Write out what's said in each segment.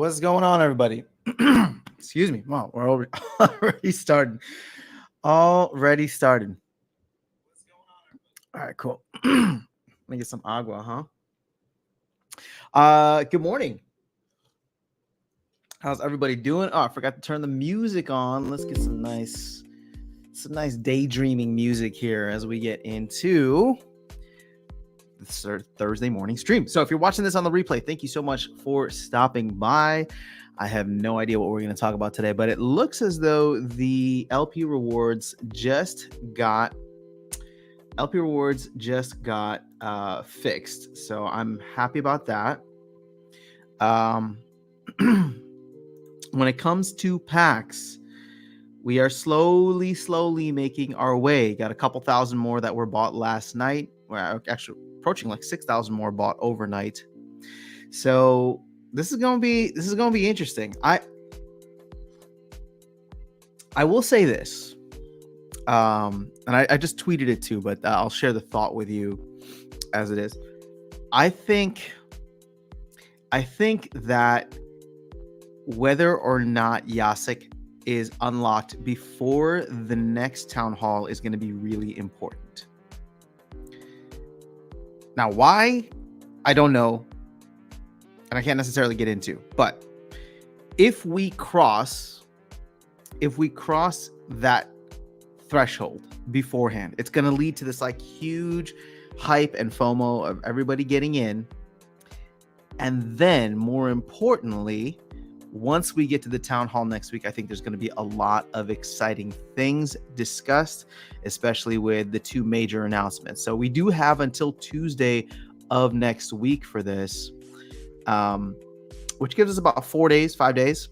What's going on, everybody? Excuse me. Wow, we're already started. Already started. All right, cool. Let me get some agua, huh? Good morning. How's everybody doing? Oh, I forgot to turn the music on. Let's get some nice daydreaming music here as we get into the Thursday morning stream. So if you're watching this on the replay, thank you so much for stopping by. I have no idea what we're going to talk about today, but it looks as though the LP rewards just got fixed. So I'm happy about that. When it comes to packs, we are slowly making our way. Got a couple thousand more that were bought last night. We're actually approaching like 6,000 more bought overnight. So this is gonna be interesting. I will say this, and I just tweeted it too, but I'll share the thought with you as it is. I think that whether or not Yasik is unlocked before the next town hall is going to be really important. Now, why? I don't know. And I can't necessarily get into. But if we cross that threshold beforehand, it's going to lead to this like huge hype and FOMO of everybody getting in. And then more importantly, once we get to the town hall next week, I think there's going to be a lot of exciting things discussed, especially with the two major announcements. So we do have until Tuesday of next week for this, which gives us about 5 days.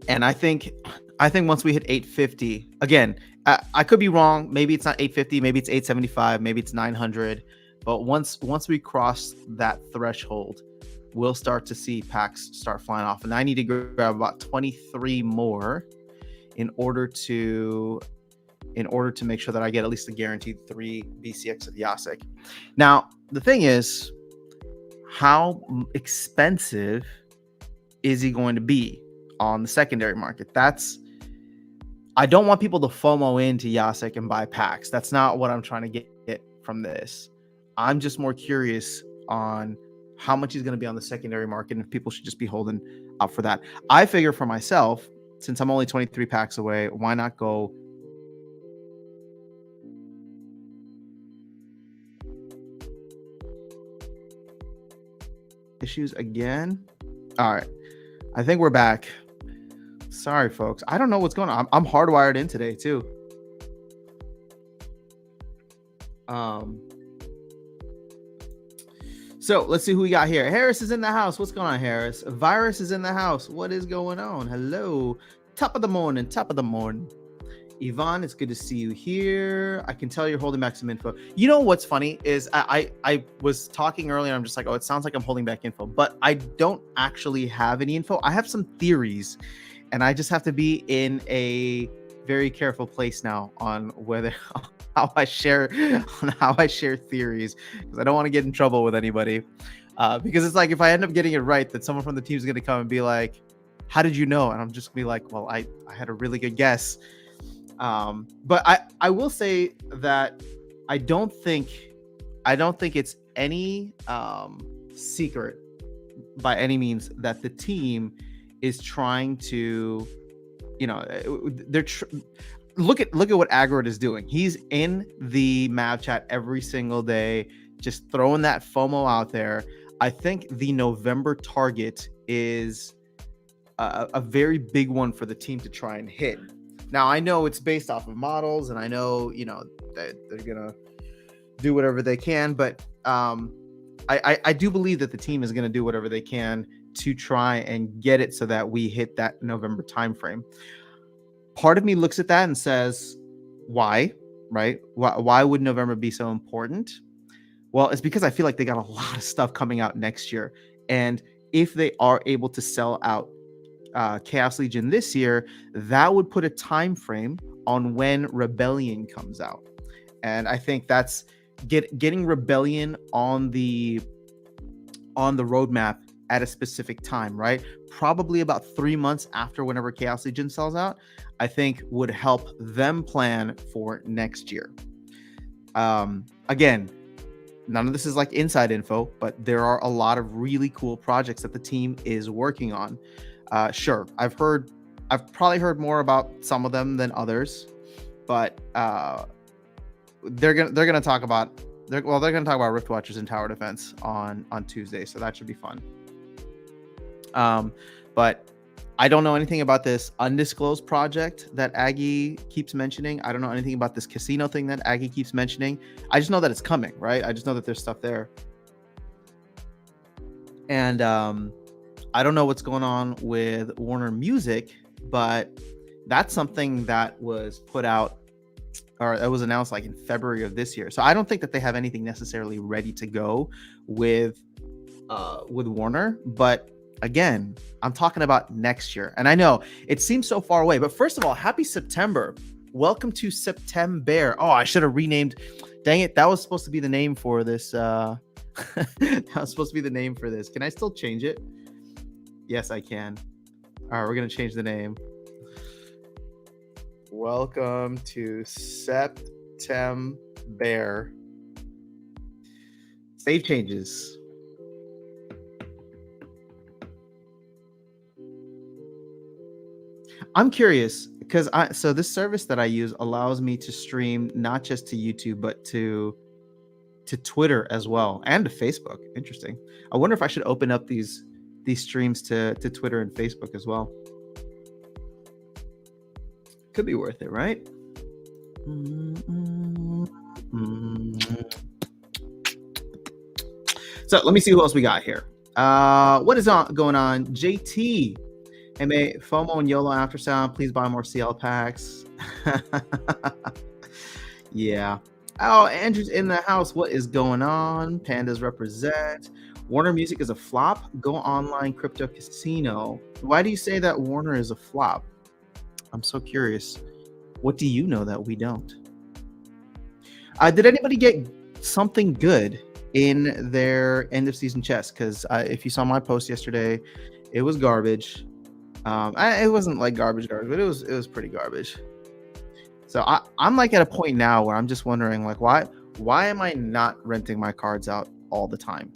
And I think once we hit 850, again, I could be wrong. Maybe it's not 850, maybe it's 875, maybe it's 900. But once we cross that threshold, we'll start to see packs start flying off. And I need to grab about 23 more in order to make sure that I get at least a guaranteed 3 BCX of Yasik. Now, the thing is, how expensive is he going to be on the secondary market? I don't want people to FOMO into Yasik and buy packs. That's not what I'm trying to get from this. I'm just more curious on how much he's going to be on the secondary market and if people should just be holding up for that. I figure for myself, since I'm only 23 packs away, why not go issues again? All right. I think we're back. Sorry, folks. I don't know what's going on. I'm hardwired in today too. So let's see who we got here. Harris is in the house. What's going on, Harris? Virus is in the house. What is going on? Hello. Top of the morning. Yvonne, it's good to see you here. I can tell you're holding back some info. You know what's funny is I was talking earlier. I'm just like, oh, it sounds like I'm holding back info, but I don't actually have any info. I have some theories, and I just have to be in a very careful place now on whether how I share theories, because I don't want to get in trouble with anybody. Because it's like if I end up getting it right, that someone from the team is going to come and be like, "How did you know?" And I'm just gonna be like, "Well, I had a really good guess." But I will say that I don't think it's any secret by any means that the team is trying to, look at what Agorod is doing. He's in the Mav chat every single day, just throwing that FOMO out there. I think the November target is a very big one for the team to try and hit. Now, I know it's based off of models, and I know, that they're going to do whatever they can, but I do believe that the team is going to do whatever they can to try and get it so that we hit that November timeframe. Part of me looks at that and says, why, right? Why would November be so important? Well, it's because I feel like they got a lot of stuff coming out next year. And if they are able to sell out Chaos Legion this year, that would put a time frame on when Rebellion comes out. And I think that's getting Rebellion on the roadmap at a specific time, right? Probably about 3 months after whenever Chaos Legion sells out, I think would help them plan for next year. Again, none of this is like inside info, but there are a lot of really cool projects that the team is working on. Sure, I've probably heard more about some of them than others, but they're gonna talk about Rift Watchers and Tower Defense on Tuesday, so that should be fun. But I don't know anything about this undisclosed project that Aggie keeps mentioning. I don't know anything about this casino thing that Aggie keeps mentioning. I just know that it's coming, right? I just know that there's stuff there. And I don't know what's going on with Warner Music, but that's something that was put out, or it was announced like in February of this year. So I don't think that they have anything necessarily ready to go with Warner, but again, I'm talking about next year. And I know it seems so far away, but first of all, happy September. Welcome to Septembear. Oh, I should have renamed. Dang it. That was supposed to be the name for this. That was supposed to be the name for this. Can I still change it? Yes, I can. All right, we're going to change the name. Welcome to Septembear. Save changes. I'm curious because so this service that I use allows me to stream not just to YouTube but to Twitter as well and to Facebook. Interesting. I wonder if I should open up these streams to Twitter and Facebook as well. Could be worth it, right? So let me see who else we got here. What is going on? JT. Hey, mate, FOMO and YOLO after sound. Please buy more CL packs. Yeah. Oh, Andrew's in the house. What is going on? Pandas represent. Warner Music is a flop. Go online crypto casino. Why do you say that Warner is a flop? I'm so curious. What do you know that we don't? Did anybody get something good in their end of season chest? Because if you saw my post yesterday, it was garbage. It wasn't like garbage, but it was pretty garbage. So I'm like at a point now where I'm just wondering, like, why am I not renting my cards out all the time?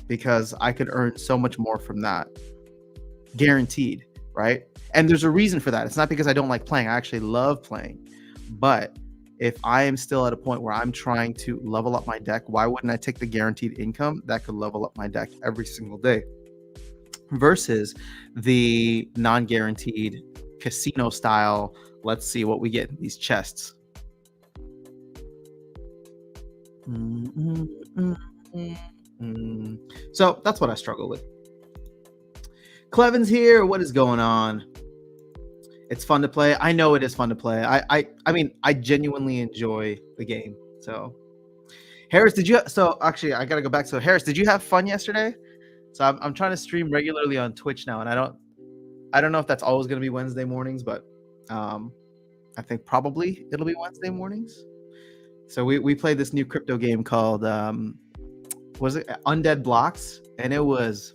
Because I could earn so much more from that, guaranteed, right? And there's a reason for that. It's not because I don't like playing. I actually love playing. But if I am still at a point where I'm trying to level up my deck, why wouldn't I take the guaranteed income that could level up my deck every single day? Versus the non-guaranteed casino style, let's see what we get in these chests. So that's what I struggle with. Clevin's here. What is going on? It's fun to play. I know it is fun to play. I mean, I genuinely enjoy the game. So Harris, so actually I gotta go back. So Harris, did you have fun yesterday? So I'm trying to stream regularly on Twitch now, and I don't know if that's always going to be Wednesday mornings, but I think probably it'll be Wednesday mornings. So we played this new crypto game called was it Undead Blocks, and it was,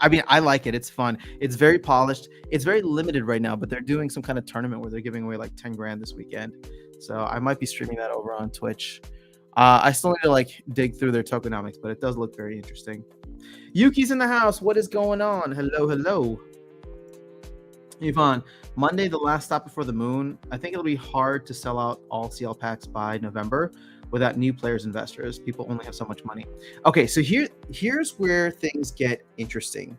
I mean, I like it. It's fun. It's very polished. It's very limited right now, but they're doing some kind of tournament where they're giving away like 10 grand this weekend. So I might be streaming that over on Twitch. I still need to like dig through their tokenomics, but it does look very interesting. Yuki's in the house. What is going on? Hello. Yvonne, Monday, the last stop before the moon. I think it'll be hard to sell out all CL packs by November without new players, investors. People only have so much money. Okay, so here's where things get interesting,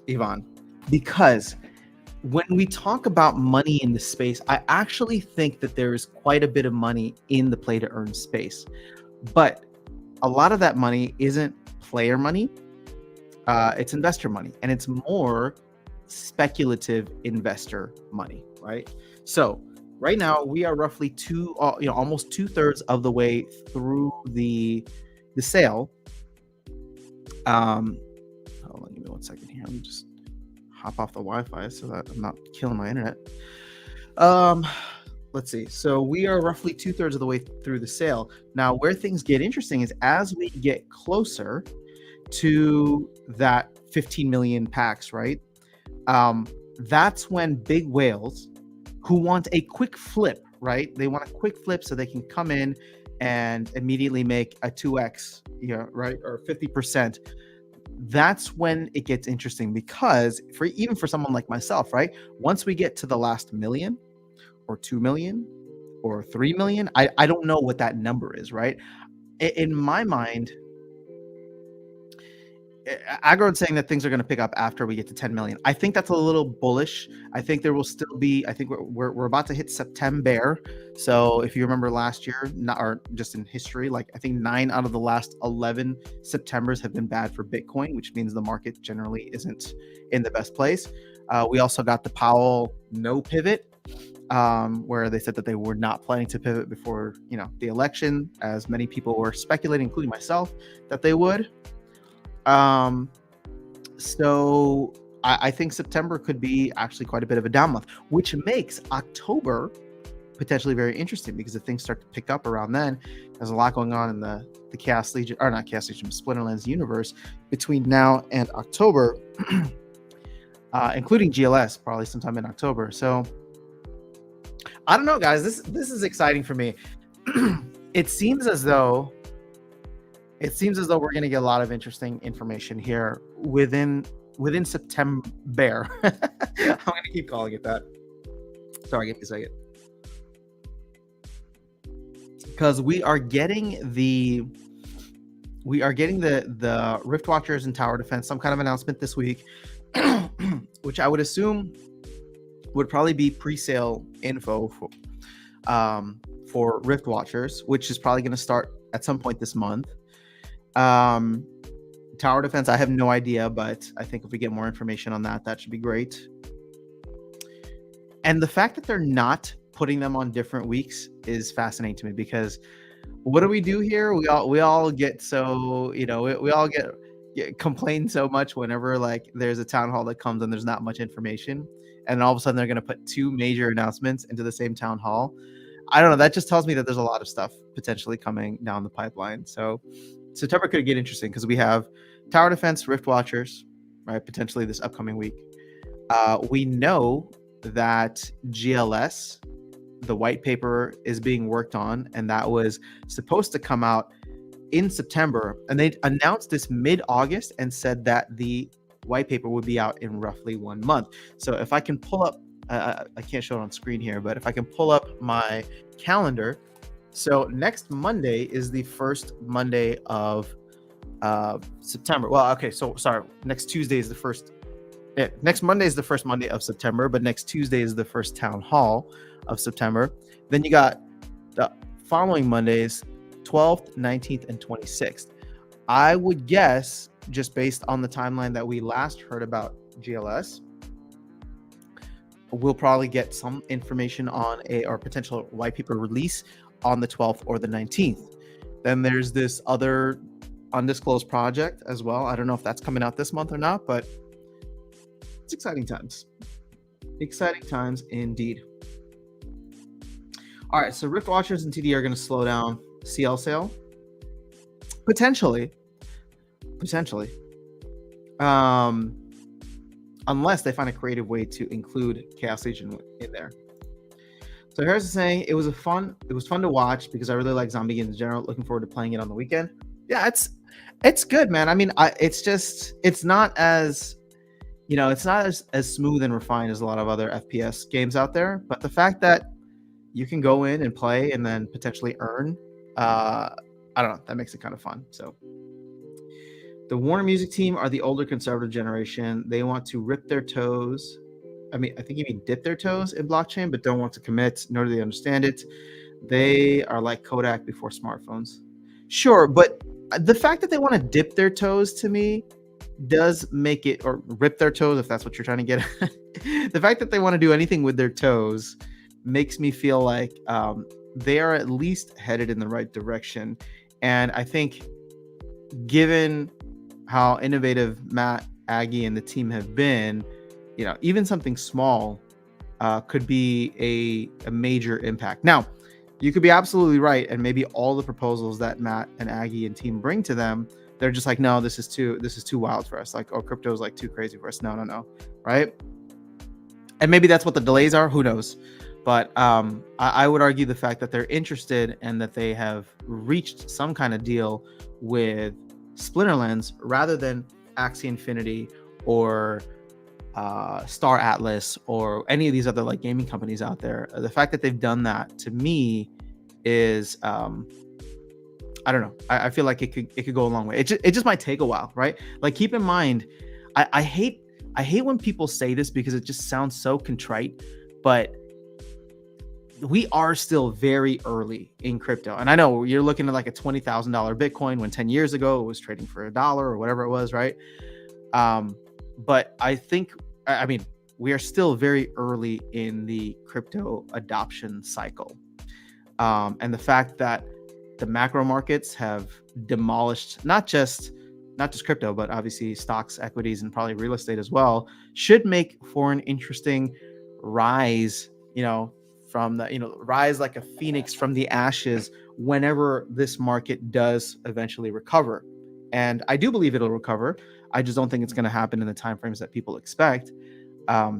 Yvonne, because when we talk about money in the space, I actually think that there is quite a bit of money in the play to earn space, but a lot of that money isn't player money. It's investor money, and it's more speculative investor money, right? So right now we are roughly almost 2/3 of the way through the sale. Hold on, give me 1 second here. Let me just hop off the Wi-Fi so that I'm not killing my internet. Let's see. So we are roughly 2/3 of the way through the sale. Now, where things get interesting is as we get closer to that 15 million packs, right? That's when big whales who want a quick flip, right? They want a quick flip so they can come in and immediately make a 2x, right? Or 50%. That's when it gets interesting, because even for someone like myself, right? Once we get to the last million or 2 million or 3 million, I don't know what that number is, right? In my mind, Agro saying that things are going to pick up after we get to 10 million. I think that's a little bullish. I think there will still be, I think we're about to hit Septembear. So if you remember last year, or just in history, like I think 9 out of the last 11 Septembers have been bad for Bitcoin, which means the market generally isn't in the best place. We also got the Powell no pivot, where they said that they were not planning to pivot before, the election, as many people were speculating, including myself, that they would. So I think September could be actually quite a bit of a down month, which makes October potentially very interesting, because if things start to pick up around then, there's a lot going on in the Chaos Legion, or not Chaos Legion, Splinterlands universe between now and October, including GLS probably sometime in October. So I don't know, guys. This is exciting for me. It seems as though we're going to get a lot of interesting information here within September. I'm going to keep calling it that. Sorry, give me a second. Because we are getting the Rift Watchers and Tower Defense, some kind of announcement this week, which I would assume would probably be pre-sale info for Rift Watchers, which is probably going to start at some point this month. Tower Defense, I have no idea, but I think if we get more information on that should be great. And the fact that they're not putting them on different weeks is fascinating to me, because what do we do here? We all get so, we all get complain so much whenever like there's a town hall that comes and there's not much information, and all of a sudden they're going to put 2 major announcements into the same town hall. I don't know. That just tells me that there's a lot of stuff potentially coming down the pipeline. So September could get interesting, because we have Tower Defense, Rift Watchers, right? Potentially this upcoming week. We know that GLS, the white paper, is being worked on, and that was supposed to come out in September. And they announced this mid-August and said that the white paper would be out in roughly 1 month. So if I can pull up, I can't show it on screen here, but if I can pull up my calendar. So next Monday is the first Monday of September. Well, okay, so sorry. Next Tuesday is the first. Next Monday is the first Monday of September, but next Tuesday is the first town hall of September. Then you got the following Mondays, 12th, 19th, and 26th. I would guess, just based on the timeline that we last heard about GLS, we'll probably get some information on or potential white paper release on the 12th or the 19th. Then there's this other undisclosed project as well. I don't know if that's coming out this month or not, but it's exciting times. Exciting times indeed. All right, so Rift Watchers and TD are going to slow down CL sale. Potentially. Unless they find a creative way to include Chaos Legion in there. So Harris is saying it was fun to watch because I really like zombie games in general. Looking forward to playing it on the weekend. Yeah, it's good, man. I mean, it's not as smooth and refined as a lot of other FPS games out there. But the fact that you can go in and play and then potentially earn, I don't know, that makes it kind of fun. So the Warner Music team are the older conservative generation. They want to rip their toes. I mean, I think you mean dip their toes in blockchain, but don't want to commit, nor do they understand it. They are like Kodak before smartphones. Sure, but the fact that they want to dip their toes, to me, does make it, or rip their toes, if that's what you're trying to get at. The fact that they want to do anything with their toes makes me feel like they are at least headed in the right direction. And I think, given how innovative Matt, Aggie, and the team have been, even something small could be a major impact. Now, you could be absolutely right, and maybe all the proposals that Matt and Aggie and team bring to them they're just like, no, this is too wild for us. Like, oh, crypto is like too crazy for us. No, right? And maybe that's what the delays are. Who knows? But I would argue the fact that they're interested and that they have reached some kind of deal with Splinterlands rather than Axie Infinity or Star Atlas or any of these other like gaming companies out there. The fact that they've done that to me is I don't know. I feel like it could go a long way. It just might take a while, right? Like, keep in mind, I hate when people say this because it just sounds so contrite, but we are still very early in crypto. And I know you're looking at like a $20,000 Bitcoin when 10 years ago it was trading for $1 or whatever it was, right? But I think, I mean, we are still very early in the crypto adoption cycle. And the fact that the macro markets have demolished not just crypto, but obviously stocks, equities, and probably real estate as well, should make for an interesting rise, from the, rise like a phoenix from the ashes whenever this market does eventually recover. And I do believe it'll recover. I just don't think it's going to happen in the timeframes that people expect. I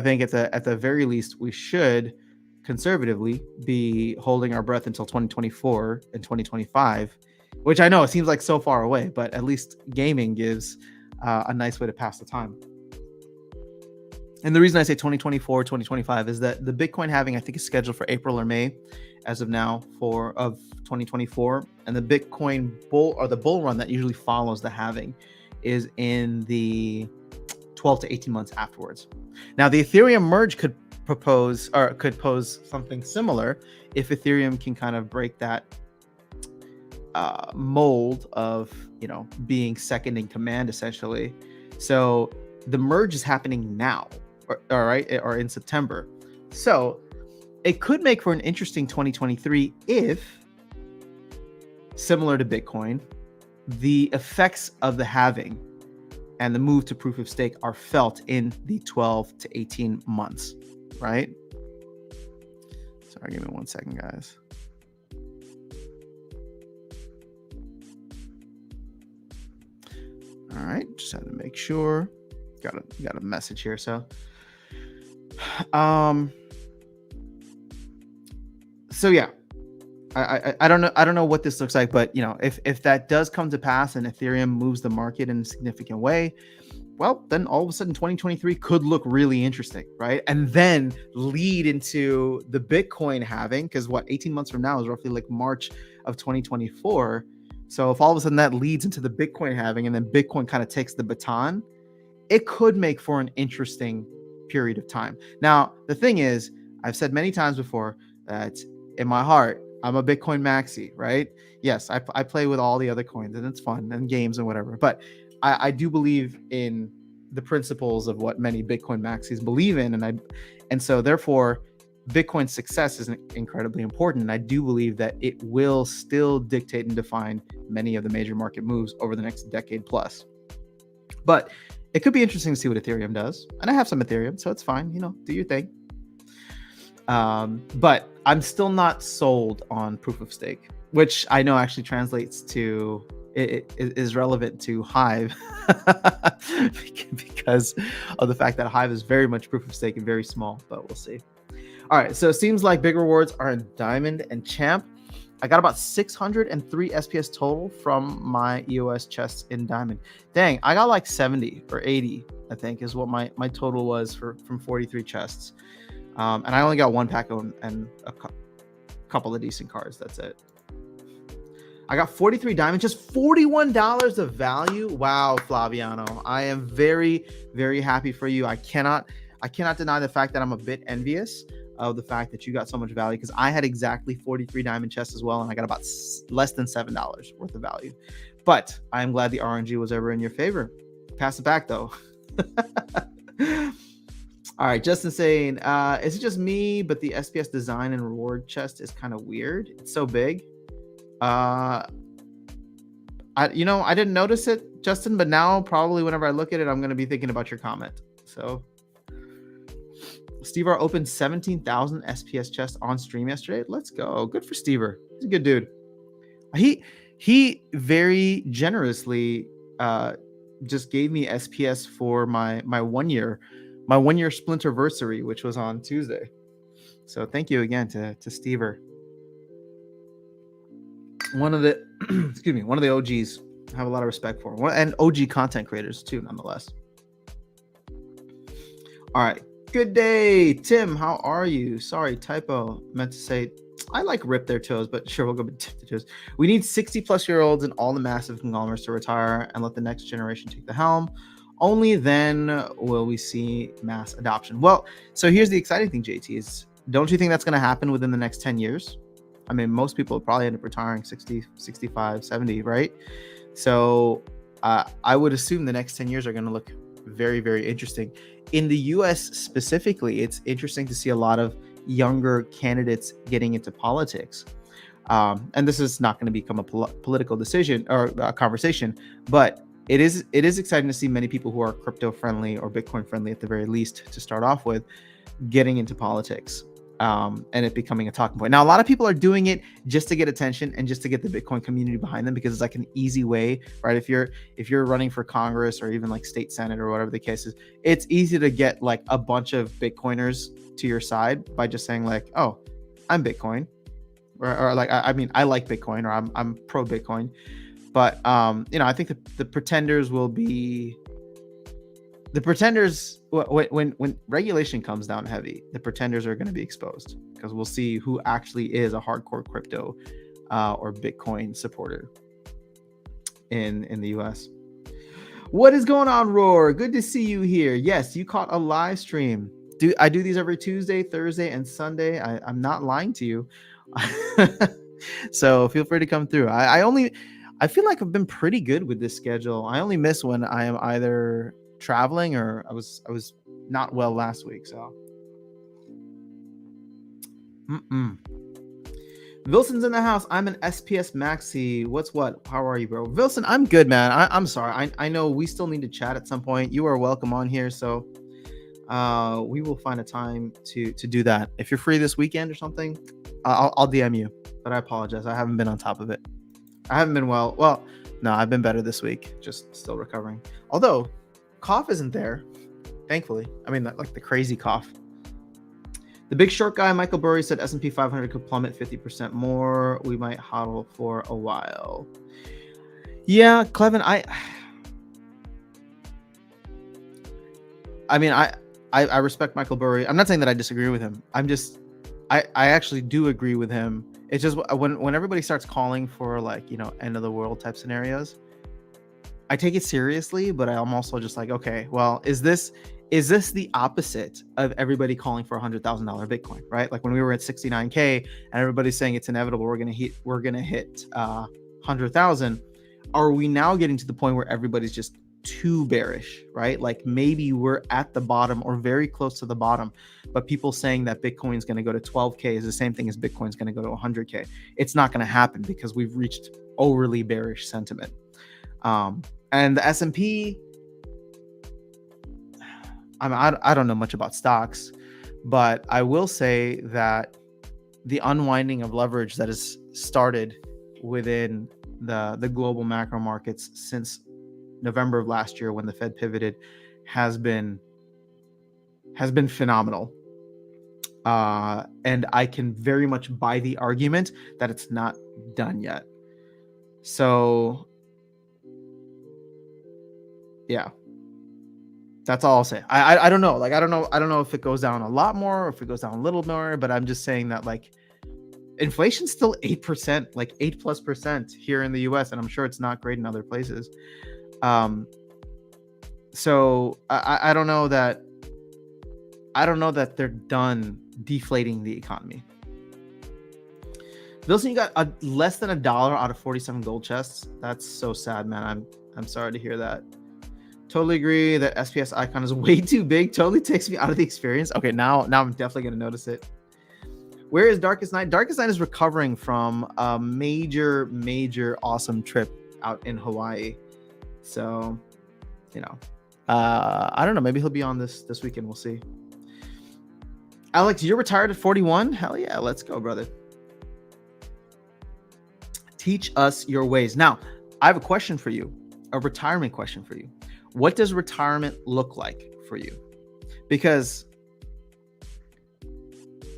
think at the very least, we should conservatively be holding our breath until 2024 and 2025, which I know it seems like so far away, but at least gaming gives a nice way to pass the time. And the reason I say 2024, 2025 is that the Bitcoin halving, I think, is scheduled for April or May as of now of 2024. And the Bitcoin bull run that usually follows the halving is in the 12 to 18 months afterwards. Now, the Ethereum merge could pose something similar if Ethereum can kind of break that mold of, being second in command, essentially. So the merge is happening now, or in September. So it could make for an interesting 2023 if, similar to Bitcoin, the effects of the halving and the move to proof of stake are felt in the 12 to 18 months, right? Sorry, give me 1 second, guys. All right, just had to make sure. Got a message here, so yeah, I don't know what this looks like, but if that does come to pass and Ethereum moves the market in a significant way, well, then all of a sudden 2023 could look really interesting, right? And then lead into the Bitcoin halving, because 18 months from now is roughly like March of 2024. So if all of a sudden that leads into the Bitcoin halving and then Bitcoin kind of takes the baton, it could make for an interesting period of time. Now, the thing is, I've said many times before that in my heart, I'm a Bitcoin maxi, right? Yes, I play with all the other coins and it's fun and games and whatever. But I do believe in the principles of what many Bitcoin maxis believe in. And so therefore, Bitcoin's success is incredibly important. And I do believe that it will still dictate and define many of the major market moves over the next decade plus. But it could be interesting to see what Ethereum does. And I have some Ethereum, so it's fine. Do your thing. But I'm still not sold on proof of stake, which I know actually translates to, it is relevant to Hive because of the fact that Hive is very much proof of stake and very small, but we'll see. All right, so it seems like big rewards are in Diamond and Champ. I got about 603 SPS total from my EOS chests in Diamond. Dang, I got like 70 or 80, I think, is what my total was from 43 chests. And I only got one pack and a couple of decent cards. That's it. I got 43 diamonds, just $41 of value. Wow, Flaviano. I am very, very happy for you. I cannot deny the fact that I'm a bit envious of the fact that you got so much value, because I had exactly 43 diamond chests as well, and I got about less than $7 worth of value. But I'm glad the RNG was ever in your favor. Pass it back, though. All right, Justin saying, is it just me, but the SPS design and reward chest is kind of weird? It's so big. I didn't notice it, Justin, but now probably whenever I look at it, I'm going to be thinking about your comment. So Steve R opened 17,000 SPS chests on stream yesterday. Let's go. Good for Steve R. He's a good dude. He very generously just gave me SPS for my 1 year, my 1 year Splinterversary, which was on Tuesday. So thank you again to Stever, one of the excuse me, one of the OGs. I have a lot of respect for him, and OG content creators too, nonetheless. All right, good day, Tim. How are you? Sorry, typo. Meant to say I like rip their toes, but sure, we'll go with tip the toes. We need 60-plus-year-olds and all the massive conglomerates to retire and let the next generation take the helm. Only then will we see mass adoption. Well, so here's the exciting thing, JT, is don't you think that's going to happen within the next 10 years? I mean, most people probably end up retiring 60, 65, 70, right? So I would assume the next 10 years are going to look very, very interesting. In the US specifically, it's interesting to see a lot of younger candidates getting into politics. And this is not going to become a political decision or a conversation, but it is exciting to see many people who are crypto friendly or Bitcoin friendly at the very least to start off with getting into politics, and it becoming a talking point. Now, a lot of people are doing it just to get attention and just to get the Bitcoin community behind them, because it's like an easy way, right? If you're running for Congress or even like state senate or whatever the case is, it's easy to get like a bunch of Bitcoiners to your side by just saying like, oh, I'm Bitcoin, or like, I mean, I like Bitcoin, or I'm pro Bitcoin. But I think the pretenders will be the pretenders when regulation comes down heavy. The pretenders are going to be exposed, because we'll see who actually is a hardcore crypto or Bitcoin supporter in the US. What is going on, Roar? Good to see you here. Yes, you caught a live stream. I do these every Tuesday, Thursday, and Sunday. I'm not lying to you. So feel free to come through. I feel like I've been pretty good with this schedule. I only miss when I am either traveling or I was not well last week. So Wilson's in the house. I'm an SPS Maxi. What's what? How are you, bro? Wilson, I'm good, man. I'm sorry. I know we still need to chat at some point. You are welcome on here, so we will find a time to do that. If you're free this weekend or something, I'll DM you. But I apologize. I haven't been on top of it. I haven't been well. Well, no, I've been better this week. Just still recovering. Although, cough isn't there, thankfully. I mean, like the crazy cough. The big short guy, Michael Burry, said S&P 500 could plummet 50% more. We might hodl for a while. Yeah, Clevin, I mean, I respect Michael Burry. I'm not saying that I disagree with him. I actually do agree with him. It's just when everybody starts calling for like, end of the world type scenarios, I take it seriously, but I'm also just like, okay, well, is this the opposite of everybody calling for $100,000 Bitcoin, right? Like when we were at 69K and everybody's saying it's inevitable, we're gonna hit 100,000. Are we now getting to the point where everybody's just too bearish, right? Like maybe we're at the bottom or very close to the bottom, but people saying that Bitcoin is going to go to 12K is the same thing as Bitcoin is going to go to 100K. It's not going to happen because we've reached overly bearish sentiment. And the S&P, I don't know much about stocks, but I will say that the unwinding of leverage that has started within the global macro markets since November of last year, when the Fed pivoted, has been phenomenal. And I can very much buy the argument that it's not done yet. So yeah, that's all I'll say. I don't know. Like, I don't know if it goes down a lot more or if it goes down a little more, but I'm just saying that like inflation's still 8%, like 8+% here in the US, and I'm sure it's not great in other places. So I don't know that they're done deflating the economy. Wilson, you got less than $1 out of 47 gold chests. That's so sad, man. I'm sorry to hear that. Totally agree that SPS icon is way too big. Totally takes me out of the experience. Okay, now I'm definitely gonna notice it. Where is Darkest Night? Darkest Night is recovering from a major awesome trip out in Hawaii. So, I don't know. Maybe he'll be on this weekend. We'll see. Alex, you're retired at 41? Hell yeah, let's go, brother. Teach us your ways. Now, I have a question for you, a retirement question for you. What does retirement look like for you? Because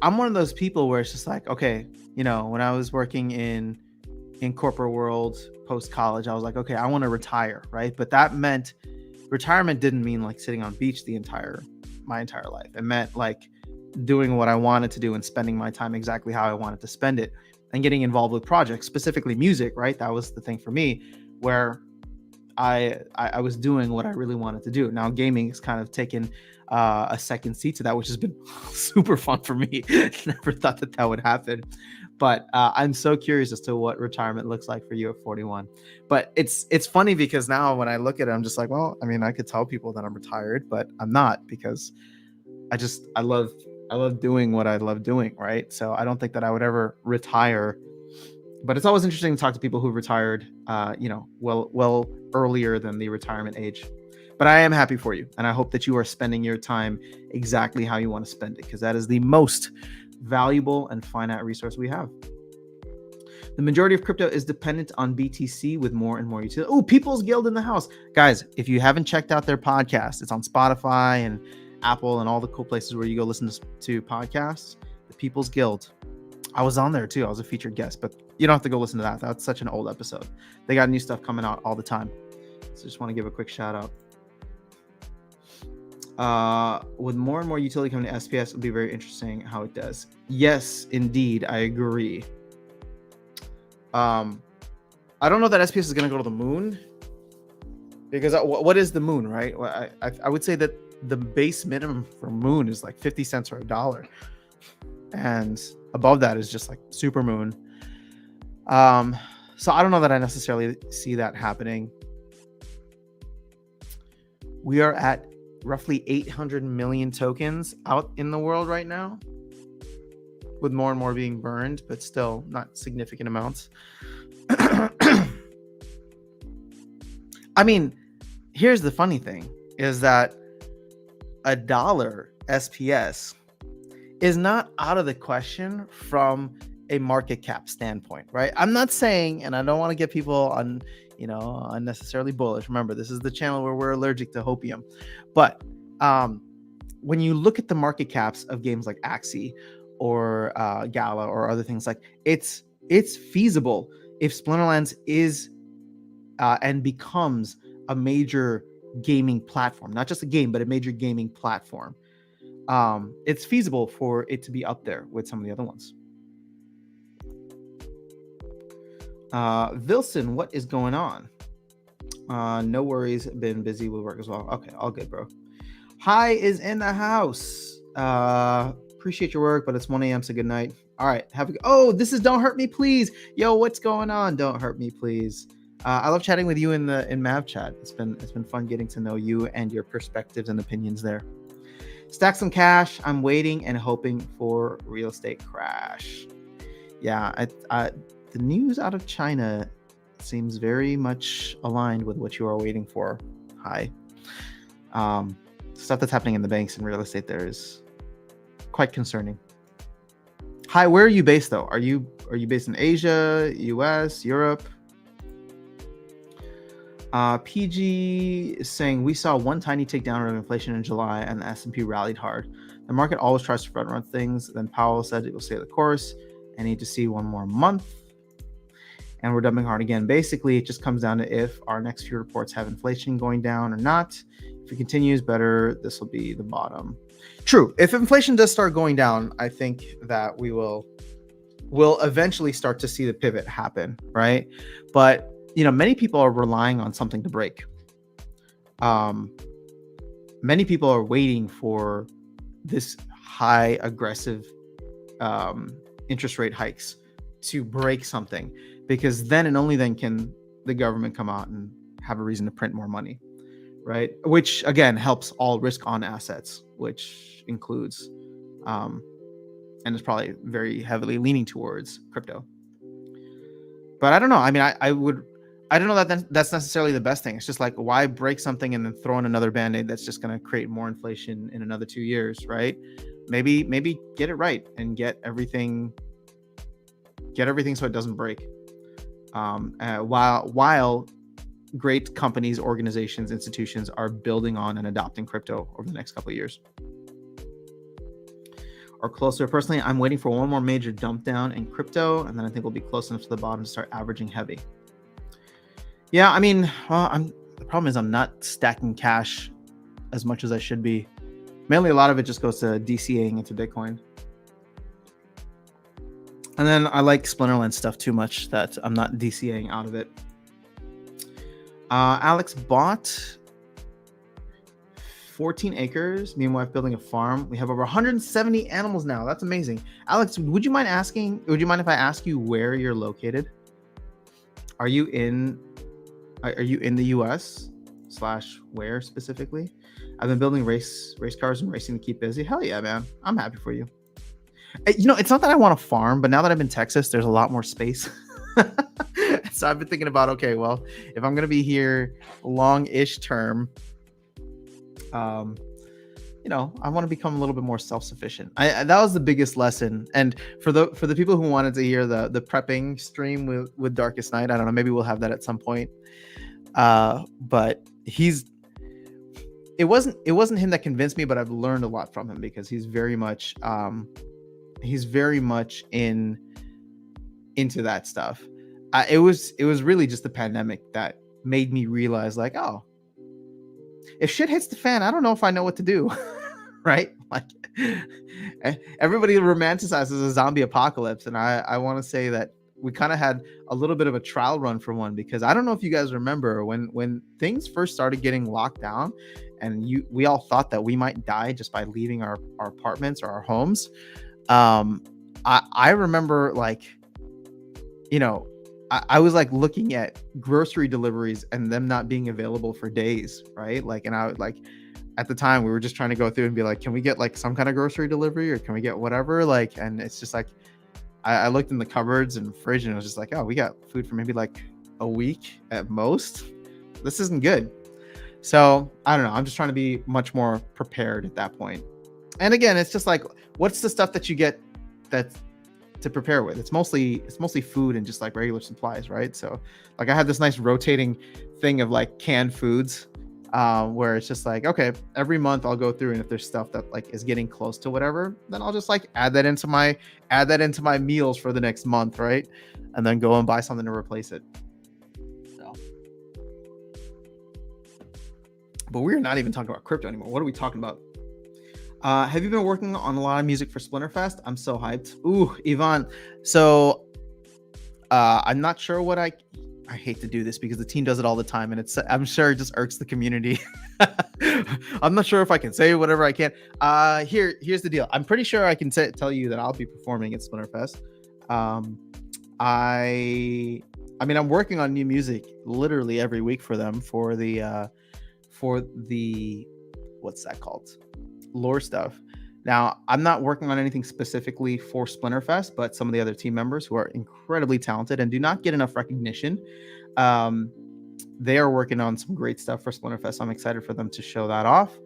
I'm one of those people where it's just like, okay, when I was working in corporate world post college, I was like, okay, I want to retire, right? But that meant retirement didn't mean like sitting on beach my entire life. It meant like doing what I wanted to do and spending my time exactly how I wanted to spend it and getting involved with projects, specifically music, right? That was the thing for me where I was doing what I really wanted to do. Now gaming has kind of taken a second seat to that, which has been super fun for me. Never thought that would happen. But I'm so curious as to what retirement looks like for you at 41. But it's funny because now when I look at it, I'm just like, well, I mean, I could tell people that I'm retired, but I'm not, because I love doing what I love doing, right? So I don't think that I would ever retire. But it's always interesting to talk to people who retired, well earlier than the retirement age. But I am happy for you, and I hope that you are spending your time exactly how you want to spend it, because that is the most valuable and finite resource we have. The majority of crypto is dependent on BTC, with more and more utility. Oh, People's Guild in the house. Guys, if you haven't checked out their podcast, it's on Spotify and Apple and all the cool places where you go listen to podcasts. The People's Guild. I was on there too. I was a featured guest, but you don't have to go listen to that. That's such an old episode. They got new stuff coming out all the time. So just want to give a quick shout out. With more and more utility coming to SPS, it'll be very interesting how it does. Yes, indeed. I agree. I don't know that SPS is going to go to the moon, because what is the moon, right? I would say that the base minimum for moon is like 50 cents or $1. And above that is just like super moon. So I don't know that I necessarily see that happening. We are at roughly 800 million tokens out in the world right now, with more and more being burned, but still not significant amounts. I mean, here's the funny thing, is that $1 SPS is not out of the question from a market cap standpoint, right? I'm not saying, and I don't want to get people unnecessarily bullish. Remember, this is the channel where we're allergic to hopium. But when you look at the market caps of games like Axie or Gala or other things, like it's feasible if Splinterlands is and becomes a major gaming platform, not just a game, but a major gaming platform. It's feasible for it to be up there with some of the other ones. Vilson, what is going on? No worries, been busy with work as well. Okay, all good, bro. Hi is in the house. Appreciate your work, but it's 1 a.m. so good night. All right, this is Don't Hurt Me Please. Yo, what's going on? Don't Hurt Me Please. I love chatting with you in Mav chat. It's been fun getting to know you and your perspectives and opinions there. Stack some cash. I'm waiting and hoping for real estate crash. Yeah, the news out of China seems very much aligned with what you are waiting for. Hi. Stuff that's happening in the banks and real estate there is quite concerning. Hi, where are you based though? Are you based in Asia, US, Europe? PG is saying, we saw one tiny tick down of inflation in July and the S&P rallied hard. The market always tries to front run things. Then Powell said it will stay the course and need to see one more month. And we're dumping hard again. Basically, it just comes down to if our next few reports have inflation going down or not. If it continues better, this will be the bottom. True. If inflation does start going down, I think that we'll eventually start to see the pivot happen, right? But many people are relying on something to break. Many people are waiting for this high aggressive interest rate hikes to break something, because then and only then can the government come out and have a reason to print more money, right? Which again helps all risk on assets, which includes and is probably very heavily leaning towards crypto. But I don't know. I mean, I don't know that that's necessarily the best thing. It's just like, why break something and then throw in another Band-Aid that's just going to create more inflation in another 2 years, right? Maybe get it right and get everything so it doesn't break. while great companies, organizations, institutions are building on and adopting crypto over the next couple of years or closer. Personally, I'm waiting for one more major dump down in crypto, and then I think we'll be close enough to the bottom to start averaging heavy. Yeah, I mean, the problem is I'm not stacking cash as much as I should be. Mainly, a lot of it just goes to DCAing into Bitcoin. And then I like Splinterlands stuff too much that I'm not DCAing out of it. Alex bought 14 acres. Me and my wife building a farm. We have over 170 animals now. That's amazing. Alex, would you mind if I ask you where you're located? Are you in the US / where specifically? I've been building race cars and racing to keep busy. Hell yeah, man. I'm happy for you. It's not that I want to farm, but now that I'm in Texas, there's a lot more space. So I've been thinking about, okay, well, if I'm going to be here long-ish term, I want to become a little bit more self-sufficient. That was the biggest lesson. And for the people who wanted to hear the prepping stream with Darkest Night, I don't know, maybe we'll have that at some point. But it wasn't him that convinced me, but I've learned a lot from him because he's very much into that stuff. It was really just the pandemic that made me realize, like, oh, if shit hits the fan, I don't know if I know what to do. Right? Like, everybody romanticizes a zombie apocalypse, and I want to say that we kind of had a little bit of a trial run for one, because I don't know if you guys remember when things first started getting locked down, and we all thought that we might die just by leaving our apartments or our homes. I remember, like, I was like looking at grocery deliveries and them not being available for days, right? Like, and I like, at the time we were just trying to go through and be like, can we get like some kind of grocery delivery, or can we get whatever? Like, and it's just like, I looked in the cupboards and fridge, and it was just like, oh, we got food for maybe like a week at most. This isn't good. So I don't know. I'm just trying to be much more prepared at that point. And again, it's just like, what's the stuff that you get that's to prepare with? It's mostly food and just like regular supplies, right? So like, I had this nice rotating thing of like canned foods, where it's just like, okay, every month I'll go through, and if there's stuff that like is getting close to whatever, then I'll just like add that into my meals for the next month, right? And then go and buy something to replace it. So, but we're not even talking about crypto anymore. What are we talking about? Have you been working on a lot of music for Splinterfest? I'm so hyped. Ooh, Yvonne. So I'm not sure what I hate to do this because the team does it all the time, and I'm sure it just irks the community. I'm not sure if I can say whatever I can. Here's the deal. I'm pretty sure I can tell you that I'll be performing at Splinterfest. I mean, I'm working on new music literally every week for them for the what's that called? Lore stuff. Now, I'm not working on anything specifically for Splinterfest, but some of the other team members who are incredibly talented and do not get enough recognition, they are working on some great stuff for Splinterfest. I'm excited for them to show that off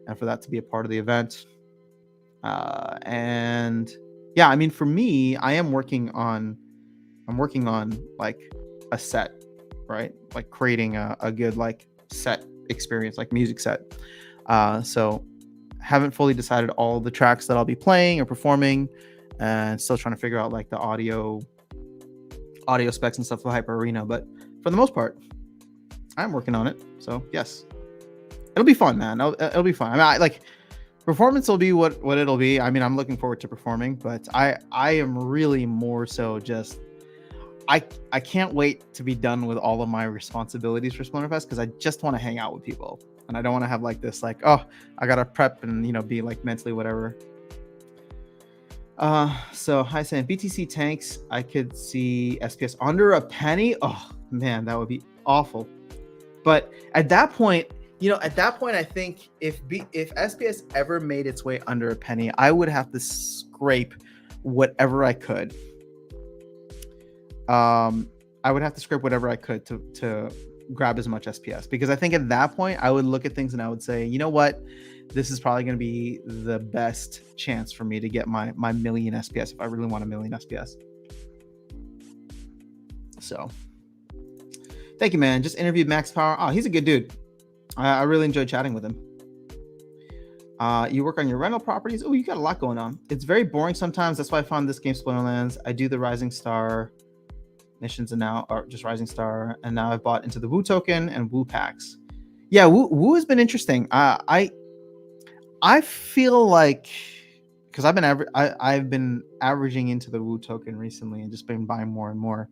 and for that to be a part of the event. And yeah, I mean, for me, I'm working on like a set, right? Like creating a good like set experience, like music set. So haven't fully decided all the tracks that I'll be playing or performing, and still trying to figure out like the audio specs and stuff for Hyper Arena. But for the most part, I'm working on it. So yes, it'll be fun, man. It'll be fun. I mean, performance will be what it'll be. I mean, I'm looking forward to performing, but I am really more so just, I can't wait to be done with all of my responsibilities for Splinterfest, because I just want to hang out with people. And I don't want to have like this, like, oh, I got to prep and, be like mentally whatever. So hi Sam, BTC tanks, I could see SPS under a penny. Oh man, that would be awful. But at that point, I think if SPS ever made its way under a penny, I would have to scrape whatever I could. I would have to scrape whatever I could to grab as much SPS, because I think at that point I would look at things and I would say, you know what, this is probably going to be the best chance for me to get my million SPS if I really want a million SPS. So Thank you, man. Just interviewed Max Power. Oh, he's a good dude. I really enjoyed chatting with him. You work on your rental properties. Oh, you got a lot going on. It's very boring sometimes. That's why I found this game, Splinterlands. I do the Rising Star missions and now, or just Rising Star, and now I've bought into the Woo token and Woo packs. Yeah, Woo has been interesting. I feel like, because I've been averaging into the Woo token recently and just been buying more and more.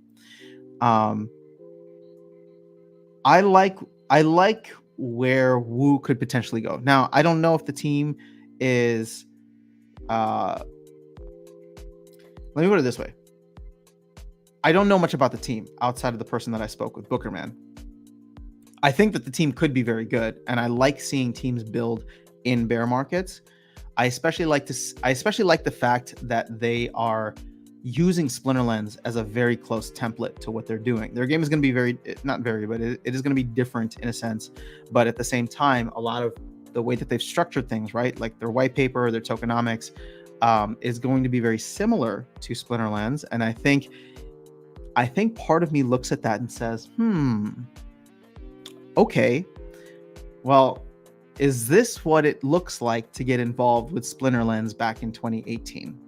I like where Woo could potentially go. Now, I don't know if the team is let me put it this way. I don't know much about the team outside of the person that I spoke with, Bookerman. I think that the team could be very good, and I like seeing teams build in bear markets. I especially like the fact that they are using Splinterlands as a very close template to what they're doing. Their game is going to be it is going to be different in a sense, but at the same time, a lot of the way that they've structured things, right, like their white paper, their tokenomics, is going to be very similar to Splinterlands. And I think part of me looks at that and says, okay, well, is this what it looks like to get involved with Splinterlands back in 2018?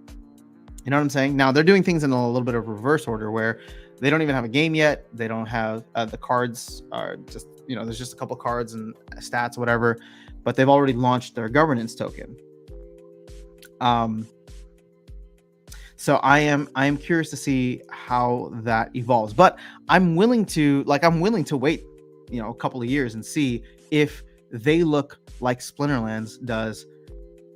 You know what I'm saying? Now, they're doing things in a little bit of reverse order where they don't even have a game yet. They don't have the cards are just, there's just a couple cards and stats, whatever, but they've already launched their governance token. So I am curious to see how that evolves, but I'm willing to wait, a couple of years and see if they look like Splinterlands does.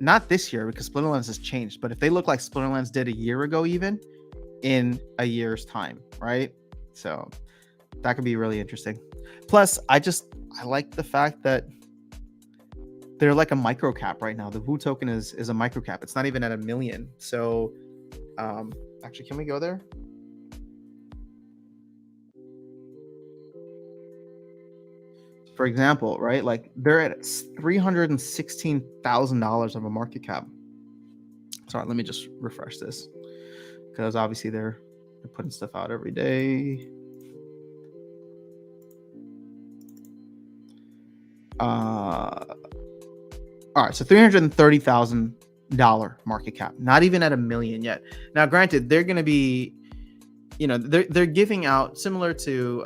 Not this year, because Splinterlands has changed, but if they look like Splinterlands did a year ago, even in a year's time, right? So that could be really interesting. Plus, I like the fact that they're like a micro cap right now. The Woo token is a micro cap. It's not even at 1 million. So actually, can we go there? For example, right? Like they're at $316,000 of a market cap. Sorry, let me just refresh this, because obviously they're putting stuff out every day. All right, so $330,000 market cap, not even at 1 million yet. Now, granted, they're going to be, they're giving out similar to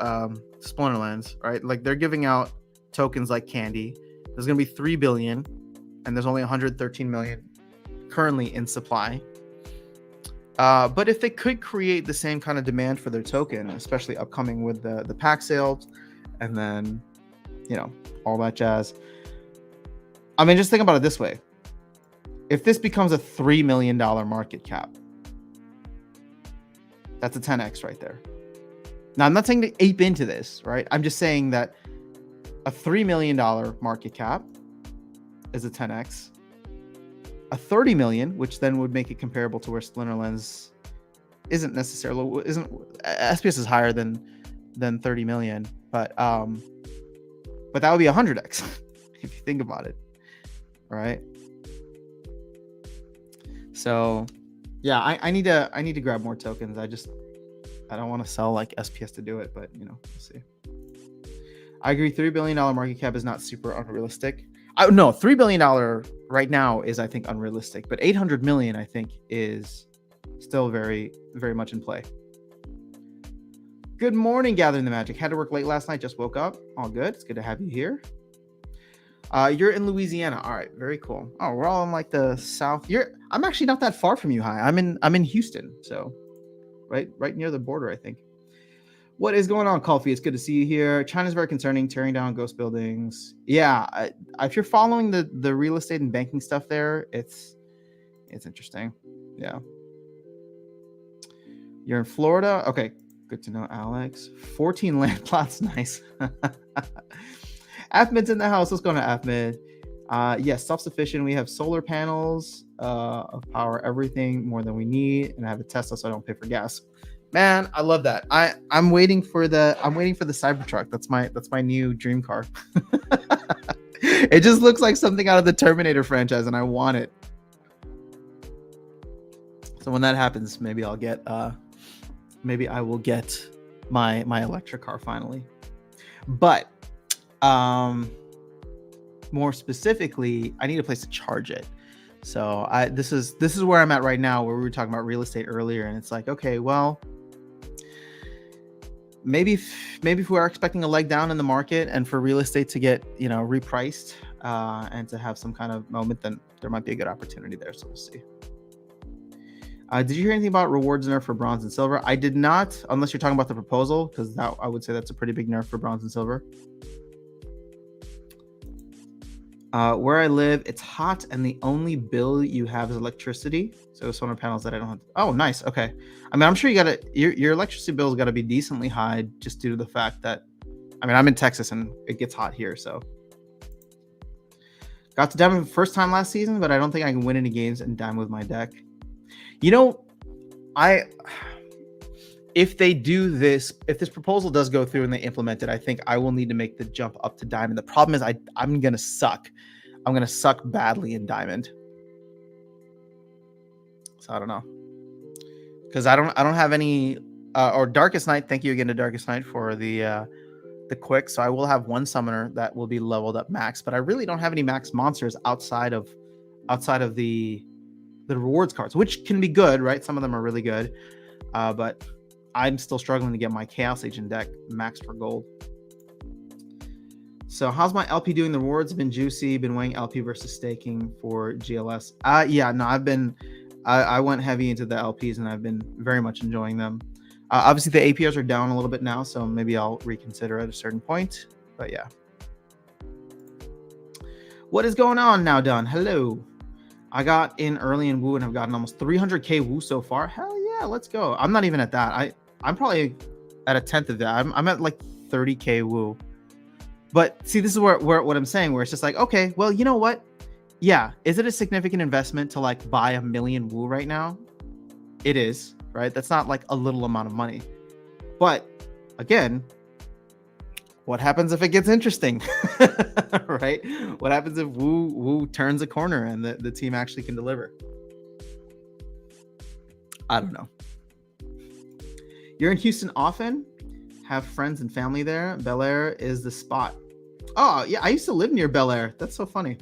Splinterlands, right? Like they're giving out tokens like candy. There's going to be 3 billion, and there's only 113 million currently in supply. But if they could create the same kind of demand for their token, especially upcoming with the pack sales, and then all that jazz. I mean, just think about it this way. If this becomes a $3 million market cap, that's a 10x right there. Now, I'm not saying to ape into this, right? I'm just saying that a $3 million market cap is a 10x. A 30 million, which then would make it comparable to where Splinterlands isn't. SPS is higher than 30 million, but that would be 100x if you think about it, right? So yeah, I need to grab more tokens. I don't want to sell like SPS to do it, but we'll see. I agree. $3 billion market cap is not super unrealistic. No, $3 billion right now is, I think, unrealistic, but 800 million, I think, is still very, very much in play. Good morning, Gathering the Magic. Had to work late last night. Just woke up. All good. It's good to have you here. You're in Louisiana. All right, very cool. Oh, we're all in like the south. I'm actually not that far from you, Hi. I'm in Houston, so right near the border, I think. What is going on, Coffee? It's good to see you here. China's very concerning, tearing down ghost buildings. Yeah, if you're following the real estate and banking stuff there, it's interesting. Yeah. You're in Florida? Okay, good to know, Alex. 14 land plots, nice. Ahmed's in the house. Let's go to Ahmed. Yes, self-sufficient. We have solar panels of power everything more than we need, and I have a Tesla, so I don't pay for gas. Man, I love that. I'm waiting for the Cybertruck. That's my new dream car. It just looks like something out of the Terminator franchise, and I want it. So when that happens, maybe I will get my electric car finally. But more specifically, I need a place to charge it. So this is where I'm at right now, where we were talking about real estate earlier, and it's like, okay, well, maybe if we are expecting a leg down in the market and for real estate to get, repriced and to have some kind of moment, then there might be a good opportunity there. So we'll see. Did you hear anything about rewards nerf for bronze and silver? I did not, unless you're talking about the proposal, because I would say that's a pretty big nerf for bronze and silver. Where I live, it's hot, and the only bill you have is electricity. So solar panels that I don't have. Oh, nice. Okay. I mean, I'm sure your electricity bill's got to be decently high, just due to the fact that, I mean, I'm in Texas and it gets hot here. So got to diamond first time last season, but I don't think I can win any games and diamond with my deck. If they do this, if this proposal does go through and they implement it, I think I will need to make the jump up to diamond. The problem is I'm going to suck. I'm going to suck badly in diamond. So I don't know. Because I don't have any, or Darkest Night. Thank you again to Darkest Night for the quick. So I will have one summoner that will be leveled up max, but I really don't have any max monsters outside of the rewards cards, which can be good, right? Some of them are really good. But I'm still struggling to get my Chaos Agent deck max for gold. So how's my LP doing? The rewards have been juicy. Been weighing LP versus staking for GLS. Yeah, no, I went heavy into the LPs and I've been very much enjoying them. Obviously the APRs are down a little bit now, so maybe I'll reconsider at a certain point. But yeah. What is going on now, Don? Hello. I got in early in Woo and have gotten almost 300k Woo so far. Hell yeah, let's go. I'm not even at that. I'm probably at a tenth of that. I'm at like 30k Woo. But see, this is where what I'm saying, where it's just like, okay, well, you know what? Yeah, is it a significant investment to like buy 1 million Woo right now? It is, right? That's not like a little amount of money. But again, what happens if it gets interesting, right? What happens if Woo turns a corner and the team actually can deliver? I don't know. You're in Houston often? Have friends and family there? Bel Air is the spot. Oh, yeah, I used to live near Bel Air. That's so funny.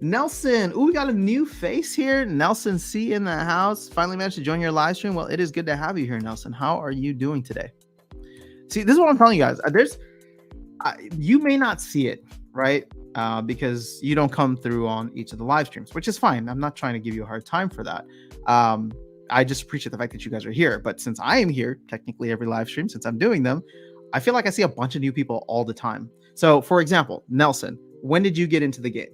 Nelson, we got a new face here. Nelson C in the house. Finally managed to join your live stream. Well, it is good to have you here, Nelson. How are you doing today? See, this is what I'm telling you guys. You may not see it, right? Because you don't come through on each of the live streams, which is fine. I'm not trying to give you a hard time for that. I just appreciate the fact that you guys are here. But since I am here, technically every live stream, since I'm doing them, I feel like I see a bunch of new people all the time. So, for example, Nelson, when did you get into the game?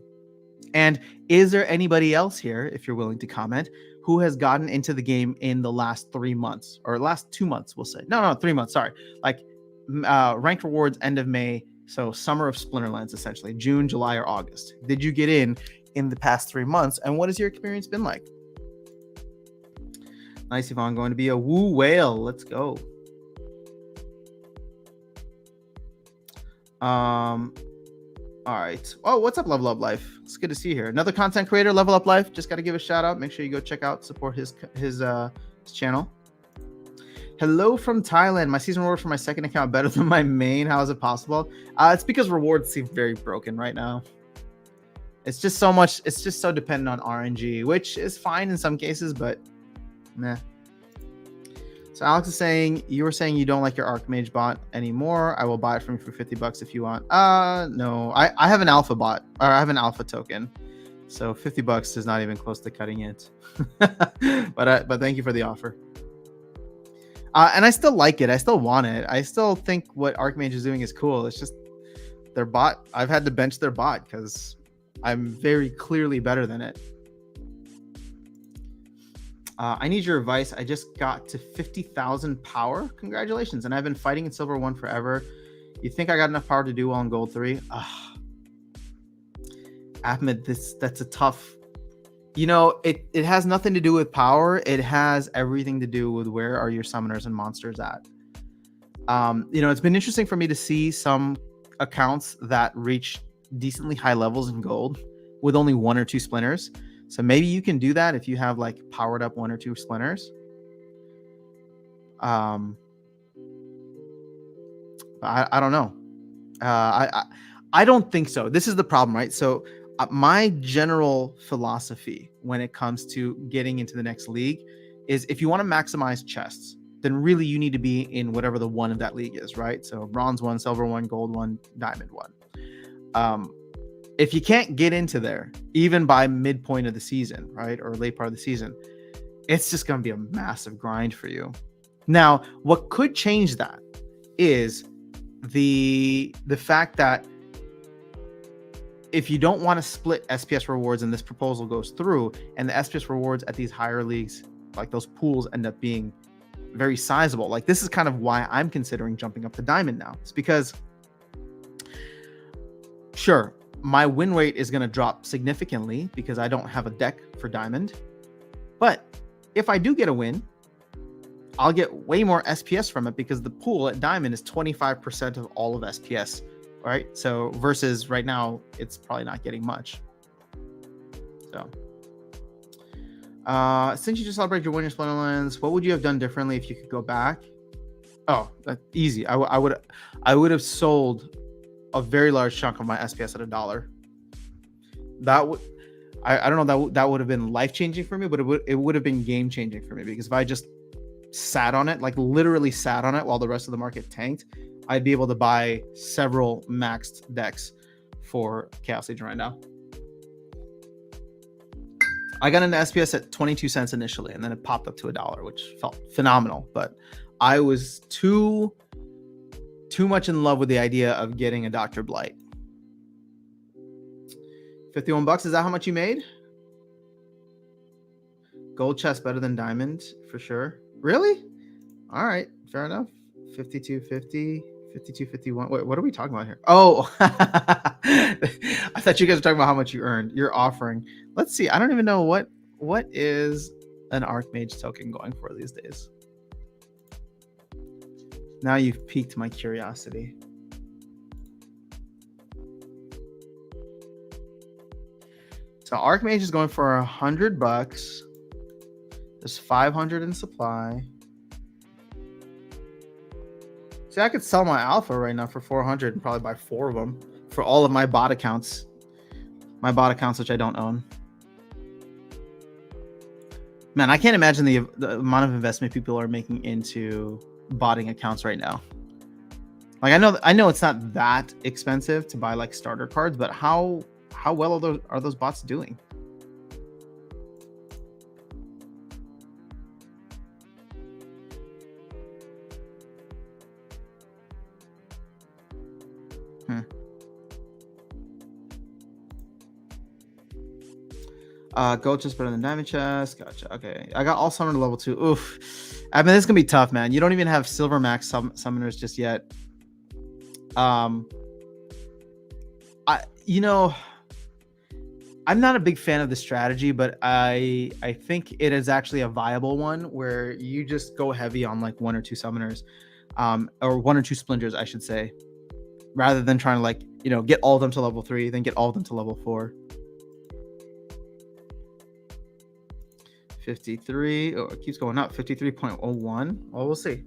And is there anybody else here, if you're willing to comment, who has gotten into the game in the last 3 months or last 2 months, we'll say? No, 3 months. Sorry. Like ranked rewards end of May. So summer of Splinterlands, essentially June, July, or August. Did you get in the past 3 months? And what has your experience been like? Nice, Yvonne. Going to be a Woo whale. Let's go. All right. Oh, what's up, Level Up Life? It's good to see you here. Another content creator, Level Up Life. Just got to give a shout out. Make sure you go check out, support his channel. Hello from Thailand. My season reward for my second account better than my main. How is it possible? It's because rewards seem very broken right now. It's just so much. It's just so dependent on RNG, which is fine in some cases, but meh. So Alex is saying, you were saying you don't like your Archmage bot anymore. I will buy it from you for $50 if you want. No, I have an alpha bot, or I have an alpha token. So $50 is not even close to cutting it. but thank you for the offer. And I still like it. I still want it. I still think what Archmage is doing is cool. It's just their bot. I've had to bench their bot because I'm very clearly better than it. I need your advice. I just got to 50,000 power. Congratulations. And I've been fighting in Silver 1 forever. You think I got enough power to do well in Gold 3? Ahmed, that's a tough... it has nothing to do with power. It has everything to do with where are your summoners and monsters at. It's been interesting for me to see some accounts that reach decently high levels in Gold with only 1 or 2 splinters. So maybe you can do that if you have like powered up 1 or 2 splinters. I don't know. I don't think so. This is the problem, right? So my general philosophy when it comes to getting into the next league is if you want to maximize chests, then really you need to be in whatever the one of that league is, right? So bronze one, silver one, gold one, diamond one. If you can't get into there, even by midpoint of the season, right, or late part of the season, it's just going to be a massive grind for you. Now, what could change that is the fact that if you don't want to split SPS rewards and this proposal goes through, and the SPS rewards at these higher leagues, like those pools, end up being very sizable. Like, this is kind of why I'm considering jumping up to diamond now. It's because, sure, my win rate is going to drop significantly because I don't have a deck for diamond. But if I do get a win, I'll get way more SPS from it because the pool at diamond is 25% of all of SPS, right? So versus right now, it's probably not getting much. So since you just celebrated your win in Splinterlands, what would you have done differently if you could go back? Oh, that's easy. I would have sold a very large chunk of my SPS at $1. That would, I don't know, that would have been life changing for me, but it would have been game changing for me, because if I just sat on it, like literally sat on it while the rest of the market tanked, I'd be able to buy several maxed decks for Chaos Legion right now. I got into SPS at 22 cents initially, and then it popped up to $1, which felt phenomenal. But I was too much in love with the idea of getting a Dr. Blight. $51, is that how much you made? Gold chest better than diamond for sure. Really? All right, fair enough. 52.50, 52.51. Wait, what are we talking about here? Oh, I thought you guys were talking about how much you earned. You're offering. Let's see. I don't even know what is an Archmage token going for these days. Now you've piqued my curiosity. So Archmage is going for $100. There's 500 in supply. See, I could sell my alpha right now for 400 and probably buy 4 of them for all of my bot accounts. My bot accounts, which I don't own. Man, I can't imagine the amount of investment people are making into botting accounts right now. Like, I know it's not that expensive to buy like starter cards, but how well are those bots doing? Gold chest better than diamond chest. Gotcha. Okay, I got all summoned to level 2. Oof. I mean, this is gonna be tough, man. You don't even have silver max summoners just yet. I'm not a big fan of the strategy, but I think it is actually a viable one where you just go heavy on like 1 or 2 summoners, or 1 or 2 splinters, I should say, rather than trying to like, get all of them to level 3, then get all of them to level 4. 53. Oh, it keeps going up. 53.01. Well, we'll see.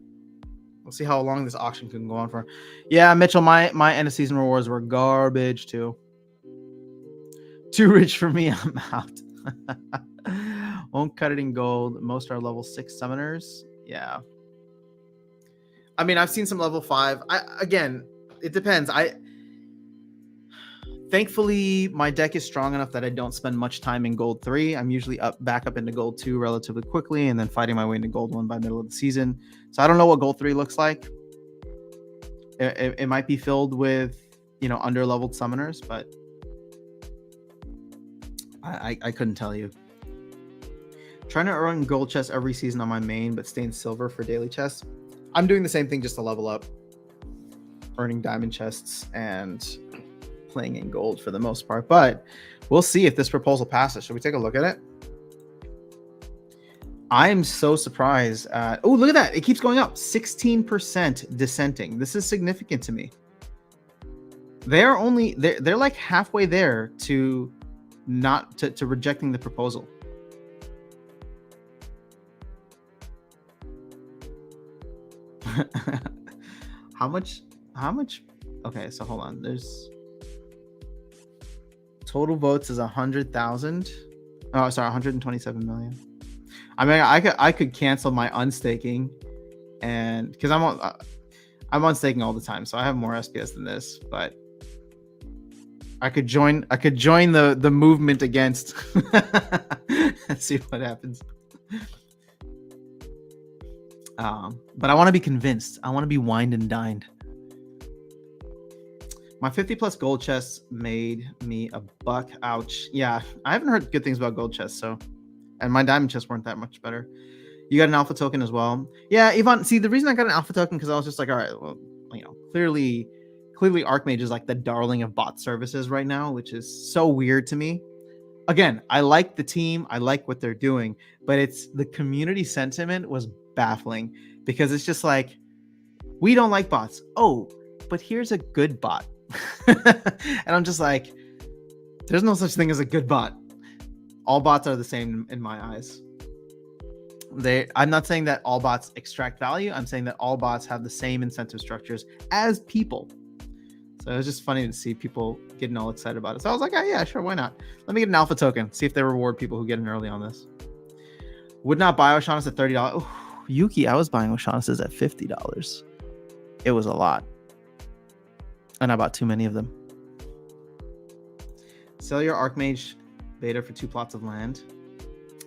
We'll see how long this auction can go on for. Yeah, Mitchell, my end of season rewards were garbage too. Too rich for me. I'm out. Won't cut it in gold. Most are level 6 summoners. Yeah. I mean, I've seen some level 5. Again, it depends. Thankfully, my deck is strong enough that I don't spend much time in gold 3. I'm usually back up into gold 2 relatively quickly, and then fighting my way into gold 1 by middle of the season. So I don't know what gold 3 looks like. It might be filled with, under-leveled summoners, but I couldn't tell you. Trying to earn gold chests every season on my main, but stay in silver for daily chests. I'm doing the same thing just to level up. Earning diamond chests and playing in gold for the most part, but we'll see if this proposal passes. Should we take a look at it? I'm so surprised at, oh, look at that. It keeps going up. 16% dissenting. This is significant to me. They're like halfway there to not to rejecting the proposal. How much how much? Okay, so hold on. There's total votes is 100,000. Oh, sorry, 127 million. I mean, I could cancel my unstaking, and because I'm unstaking all the time, so I have more SPS than this. But I could join the movement against. Let's see what happens. But I want to be convinced. I want to be wined and dined. My 50 plus gold chests made me a buck. Ouch. Yeah, I haven't heard good things about gold chests, so, and my diamond chests weren't that much better. You got an alpha token as well. Yeah, Yvonne, see, the reason I got an alpha token because I was just like, all right, well, clearly Archmage is like the darling of bot services right now, which is so weird to me. Again, I like the team, I like what they're doing, but it's the community sentiment was baffling because it's just like, we don't like bots. Oh, but here's a good bot. And I'm just like, there's no such thing as a good bot. All bots are the same in my eyes. I'm not saying that all bots extract value. I'm saying that all bots have the same incentive structures as people. So it was just funny to see people getting all excited about it. So I was like, oh, yeah, sure, why not? Let me get an alpha token. See if they reward people who get in early on this. Would not buy Oceanus at $30. Oh, Yuki, I was buying Oceanuses at $50. It was a lot. And I bought too many of them. Sell your Archmage beta for 2 plots of land.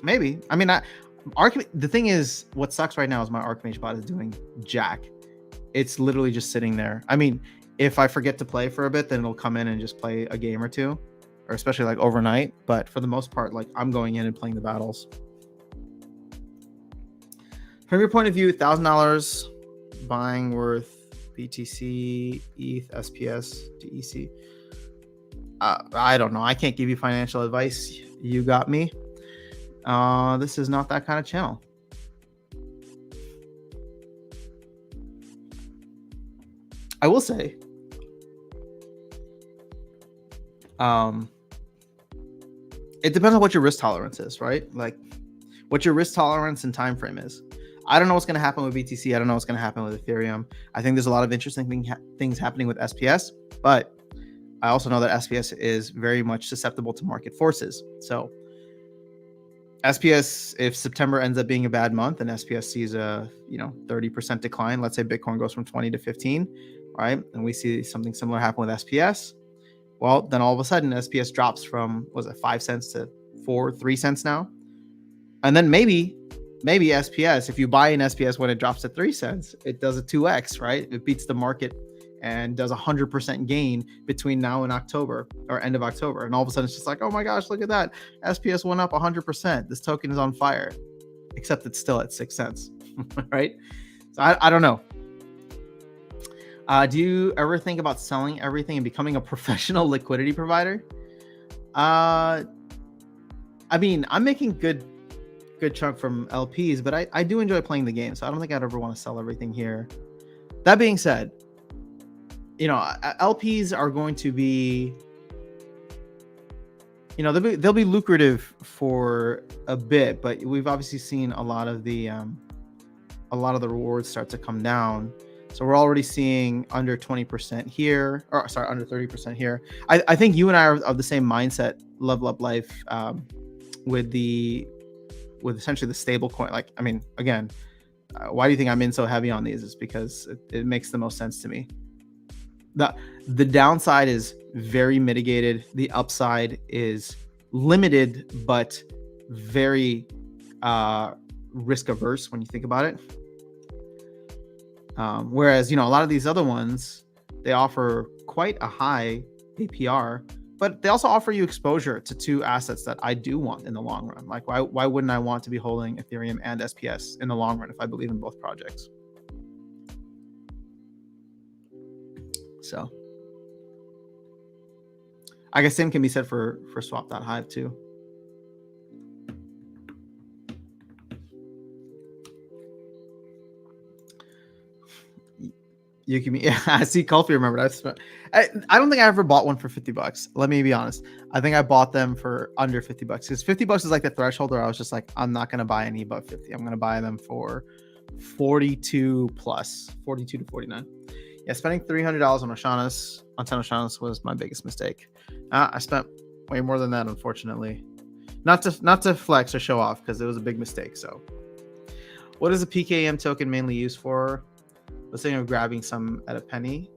Maybe. I mean, the thing is, what sucks right now is my Archmage bot is doing jack. It's literally just sitting there. I mean, if I forget to play for a bit, then it'll come in and just play a game or two, or especially like overnight. But for the most part, like I'm going in and playing the battles. From your point of view, $1,000 buying worth BTC, ETH, SPS, DEC. I don't know. I can't give you financial advice. You got me. This is not that kind of channel. I will say, it depends on what your risk tolerance is, right? Like what your risk tolerance and time frame is. I don't know what's going to happen with BTC. I don't know what's going to happen with Ethereum. I think there's a lot of interesting things happening with SPS, but I also know that SPS is very much susceptible to market forces. So SPS, if September ends up being a bad month and SPS sees a 30% decline, let's say Bitcoin goes from 20 to 15, right? And we see something similar happen with SPS. Well, then all of a sudden SPS drops from, was it 5 cents to 3 cents now? And then maybe SPS, if you buy an SPS when it drops to 3 cents, it does a 2x, right? It beats the market and does 100% gain between now and October or end of October. And all of a sudden it's just like, oh my gosh, look at that. SPS went up 100%. This token is on fire, except it's still at 6 cents, right? So I don't know. Do you ever think about selling everything and becoming a professional liquidity provider? I mean, I'm making good chunk from LPs, but I do enjoy playing the game, so I don't think I'd ever want to sell everything here. That being said, LPs are going to be, they'll be lucrative for a bit, but we've obviously seen a lot of the rewards start to come down. So we're already seeing under 20% here, under 30% here. I think you and I are of the same mindset, Level Up Life, with essentially the stable coin. Like, I mean, again, why do you think I'm in so heavy on these? Is because it makes the most sense to me. The downside is very mitigated. The upside is limited, but very risk averse when you think about it. Whereas, a lot of these other ones, they offer quite a high APR, but they also offer you exposure to 2 assets that I do want in the long run. Like, why wouldn't I want to be holding Ethereum and SPS in the long run if I believe in both projects? So I guess same can be said for swap.hive too. You can, yeah, I see Culpy remembered. I don't think I ever bought one for $50. Let me be honest. I think I bought them for under $50 because $50 is like the threshold where I was just like, I'm not going to buy any above 50. I'm going to buy them for 42 plus, 42 to 49. Yeah, spending $300 on 10 Oshanas was my biggest mistake. I spent way more than that, unfortunately. Not to flex or show off, because it was a big mistake. So, what is a PKM token mainly used for? Let's say I'm grabbing some at a penny.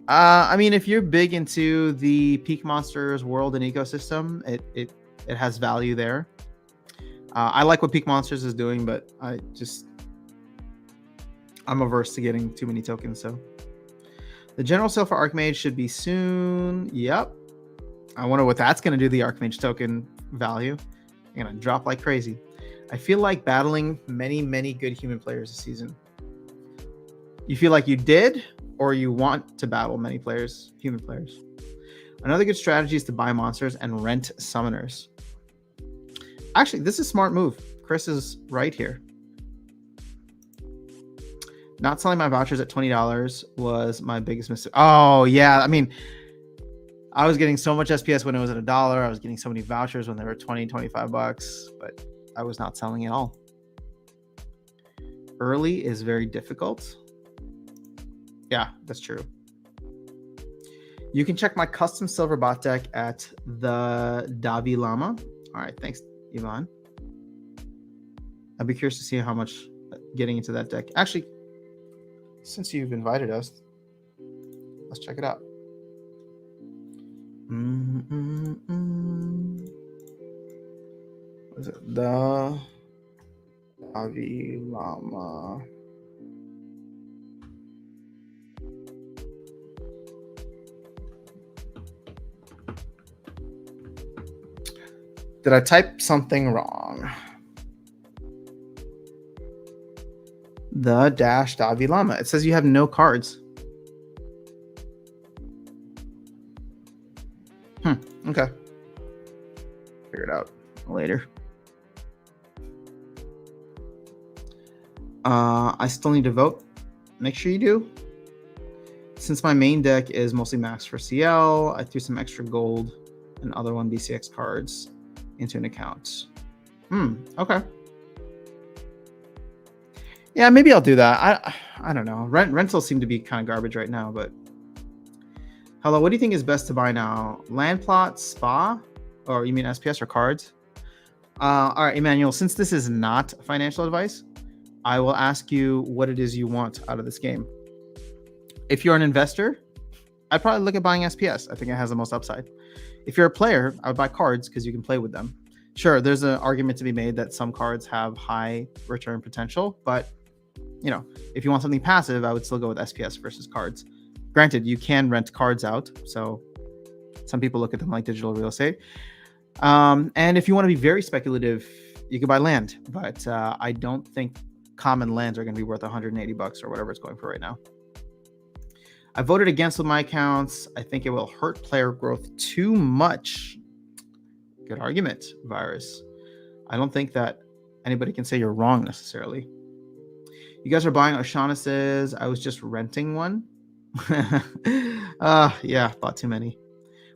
I mean, if you're big into the Peak Monsters world and ecosystem, it has value there. I like what Peak Monsters is doing, but I'm averse to getting too many tokens. So the general sale for Archmage should be soon. Yep. I wonder what that's going to do to the Archmage token value. I'm going to drop like crazy. I feel like battling many, many good human players this season. You feel like you did, or you want to battle many players, human players? Another good strategy is to buy monsters and rent summoners. Actually, this is a smart move. Chris is right here. Not selling my vouchers at $20 was my biggest mistake. Oh, yeah. I mean, I was getting so much SPS when it was at $1. I was getting so many vouchers when they were 20, 25 bucks, but I was not selling at all. Early is very difficult. Yeah, that's true. You can check my custom silver bot deck at the Davi Llama. All right, thanks, Ivan. I'd be curious to see how much getting into that deck. Actually, since you've invited us, let's check it out. What is it? The Davi Llama. Did I type something wrong? The dash Davi Llama. It says you have no cards. Okay. Figure it out later. I still need to vote. Make sure you do. Since my main deck is mostly maxed for CL, I threw some extra gold and other 1BCX cards into an account. Okay. Yeah, maybe I'll do that. I don't know. Rentals seem to be kind of garbage right now, but hello, what do you think is best to buy now? Land plot, spa, or you mean SPS or cards? All right, Emmanuel, since this is not financial advice, I will ask you what it is you want out of this game. If you're an investor, I'd probably look at buying SPS. I think it has the most upside. If you're a player, I would buy cards because you can play with them. Sure, there's an argument to be made that some cards have high return potential, but you know, if you want something passive, I would still go with SPS versus cards. Granted, you can rent cards out, so some people look at them like digital real estate. And if you want to be very speculative, you can buy land, but I don't think common lands are going to be worth 180 bucks or whatever it's going for right now. I voted against with my accounts. I think it will hurt player growth too much. Good argument, Virus. I don't think that anybody can say you're wrong necessarily. You guys are buying O'Shaughnessy's. I was just renting one. Yeah, bought too many.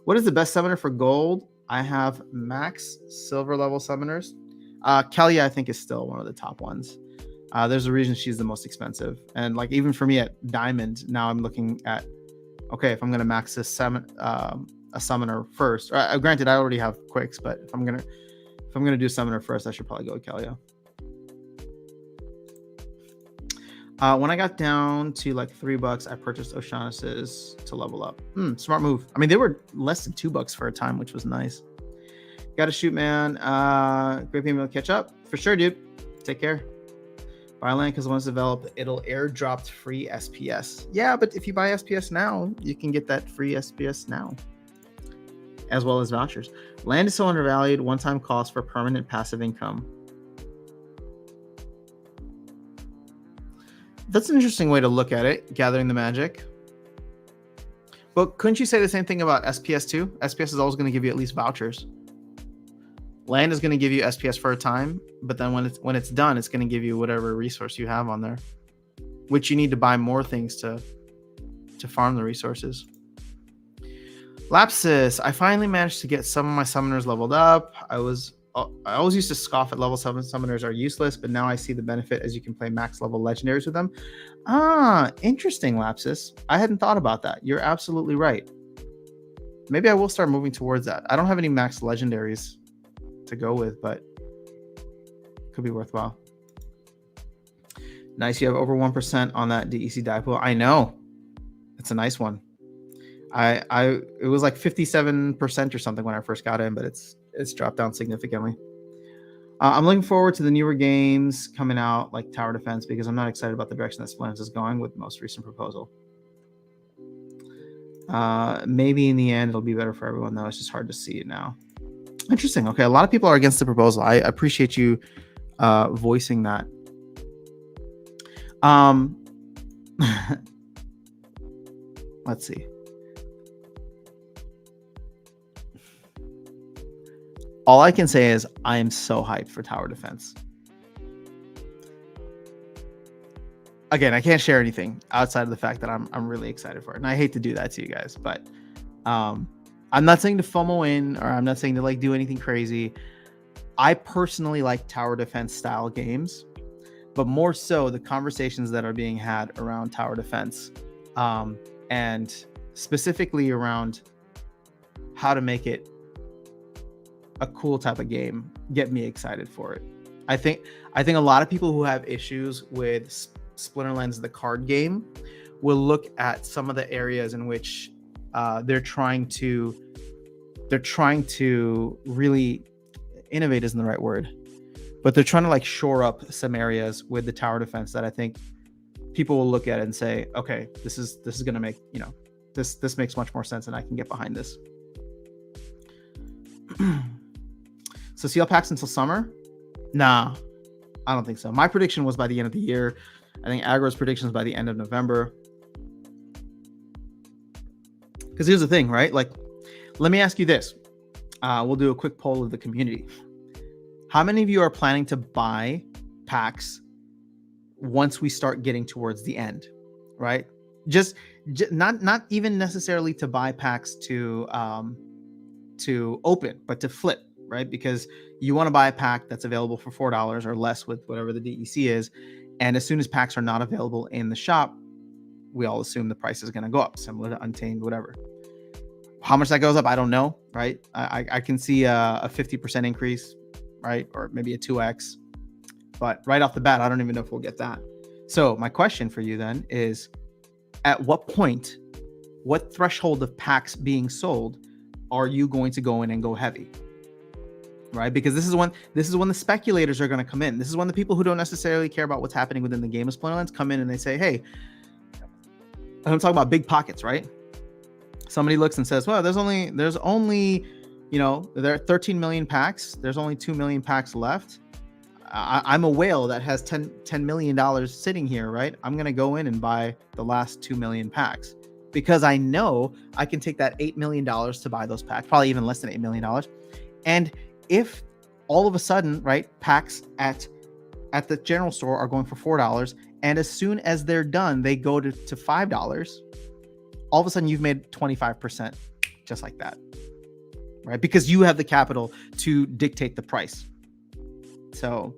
What is the best summoner for gold? I have max silver level summoners. Kelly, I think, is still one of the top ones. There's a reason she's the most expensive. And like even for me at Diamond, now I'm looking at, okay, if I'm going to max a summoner first. Granted, I already have quicks, but if I'm gonna do summoner first, I should probably go with Kalia. When I got down to like $3, I purchased O'Shaughnessy's to level up. Smart move. I mean, they were less than $2 for a time, which was nice. Got to shoot, man. Great being able to catch up for sure, dude. Take care. Buy land because once developed, it'll airdrop free SPS. Yeah, but if you buy SPS now, you can get that free SPS now, as well as vouchers. Land is so undervalued. One-time cost for permanent passive income. That's an interesting way to look at it, gathering the magic. But couldn't you say the same thing about SPS too? SPS is always going to give you at least vouchers. Land is going to give you SPS for a time, but then when it's done, it's going to give you whatever resource you have on there, which you need to buy more things to farm the resources. Lapsus, I finally managed to get some of my summoners leveled up. I was I always used to scoff at level 7 summoners are useless, but now I see the benefit as you can play max level legendaries with them. Interesting, Lapsus. I hadn't thought about that. You're absolutely right. Maybe I will start moving towards that. I don't have any max legendaries to go with, but could be worthwhile. Nice, you have over 1% on that DEC die pool. I know. It's a nice one. It was like 57% or something when I first got in, but it's dropped down significantly. I'm looking forward to the newer games coming out, like Tower Defense, because I'm not excited about the direction that Splinterlands is going with the most recent proposal. Maybe in the end it'll be better for everyone, though. It's just hard to see it now. Interesting. Okay, a lot of people are against the proposal. I appreciate you voicing that. Let's see. All I can say is I am so hyped for Tower Defense. Again, I can't share anything outside of the fact that I'm really excited for it. And I hate to do that to you guys, but I'm not saying to FOMO in, or I'm not saying to like do anything crazy. I personally like Tower Defense style games, but more so the conversations that are being had around Tower Defense, and specifically around how to make it a cool type of game get me excited for it. I think a lot of people who have issues with Splinterlands, the card game, will look at some of the areas in which they're trying to really innovate isn't the right word, but they're trying to like shore up some areas with the Tower Defense that I think people will look at it and say, okay, this is going to make, this makes much more sense and I can get behind this. So CL packs until summer? Nah, I don't think so. My prediction was by the end of the year. I think Aggro's prediction is by the end of November. Because here's the thing, right? Like, let me ask you this. We'll do a quick poll of the community. How many of you are planning to buy packs once we start getting towards the end, right? Just not even necessarily to buy packs to open, but to flip, right? Because you want to buy a pack that's available for $4 or less with whatever the DEC is. And as soon as packs are not available in the shop, we all assume the price is going to go up, similar to Untamed, whatever. How much that goes up, I don't know, right? I can see a 50% increase, right? Or maybe a 2x. But right off the bat, I don't even know if we'll get that. So my question for you then is, at what point, what threshold of packs being sold are you going to go in and go heavy? Right? Because this is when the speculators are going to come in. This is when the people who don't necessarily care about what's happening within the game of Splinterlands come in and they say, hey, I'm talking about big pockets, right? Somebody looks and says, well, there's only, there are 13 million packs. There's only 2 million packs left. I'm a whale that has $10 million sitting here, right? I'm going to go in and buy the last 2 million packs because I know I can take that $8 million to buy those packs, probably even less than $8 million. And if all of a sudden, right, packs at the general store are going for $4, and as soon as they're done, they go to $5, all of a sudden you've made 25% just like that, right? Because you have the capital to dictate the price. So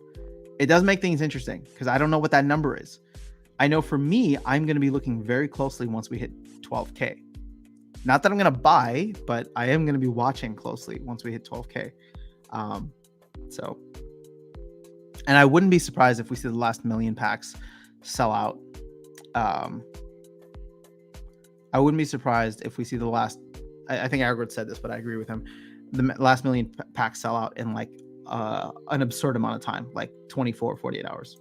it does make things interesting because I don't know what that number is. I know for me, I'm going to be looking very closely once we hit 12K. Not that I'm going to buy, but I am going to be watching closely once we hit 12K. And I wouldn't be surprised if we see the last million packs sell out. I wouldn't be surprised if we see the last, I think Aragorn said this, but I agree with him. The last million packs sell out in like an absurd amount of time, like 24 or 48 hours.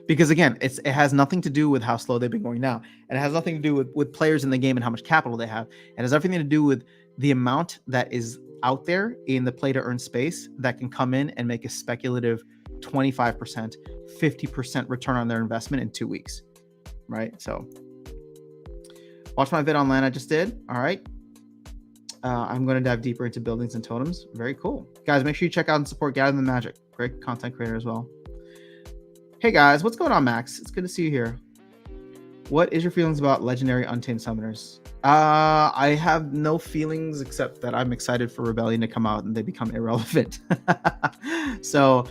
Because again, it has nothing to do with how slow they've been going now. And it has nothing to do with players in the game and how much capital they have. It has everything to do with the amount that is out there in the play to earn space that can come in and make a speculative 25%, 50% return on their investment in 2 weeks, right? So watch my vid on land I just did. All right. I'm going to dive deeper into buildings and totems. Very cool. Guys, make sure you check out and support Gather the Magic. Great content creator as well. Hey guys, what's going on, Max? It's good to see you here. What is your feelings about legendary Untamed Summoners? I have no feelings except that I'm excited for Rebellion to come out and they become irrelevant. So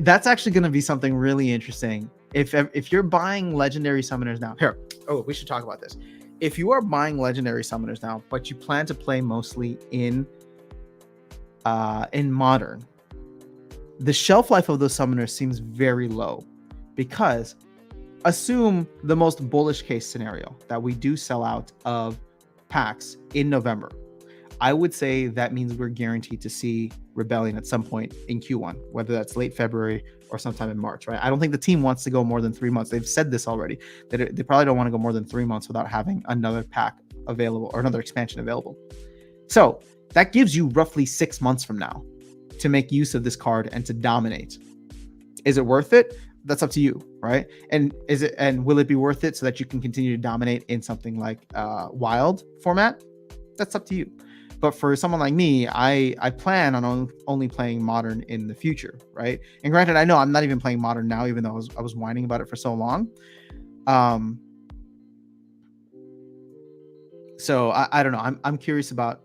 that's actually going to be something really interesting. If you're buying legendary summoners now, here, we should talk about this. If you are buying legendary summoners now, but you plan to play mostly in modern, the shelf life of those summoners seems very low, because assume the most bullish case scenario that we do sell out of packs in November. I would say that means we're guaranteed to see Rebellion at some point in Q1, whether that's late February or sometime in March, right? I don't think the team wants to go more than 3 months. They've said this already, that they probably don't want to go more than 3 months without having another pack available or another expansion available. So that gives you roughly 6 months from now to make use of this card and to dominate. Is it worth it? That's up to you, right? And will it be worth it so that you can continue to dominate in something like wild format? That's up to you. But for someone like me, I plan on only playing modern in the future, right? And granted, I know I'm not even playing modern now, even though I was whining about it for so long. So I don't know. I'm curious about.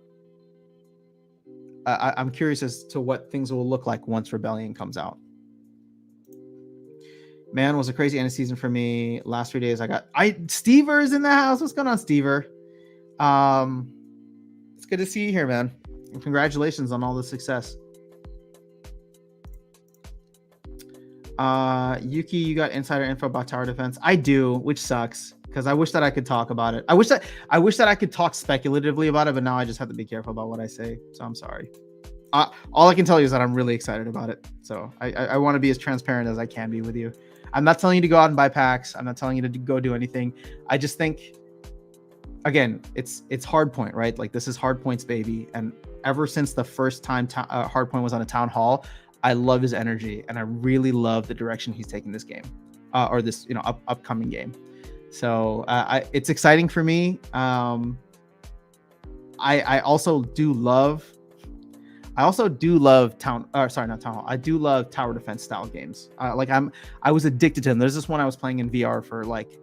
I'm curious as to what things will look like once Rebellion comes out. Man, was a crazy end of season for me. Last 3 days, Stever is in the house. What's going on, Stever? It's good to see you here, man. And congratulations on all the success. Yuki, you got insider info about tower defense? I do, which sucks because I wish that I could talk about it. I wish that I could talk speculatively about it, but now I just have to be careful about what I say. So I'm sorry. All I can tell you is that I'm really excited about it. So I want to be as transparent as I can be with you. I'm not telling you to go out and buy packs. I'm not telling you to go do anything. I just think, again, it's Hardpoint, right? Like, this is Hardpoint's baby. And ever since the first time Hardpoint was on a town hall, I love his energy, and I really love the direction he's taking this game, or this upcoming game. So it's exciting for me. I also do love town hall. I do love tower defense style games. I was addicted to them. There's this one I was playing in VR for like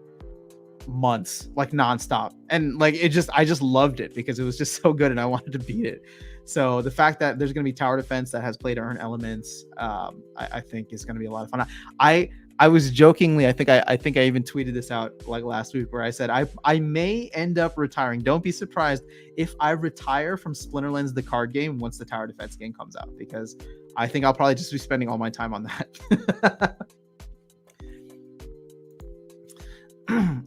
months, like nonstop, and like I just loved it because it was just so good, and I wanted to beat it. So the fact that there's going to be tower defense that has play to earn elements, I think is going to be a lot of fun. I was jokingly, I think I even tweeted this out like last week, where I said I may end up retiring. Don't be surprised if I retire from Splinterlands, the card game, once the tower defense game comes out, because I think I'll probably just be spending all my time on that.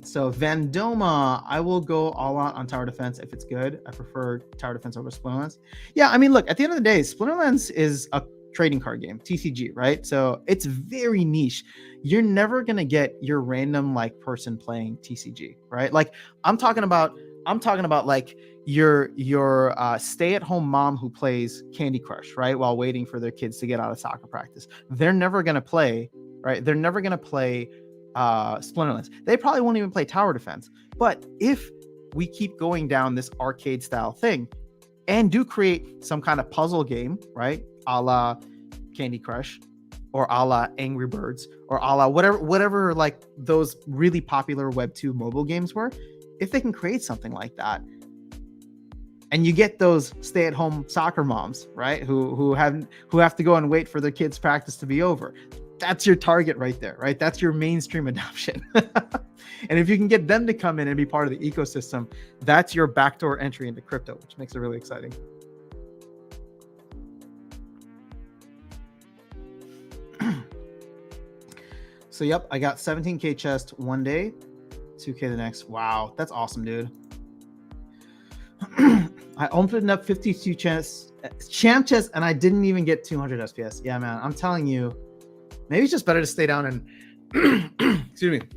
So Vandoma, I will go all out on tower defense if it's good. I prefer tower defense over Splinterlands. Yeah, I mean, look, at the end of the day, Splinterlands is a trading card game, TCG, right? So it's very niche. You're never gonna get your random like person playing TCG, right? Like I'm talking about like your stay-at-home mom who plays Candy Crush, right, while waiting for their kids to get out of soccer practice. They're never gonna play, right? They're never gonna play Splinterlands. They probably won't even play tower defense. But if we keep going down this arcade style thing and do create some kind of puzzle game, right, a la Candy Crush or a la Angry Birds or a la whatever like those really popular Web 2 mobile games were, if they can create something like that, and you get those stay-at-home soccer moms, right, who have to go and wait for their kids' practice to be over, that's your target right there, right? That's your mainstream adoption. And if you can get them to come in and be part of the ecosystem, that's your backdoor entry into crypto, which makes it really exciting. So yep, I got 17K chest one day, 2K the next. Wow, that's awesome, dude. I opened up 52 champ chests, and I didn't even get 200 SPS. Yeah, man, I'm telling you, maybe it's just better to stay down in, excuse me,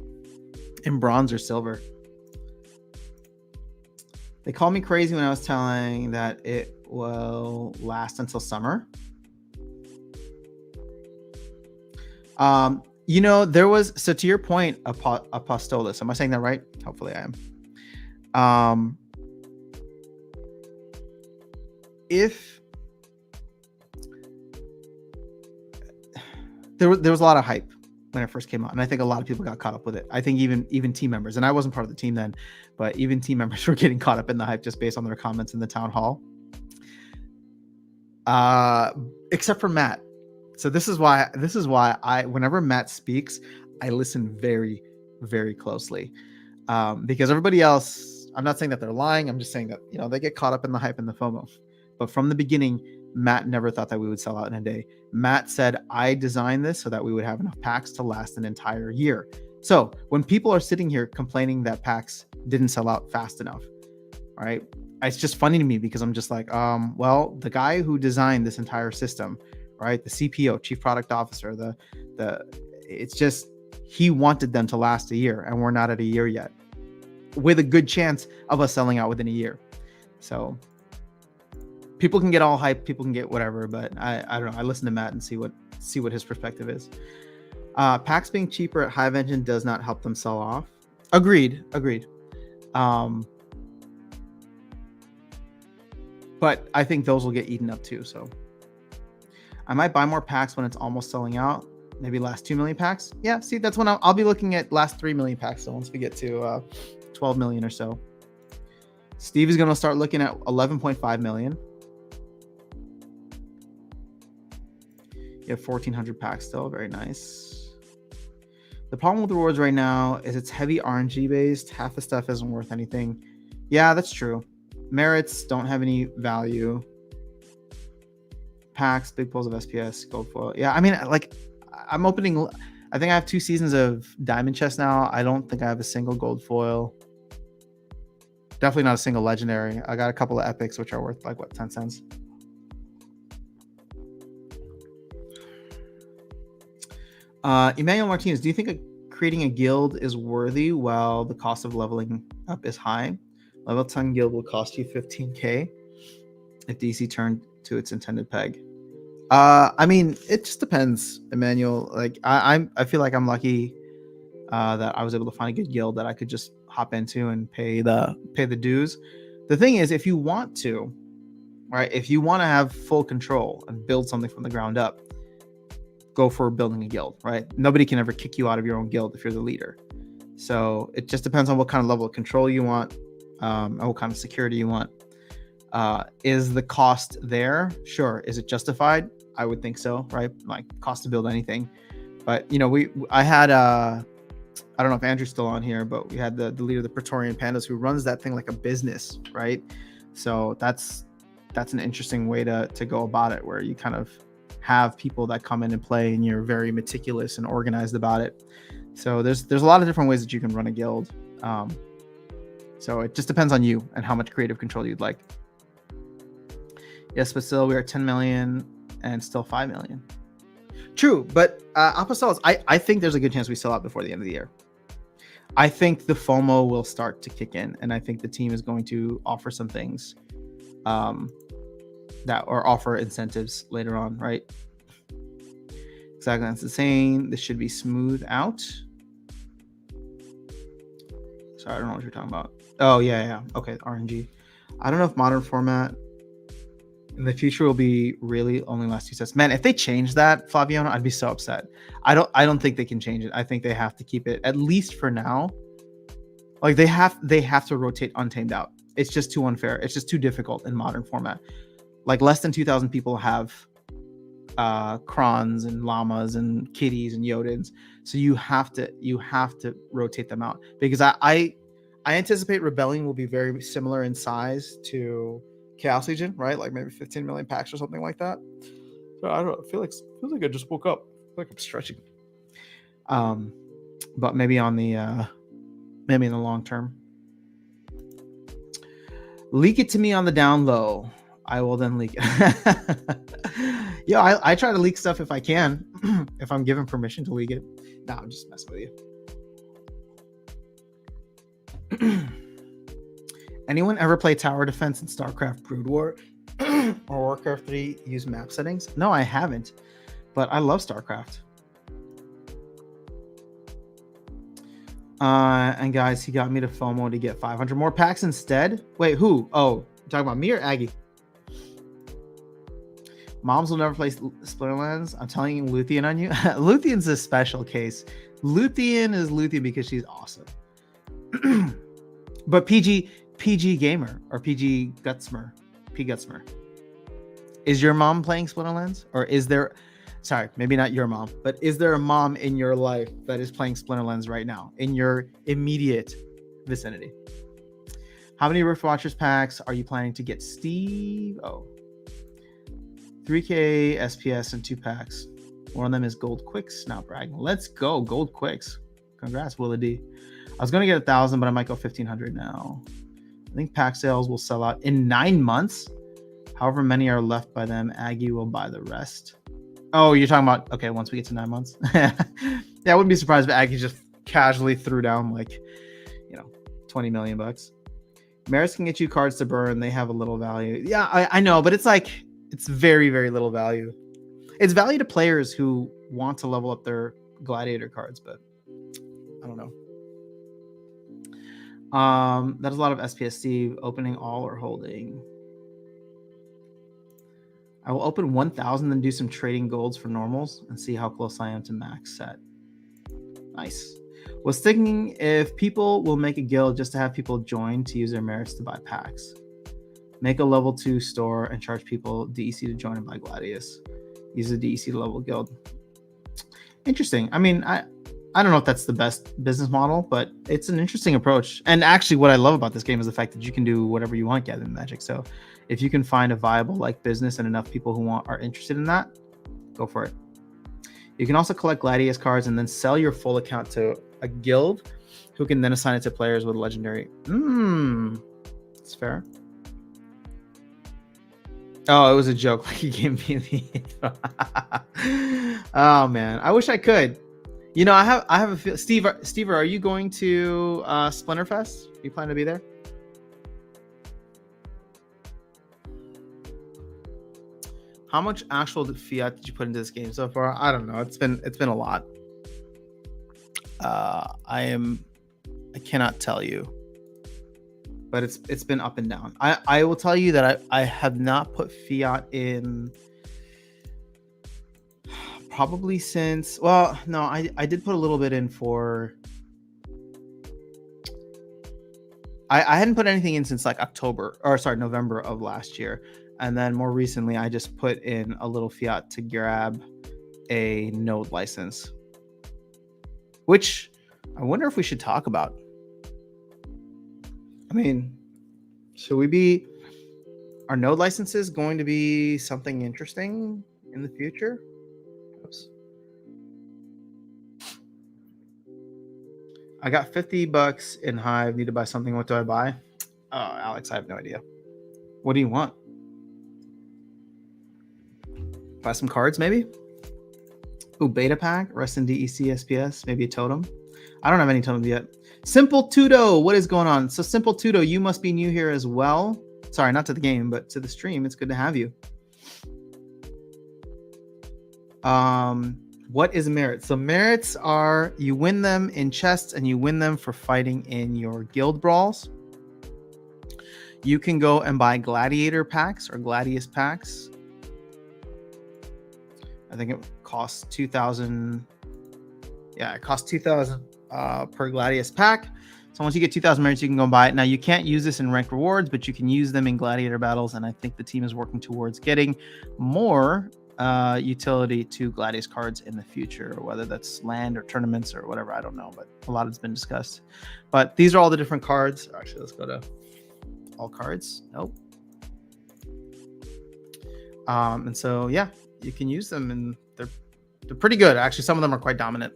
in bronze or silver. They called me crazy when I was telling that it will last until summer. There was, so to your point, Apostolos, am I saying that right? Hopefully I am. If there was a lot of hype when it first came out, and I think a lot of people got caught up with it. I think even team members, and I wasn't part of the team then, but even team members were getting caught up in the hype just based on their comments in the town hall. Except for Matt. So this is why I, whenever Matt speaks, I listen very, very closely, because everybody else, I'm not saying that they're lying. I'm just saying that, you know, they get caught up in the hype and the FOMO. But from the beginning, Matt never thought that we would sell out in a day. Matt said, I designed this so that we would have enough packs to last an entire year. So when people are sitting here complaining that packs didn't sell out fast enough, all right, it's just funny to me because I'm just like, well, the guy who designed this entire system, right, the CPO, Chief Product Officer, it's just, he wanted them to last a year, and we're not at a year yet, with a good chance of us selling out within a year. So people can get all hyped, people can get whatever, but I don't know. I listen to Matt and see what his perspective is. Packs being cheaper at Hive Engine does not help them sell off. Agreed. But I think those will get eaten up too. So I might buy more packs when it's almost selling out. Maybe last 2 million packs. Yeah, see, that's when I'll be looking at last 3 million packs. So once we get to 12 million or so, Steve is going to start looking at 11.5 million. You have 1,400 packs still. Very nice. The problem with rewards right now is it's heavy RNG based. Half the stuff isn't worth anything. Yeah, that's true. Merits don't have any value. Packs, big pulls of SPS, gold foil. Yeah, I mean, like, I'm opening, I think I have 2 seasons of diamond chest now. I don't think I have a single gold foil. Definitely not a single legendary. I got a couple of epics, which are worth like, what, 10 cents? Emmanuel Martinez, do you think creating a guild is worthy while the cost of leveling up is high? Level 10 guild will cost you 15K if DC turned to its intended peg. I mean, it just depends, Emmanuel. Like, I feel like I'm lucky that I was able to find a good guild that I could just hop into and pay the dues. The thing is, if you want to, right, if you want to have full control and build something from the ground up, go for building a guild, right? Nobody can ever kick you out of your own guild if you're the leader. So it just depends on what kind of level of control you want, and what kind of security you want. Is the cost there? Sure. Is it justified? I would think so, right? Like, cost to build anything. But, you know, I had I don't know if Andrew's still on here, but we had the leader of the Praetorian Pandas who runs that thing like a business, right? So that's an interesting way to go about it, where you kind of have people that come in and play, and you're very meticulous and organized about it. So there's a lot of different ways that you can run a guild. So it just depends on you and how much creative control you'd like. Yes, but still, we are 10 million and still 5 million. True, but Apostolos, I think there's a good chance we sell out before the end of the year. I think the FOMO will start to kick in, and I think the team is going to offer some things or offer incentives later on, right? Exactly, that's insane. This should be smoothed out. Sorry, I don't know what you're talking about. Oh, yeah. Okay, RNG. I don't know if modern format in the future will be really only last 2 sets. Man, if they change that, Flaviano, I'd be so upset. I don't think they can change it. I think they have to keep it, at least for now. Like, they have to rotate Untamed out. It's just too unfair. It's just too difficult in modern format. Like, less than 2,000 people have Krons and Llamas and Kitties and Yodins. So you have to rotate them out, because I anticipate Rebellion will be very similar in size to Chaos Legion, right? Like maybe 15 million packs or something like that. So I don't know. It feels like I just woke up. I feel like I'm stretching. But maybe in the long term. Leak it to me on the down low. I will then leak it. Yeah, I try to leak stuff if I can, if I'm given permission to leak it. No, I'm just messing with you. Anyone ever play tower defense in StarCraft Brood War or Warcraft 3 use map settings? No, I haven't, but I love StarCraft. And guys, he got me to FOMO to get 500 more packs instead. Wait, who? Oh, you're talking about me or Aggie? Moms will never play Splinterlands. I'm telling you, Luthien on you. Luthien's a special case. Luthien is Luthien because she's awesome. But PG Gamer or PG Gutsmer, P Gutsmer. Is your mom playing Splinterlands? Or is there, sorry, maybe not your mom, but is there a mom in your life that is playing Splinterlands right now in your immediate vicinity? How many Rift Watchers packs are you planning to get, Steve? Oh, 3K SPS and 2 packs. One of them is Gold Quicks. Not bragging. Let's go, Gold Quicks. Congrats, Willa D. I was going to get 1,000, but I might go 1,500 now. I think pack sales will sell out in 9 months. However many are left by them, Aggie will buy the rest. Oh, you're talking about, okay, once we get to 9 months. Yeah, I wouldn't be surprised if Aggie just casually threw down like, 20 million bucks. Merits can get you cards to burn. They have a little value. Yeah, I know, but it's like, it's very, very little value. It's value to players who want to level up their gladiator cards, but I don't know. That is a lot of SPSC. Opening all or holding. I will open 1,000, then do some trading golds for normals and see how close I am to max set. Nice. Was thinking if people will make a guild just to have people join to use their merits to buy packs. Make a level 2 store and charge people DEC to join and buy Gladius. Use the DEC to level guild. Interesting. I mean, I don't know if that's the best business model, but it's an interesting approach. And actually, what I love about this game is the fact that you can do whatever you want gathering Magic. So if you can find a viable business and enough people who are interested in that, go for it. You can also collect Gladius cards and then sell your full account to a guild who can then assign it to players with legendary. It's fair. Oh, it was a joke. Like you gave me the Oh man, I wish I could. I have a feel. Steve, are you going to Splinterfest? You plan to be there? How much actual fiat did you put into this game so far? I don't know. It's been a lot. I cannot tell you, but it's been up and down. I will tell you that I have not put fiat in probably since, well, no, I did put a little bit in for, I hadn't put anything in since like November of last year. And then more recently, I just put in a little fiat to grab a node license, which I wonder if we should talk about. I mean, are node licenses going to be something interesting in the future? Oops. I got $50 in Hive. Need to buy something. What do I buy? Oh, Alex, I have no idea. What do you want? Buy some cards, maybe? Ooh, beta pack, rest in DEC, SPS, maybe a totem. I don't have any totems yet. Simple Tudo, what is going on? So Simple Tudo, you must be new here as well. Sorry, not to the game, but to the stream. It's good to have you. What is merit? So merits are, you win them in chests and you win them for fighting in your guild brawls. You can go and buy gladiator packs or gladius packs. I think it costs 2,000. Yeah, it costs 2,000 per gladius pack. So once you get 2,000 merits, you can go and buy it. Now you can't use this in rank rewards, but you can use them in gladiator battles. And I think the team is working towards getting more utility to gladius cards in the future, whether that's land or tournaments or whatever. I don't know, but a lot has been discussed. But these are all the different cards. Actually, let's go to all cards. Nope. And so yeah, you can use them, and they're pretty good. Actually, some of them are quite dominant.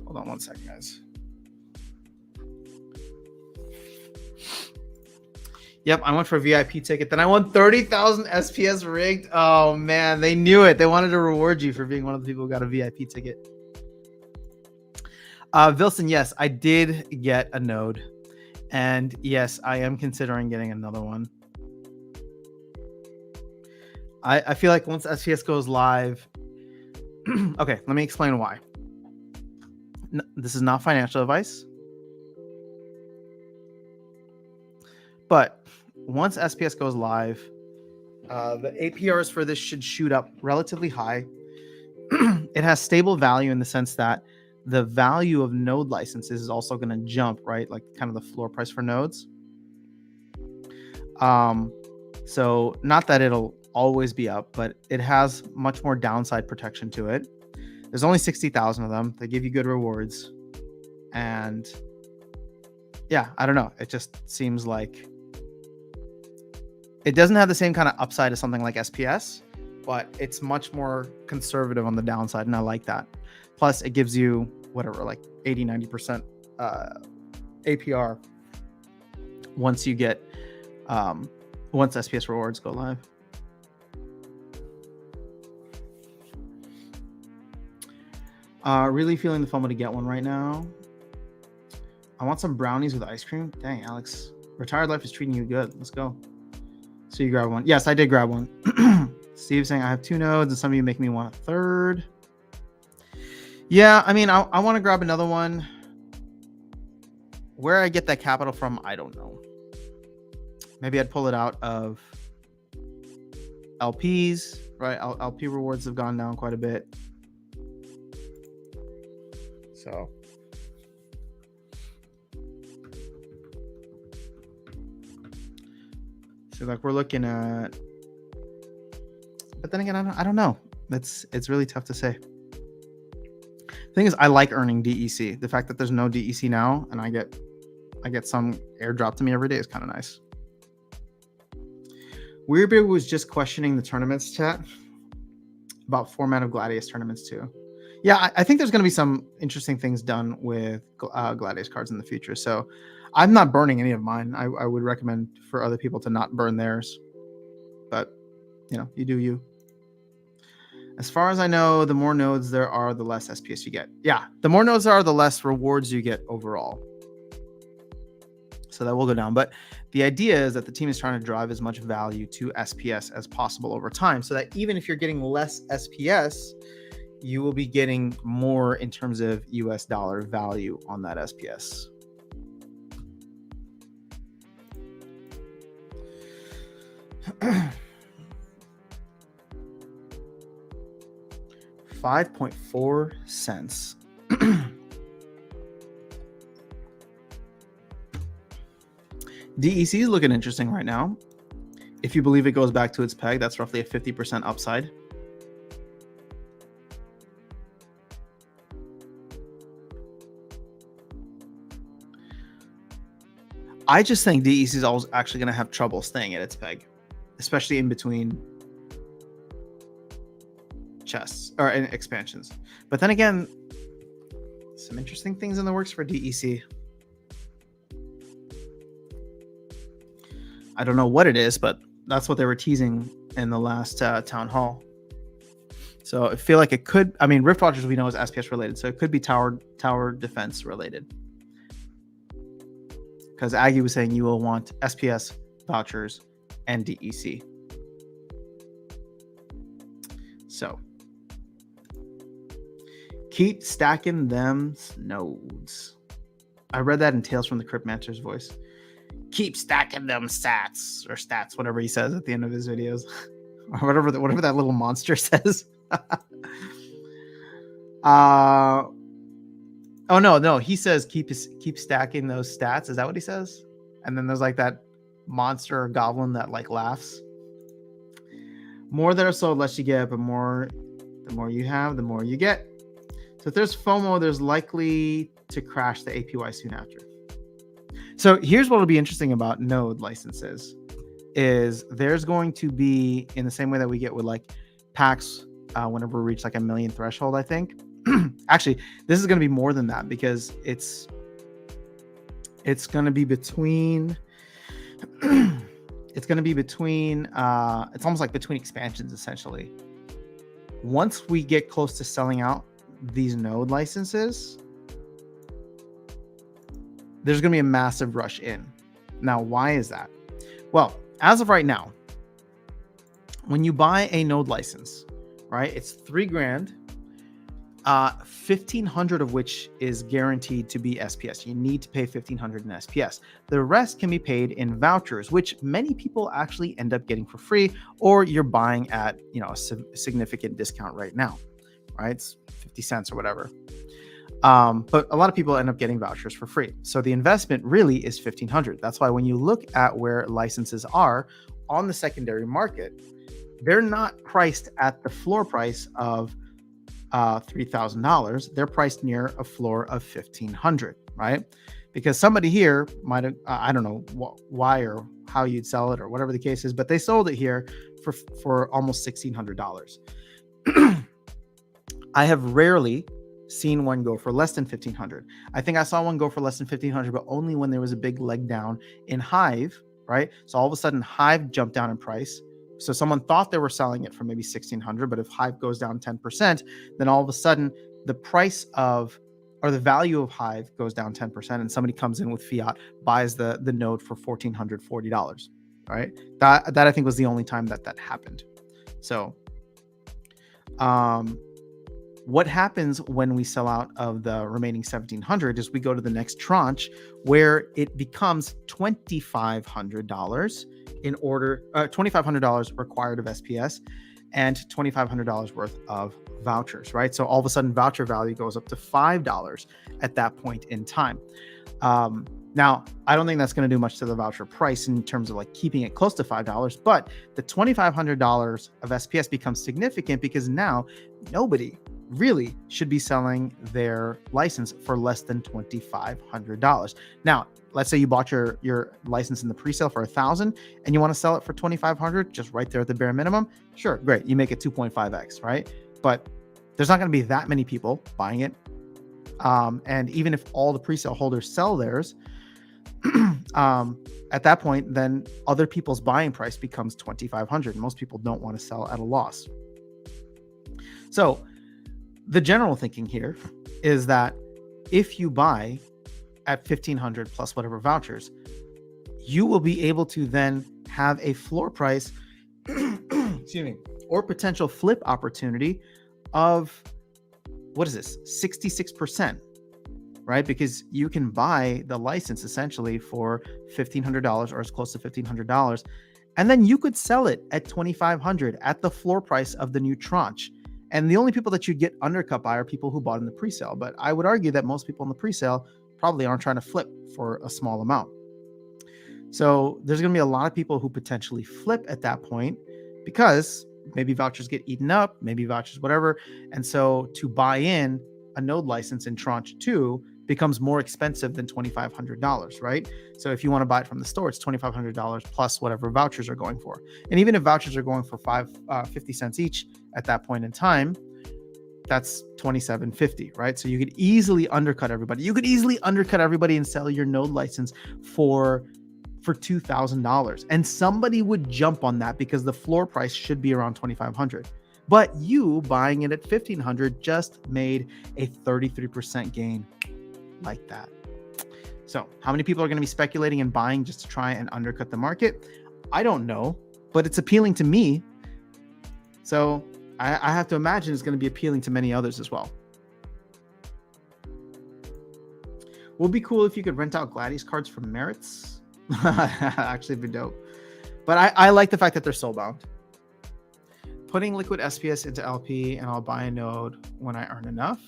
Hold on one second, guys. Yep, I went for a VIP ticket. Then I won 30,000 SPS rigged. Oh man, they knew it. They wanted to reward you for being one of the people who got a VIP ticket. Vilson, yes, I did get a node, and yes, I am considering getting another one. I feel like once SPS goes live, okay, let me explain why. This is not financial advice, but once SPS goes live, The APRs for this should shoot up relatively high. It has stable value in the sense that the value of node licenses is also going to jump, right? Like kind of the floor price for nodes. So not that it'll always be up, but it has much more downside protection to it. There's only 60,000 of them. They give you good rewards. And yeah, I don't know. It just seems like it doesn't have the same kind of upside as something like SPS, but it's much more conservative on the downside. And I like that. Plus it gives you whatever, like 80, 90% APR once you get, once SPS rewards go live. Really feeling the FOMO to get one right now. I want some brownies with ice cream. Dang, Alex. Retired life is treating you good. Let's go. So you grab one. Yes, I did grab one. Steve saying I have 2 nodes and some of you make me want a 3rd. Yeah, I mean, I want to grab another one. Where I get that capital from, I don't know. Maybe I'd pull it out of LPs, right? LP rewards have gone down quite a bit. So like we're looking at, but then again, I don't know. It's really tough to say. The thing is, I like earning DEC. The fact that there's no DEC now and I get some airdrop to me every day is kind of nice. Weirbeard was just questioning the tournaments chat about format of Gladius tournaments too. Yeah, I think there's going to be some interesting things done with Gladius cards in the future. So I'm not burning any of mine. I would recommend for other people to not burn theirs. But, you know, you do you. As far as I know, the more nodes there are, the less SPS you get. Yeah, the more nodes there are, the less rewards you get overall. So that will go down. But the idea is that the team is trying to drive as much value to SPS as possible over time. So that even if you're getting less SPS, you will be getting more in terms of US dollar value on that SPS. $0.054. DEC is looking interesting right now. If you believe it goes back to its peg, that's roughly a 50% upside. I just think DEC is always actually going to have trouble staying at its peg, especially in between chests or expansions. But then again, some interesting things in the works for DEC. I don't know what it is, but that's what they were teasing in the last town hall. So I feel like it could, I mean, Rift Watchers we know is SPS related, so it could be tower defense related. Because Aggie was saying you will want SPS, vouchers, and DEC. So keep stacking them nodes. I read that in Tales from the Cryptmancer's voice. Keep stacking them stats, or stats, whatever he says at the end of his videos. Or whatever that little monster says. Oh no, he says keep stacking those stats. Is that what he says? And then there's like that monster or goblin that like laughs. More that are sold, less you get, but the more you have, the more you get. So if there's FOMO, there's likely to crash the APY soon after. So here's what will be interesting about node licenses is there's going to be, in the same way that we get with like packs whenever we reach like 1 million threshold, I think. Actually, this is going to be more than that because it's going to be between it's almost like between expansions essentially. Once we get close to selling out these node licenses, there's going to be a massive rush in. Now, why is that? Well, as of right now, when you buy a node license, right, it's $3,000 1,500 of which is guaranteed to be SPS. You need to pay 1,500 in SPS. The rest can be paid in vouchers, which many people actually end up getting for free, or you're buying at a significant discount right now, right? It's 50 cents or whatever. But a lot of people end up getting vouchers for free. So the investment really is 1,500. That's why when you look at where licenses are on the secondary market, they're not priced at the floor price of $3,000. They're priced near a floor of 1,500, right? Because somebody here might have, I don't know why or how you'd sell it or whatever the case is, but they sold it here for almost $1,600. I have rarely seen one go for less than 1,500. I think I saw one go for less than 1,500, but only when there was a big leg down in Hive, right? So all of a sudden Hive jumped down in price. So someone thought they were selling it for maybe 1,600, but if Hive goes down 10%, then all of a sudden the price of, or the value of Hive goes down 10%, and somebody comes in with fiat, buys the node for $1,440, right? That I think was the only time that happened. So, what happens when we sell out of the remaining 1,700 is we go to the next tranche where it becomes $2,500 in order, $2,500 required of SPS and $2,500 worth of vouchers, right? So all of a sudden voucher value goes up to $5 at that point in time. Now, I don't think that's going to do much to the voucher price in terms of like keeping it close to $5, but the $2,500 of SPS becomes significant because now nobody really should be selling their license for less than $2,500. Now, let's say you bought your license in the pre-sale for $1,000 and you want to sell it for $2,500, just right there at the bare minimum. Sure, great. You make it 2.5x, right? But there's not going to be that many people buying it. And even if all the pre-sale holders sell theirs, at that point, then other people's buying price becomes $2,500. Most people don't want to sell at a loss. So the general thinking here is that if you buy at 1,500 plus whatever vouchers, you will be able to then have a floor price, excuse me, or potential flip opportunity of, what is this, 66%, right? Because you can buy the license essentially for $1,500 or as close to $1,500, and then you could sell it at $2,500 at the floor price of the new tranche. And the only people that you get undercut by are people who bought in the pre-sale. But I would argue that most people in the pre-sale probably aren't trying to flip for a small amount. So there's going to be a lot of people who potentially flip at that point because maybe vouchers get eaten up, maybe vouchers, whatever. And so to buy in a node license in tranche 2 becomes more expensive than $2,500, right? So if you want to buy it from the store, it's $2,500 plus whatever vouchers are going for. And even if vouchers are going for 50 cents each at that point in time, that's $27.50, right? So you could easily undercut everybody. You could easily undercut everybody and sell your node license for $2,000. And somebody would jump on that because the floor price should be around $2,500. But you buying it at $1,500 just made a 33% gain like that. So how many people are going to be speculating and buying just to try and undercut the market? I don't know, but it's appealing to me. So I have to imagine it's going to be appealing to many others as well. Would be cool if you could rent out Gladius cards from Merits. Actually, it'd be dope. But I like the fact that they're soulbound. Putting liquid SPS into LP and I'll buy a node when I earn enough.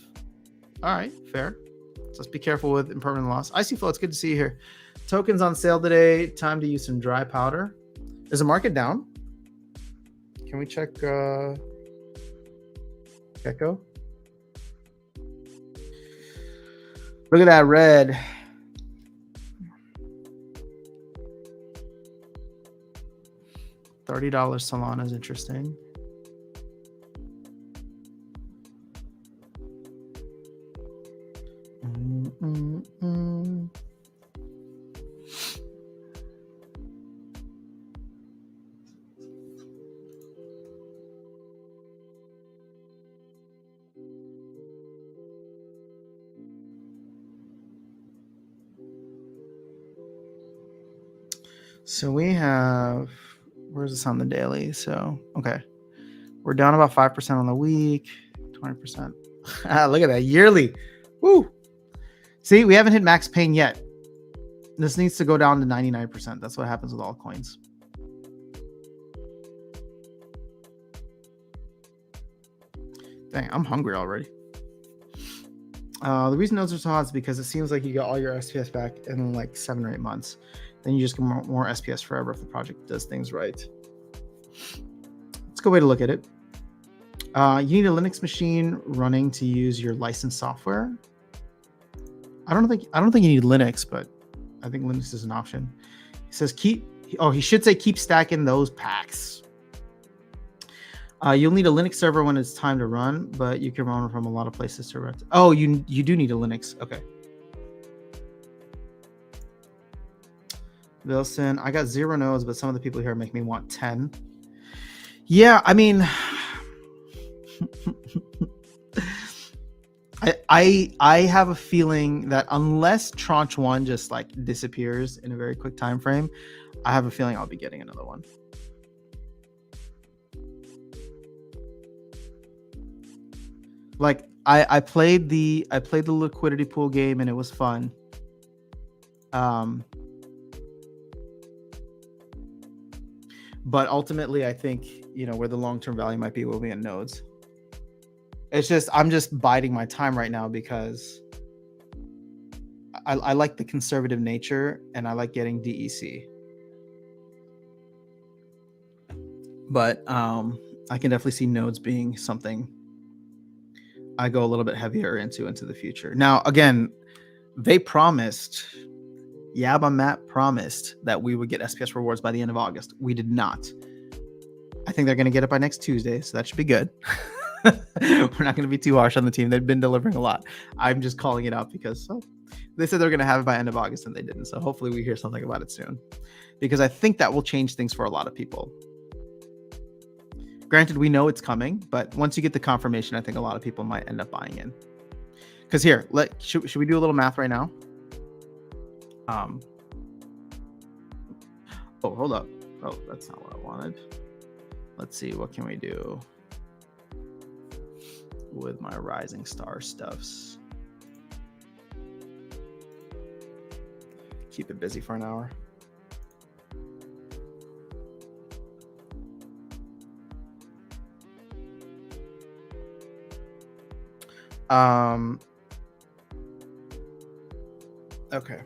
All right, fair. So let's be careful with impermanent loss. Icy Flow, it's good to see you here. Tokens on sale today. Time to use some dry powder. Is the market down? Can we check Gecko? Look at that red. $30 Solana is interesting. So we have, where's this on the daily? So, okay. We're down about 5% on the week, 20%. Look at that. Yearly. Woo. See, we haven't hit max pain yet. This needs to go down to 99%. That's what happens with altcoins. Dang, I'm hungry already. The reason nodes are so hot is because it seems like you got all your SPS back in like 7 or 8 months. Then you just get more SPS forever if the project does things right. It's a good way to look at it. You need a Linux machine running to use your licensed software. I don't think you need Linux, but I think Linux is an option. He says he should say keep stacking those packs. You'll need a Linux server when it's time to run, but you can run from a lot of places to run. Oh, you do need a Linux. Okay. Wilson, I got 0 nodes, but some of the people here make me want 10. Yeah, I mean, I have a feeling that unless tranche 1 just like disappears in a very quick time frame, I have a feeling I'll be getting another one. Like I played the liquidity pool game and it was fun. But ultimately I think, where the long-term value might be will be in nodes. It's just I'm just biding my time right now because I like the conservative nature and I like getting DEC. But I can definitely see nodes being something I go a little bit heavier into the future. Now, again, they promised, Yaba Matt promised that we would get SPS rewards by the end of August. We did not. I think they're going to get it by next Tuesday, so that should be good. We're not going to be too harsh on the team. They've been delivering a lot. I'm just calling it out because they said they're going to have it by end of August and they didn't. So hopefully we hear something about it soon because I think that will change things for a lot of people. Granted, we know it's coming, but once you get the confirmation, I think a lot of people might end up buying in. Because here, should we do a little math right now? Oh, hold up. Oh, that's not what I wanted. Let's see, what can we do with my Rising Star stuffs? Keep it busy for an hour. Okay.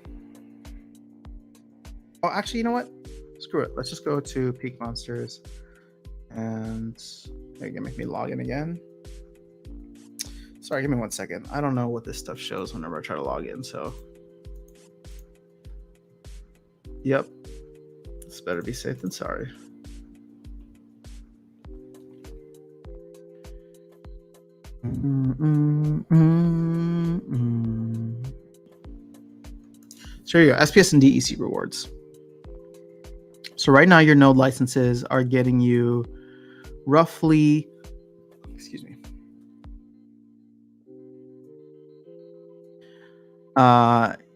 Oh, actually, you know what? Screw it. Let's just go to Peak Monsters and they're gonna make me log in again. Sorry, give me 1 second. I don't know what this stuff shows whenever I try to log in, so. Yep. This better be safe than sorry. So here you go, SPS and DEC rewards. So right now your node licenses are getting you roughly,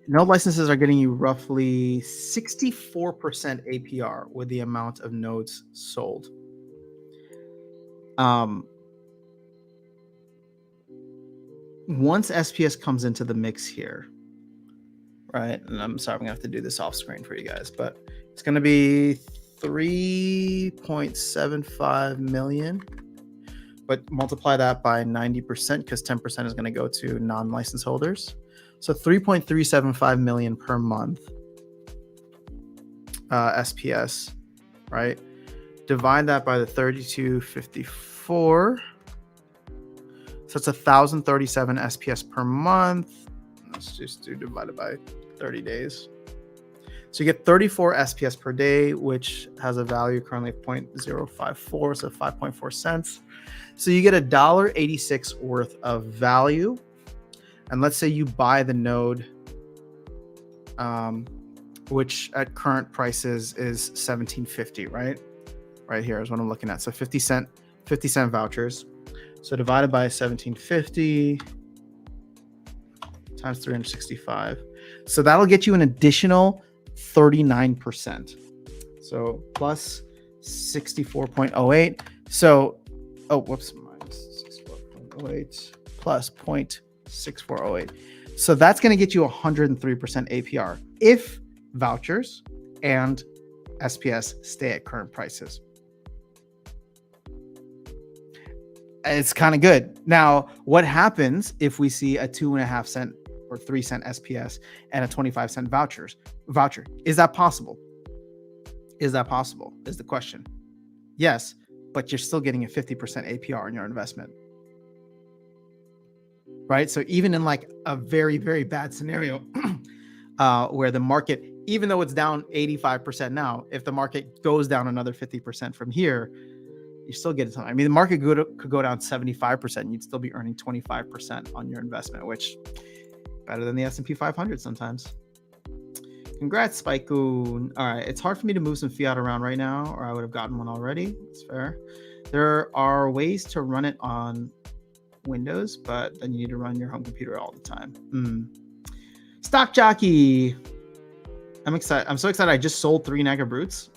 node licenses are getting you roughly 64% APR with the amount of nodes sold. Once SPS comes into the mix here, right? And I'm sorry, I'm gonna have to do this off screen for you guys, but it's gonna be 3.75 million, but multiply that by 90% because 10% is gonna go to non-license holders. So 3.375 million per month SPS, right? Divide that by the 3254. So it's 1,037 SPS per month. Let's just do divided by 30 days. So you get 34 SPS per day, which has a value currently of 0.054, so 5.4 cents. So you get $1.86 worth of value. And let's say you buy the node, which at current prices is $17.50, right? Right here is what I'm looking at. So 50 cent vouchers. So divided by 1750 times 365. So that'll get you an additional 39%. So plus 64.08. So, minus 64.08 plus 0.6408. So that's going to get you 103% APR if vouchers and SPS stay at current prices. It's kind of good. Now, what happens if we see a 2.5 cent or 3 cent SPS and a 25 cent voucher? Is that possible? Is the question. Yes, but you're still getting a 50% APR on your investment. Right? So even in like a very, very bad scenario where the market, even though it's down 85% now, if the market goes down another 50% from here, you still get something. I mean, the market could go down 75% and you'd still be earning 25% on your investment, which better than the S&P 500 sometimes. Congrats, Spikeoon. All right, it's hard for me to move some fiat around right now, or I would have gotten one already. It's fair. There are ways to run it on Windows, but then you need to run your home computer all the time. Stock Jockey. I'm excited. I'm so excited. I just sold 3 Naga Brutes.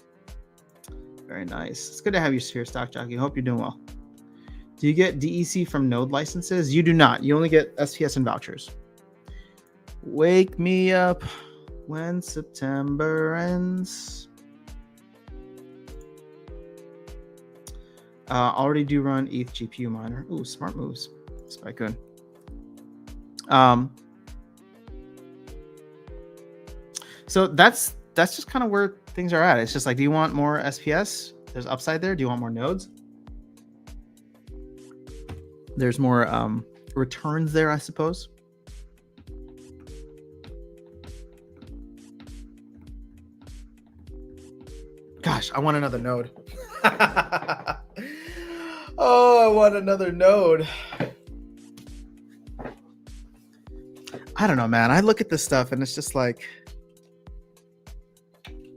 Very nice. It's good to have you here, Stock Jockey. Hope you're doing well. Do you get DEC from node licenses? You do not. You only get SPS and vouchers. Wake me up when September ends. Already do run ETH GPU miner. Ooh, smart moves. Spikeoon. So that's just kind of where things are at. It's just like, do you want more SPS? There's upside there. Do you want more nodes? There's more returns there, I suppose. Gosh, I want another node. Oh, I want another node. I don't know, man. I look at this stuff and it's just like,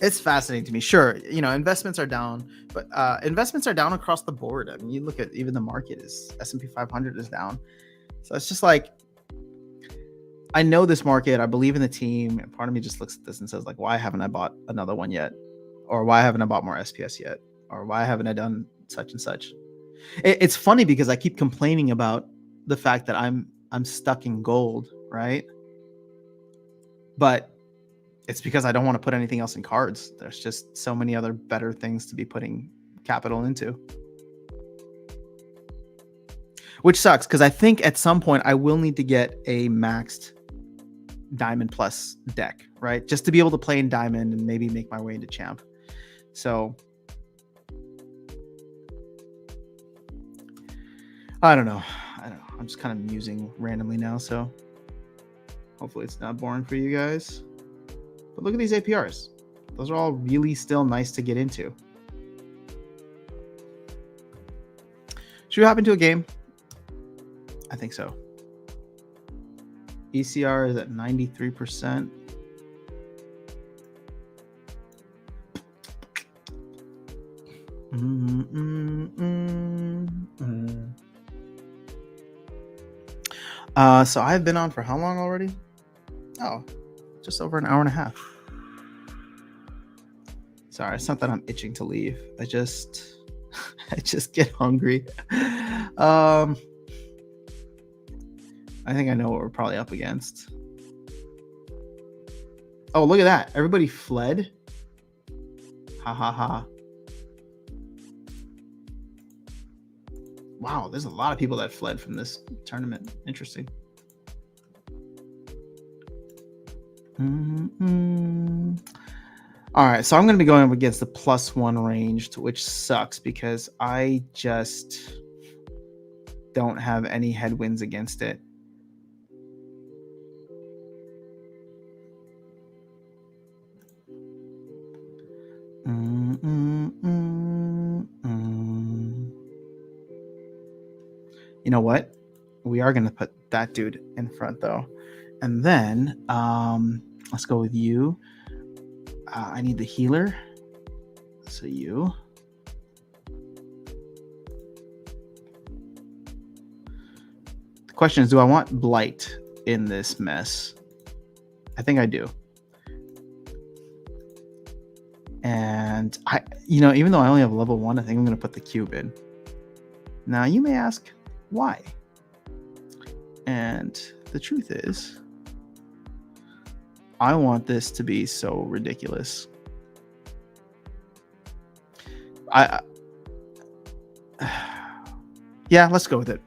it's fascinating to me. Sure, you know, investments are down, but investments are down across the board. I mean, you look at even the market is S&P 500 is down. So it's just like, I know this market. I believe in the team. And part of me just looks at this and says, like, why haven't I bought another one yet? Or why haven't I bought more SPS yet? Or why haven't I done such and such? It's funny because I keep complaining about the fact that I'm stuck in gold, right? But it's because I don't want to put anything else in cards. There's just so many other better things to be putting capital into. Which sucks because I think at some point I will need to get a maxed Diamond Plus deck, right? Just to be able to play in Diamond and maybe make my way into Champ. So I don't know. I'm just kind of musing randomly now. So hopefully it's not boring for you guys. But look at these APRs. Those are all really still nice to get into. Should we hop into a game? I think so. ECR is at 93%. So I've been on for how long already? Oh, just over an hour and a half. Sorry, it's not that I'm itching to leave. I just get hungry. I think I know what we're probably up against. Oh, look at that. Everybody fled. Ha ha ha. Wow, there's a lot of people that fled from this tournament. Interesting. All right, so I'm going to be going up against the +1 ranged, which sucks because I just don't have any headwinds against it. You know what? We are going to put that dude in front though. And then let's go with you. I need the healer. So you. The question is, do I want Blight in this mess? I think I do. And even though I only have level 1, I think I'm going to put the cube in. Now you may ask, why? And the truth is, I want this to be so ridiculous. Yeah, let's go with it.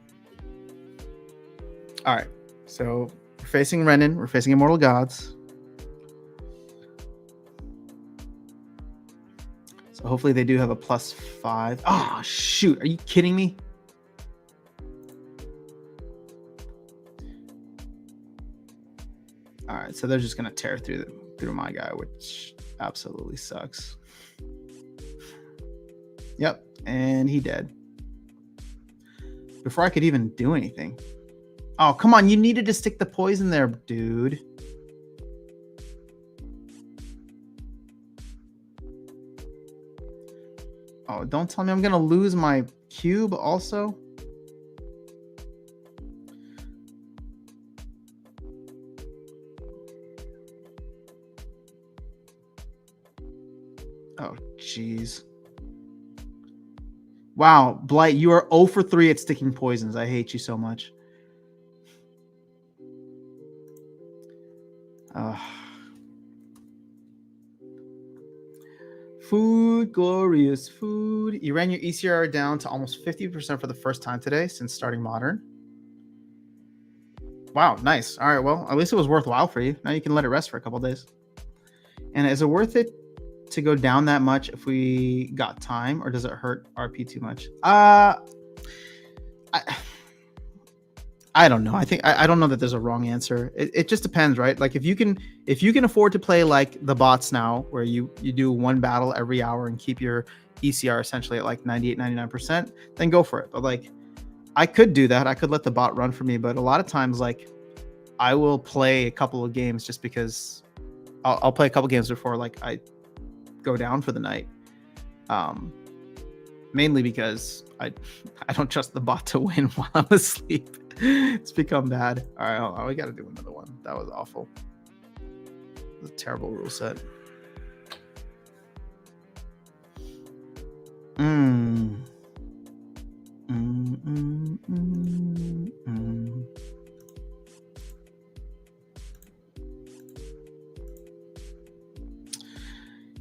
All right. So we're facing Renin. We're facing Immortal Gods. So hopefully they do have a +5. Oh, shoot. Are you kidding me? All right. So they're just going to tear through my guy, which absolutely sucks. Yep. And he dead. Before I could even do anything. Oh, come on. You needed to stick the poison there, dude. Oh, don't tell me I'm going to lose my cube also. Oh, jeez. Wow, Blight, you are 0 for 3 at sticking poisons. I hate you so much. Food, glorious food. You ran your ECR down to almost 50% for the first time today since starting Modern. Wow, nice. All right, well, at least it was worthwhile for you. Now you can let it rest for a couple days. And is it worth it to go down that much if we got time, or does it hurt RP too much? I don't know. I think I don't know that there's a wrong answer. It just depends, right? Like if you can afford to play like the bots now, where you do one battle every hour and keep your ECR essentially at like 98, 99%, then go for it. But like I could do that. I could let the bot run for me, but a lot of times like I will play a couple of games just because I'll play a couple games before like I go down for the night. Mainly because I don't trust the bot to win while I'm asleep. It's become bad. All right, hold on. We got to do another one. That was awful. It was a terrible rule set.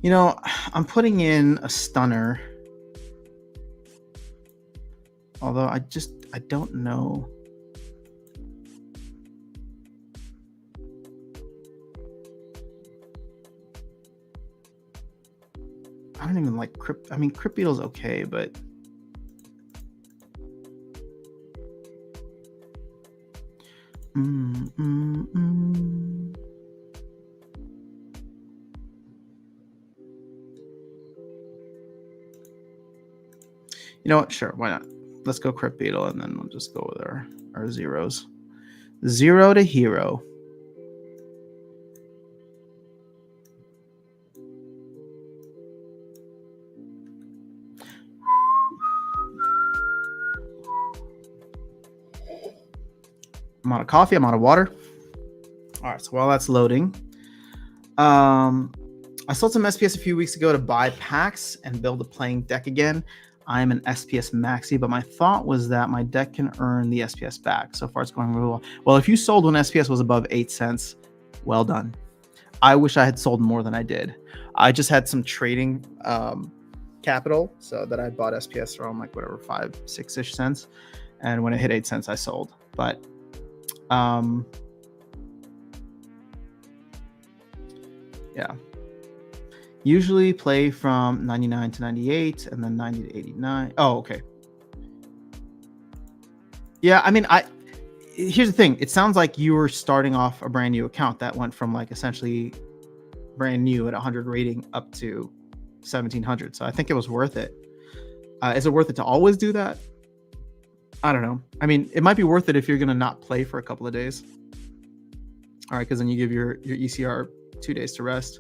You know, I'm putting in a stunner. Although I don't know. I don't even like Crypt. I mean, Crypt Beetle's okay, but you know what? Sure, why not? Let's go Crypt Beetle, and then we'll just go with our zeros. 0 to hero. I'm out of coffee. I'm out of water. All right, so while that's loading, I sold some SPS a few weeks ago to buy packs and build a playing deck again. I'm an SPS maxi, but my thought was that my deck can earn the SPS back. So far, it's going really well. Well, if you sold when SPS was above 8 cents, well done. I wish I had sold more than I did. I just had some trading capital, so that I bought SPS around like whatever 5, 6-ish cents, and when it hit 8 cents, I sold. But yeah. Usually play from 99 to 98 and then 90 to 89. Oh, okay. Yeah, I mean, here's the thing. It sounds like you were starting off a brand new account that went from like essentially brand new at 100 rating up to 1700. So I think it was worth it. Is it worth it to always do that? I don't know. I mean, it might be worth it if you're going to not play for a couple of days. All right, because then you give your ECR 2 days to rest.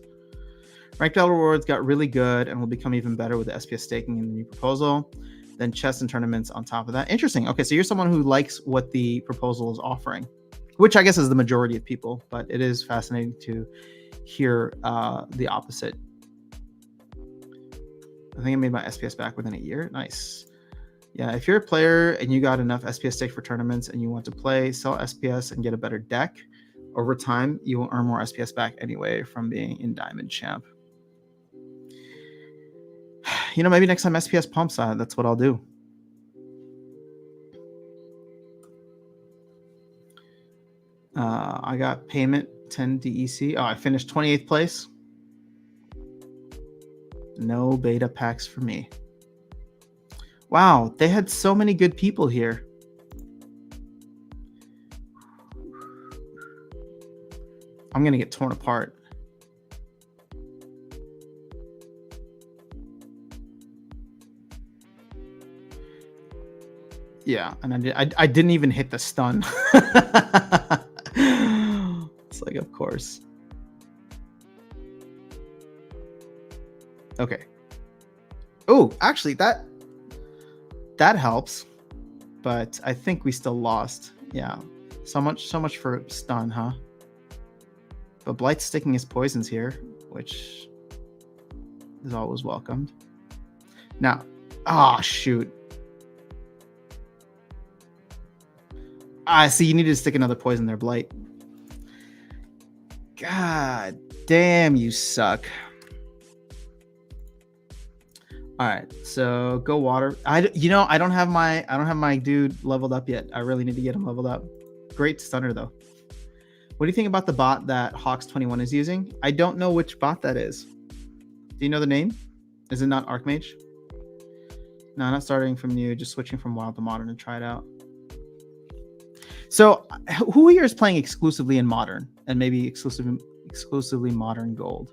Ranked battle rewards got really good and will become even better with the SPS staking in the new proposal. Then chests and tournaments on top of that. Interesting. Okay, so you're someone who likes what the proposal is offering, which I guess is the majority of people, but it is fascinating to hear the opposite. I think I made my SPS back within a year. Nice. Yeah, if you're a player and you got enough SPS stake for tournaments and you want to play, sell SPS and get a better deck, over time, you will earn more SPS back anyway from being in Diamond Champ. You know, maybe next time SPS pumps, that's what I'll do. I got payment 10 DEC. Oh, I finished 28th place. No beta packs for me. Wow, they had so many good people here. I'm going to get torn apart. Yeah, and I didn't even hit the stun. It's like, of course. Okay. Oh, actually, that helps, but I think we still lost. Yeah, so much for stun, huh? But Blight's sticking his poisons here, which is always welcomed. Now, shoot. See, you needed to stick another poison there, Blight. God damn, you suck. All right, so go water. I don't have my dude leveled up yet. I really need to get him leveled up. Great stunner though. What do you think about the bot that Hawks21 is using? I don't know which bot that is. Do you know the name? Is it not Archmage? No, not starting from new, just switching from wild to modern to try it out. So who here is playing exclusively in modern and maybe exclusively modern gold?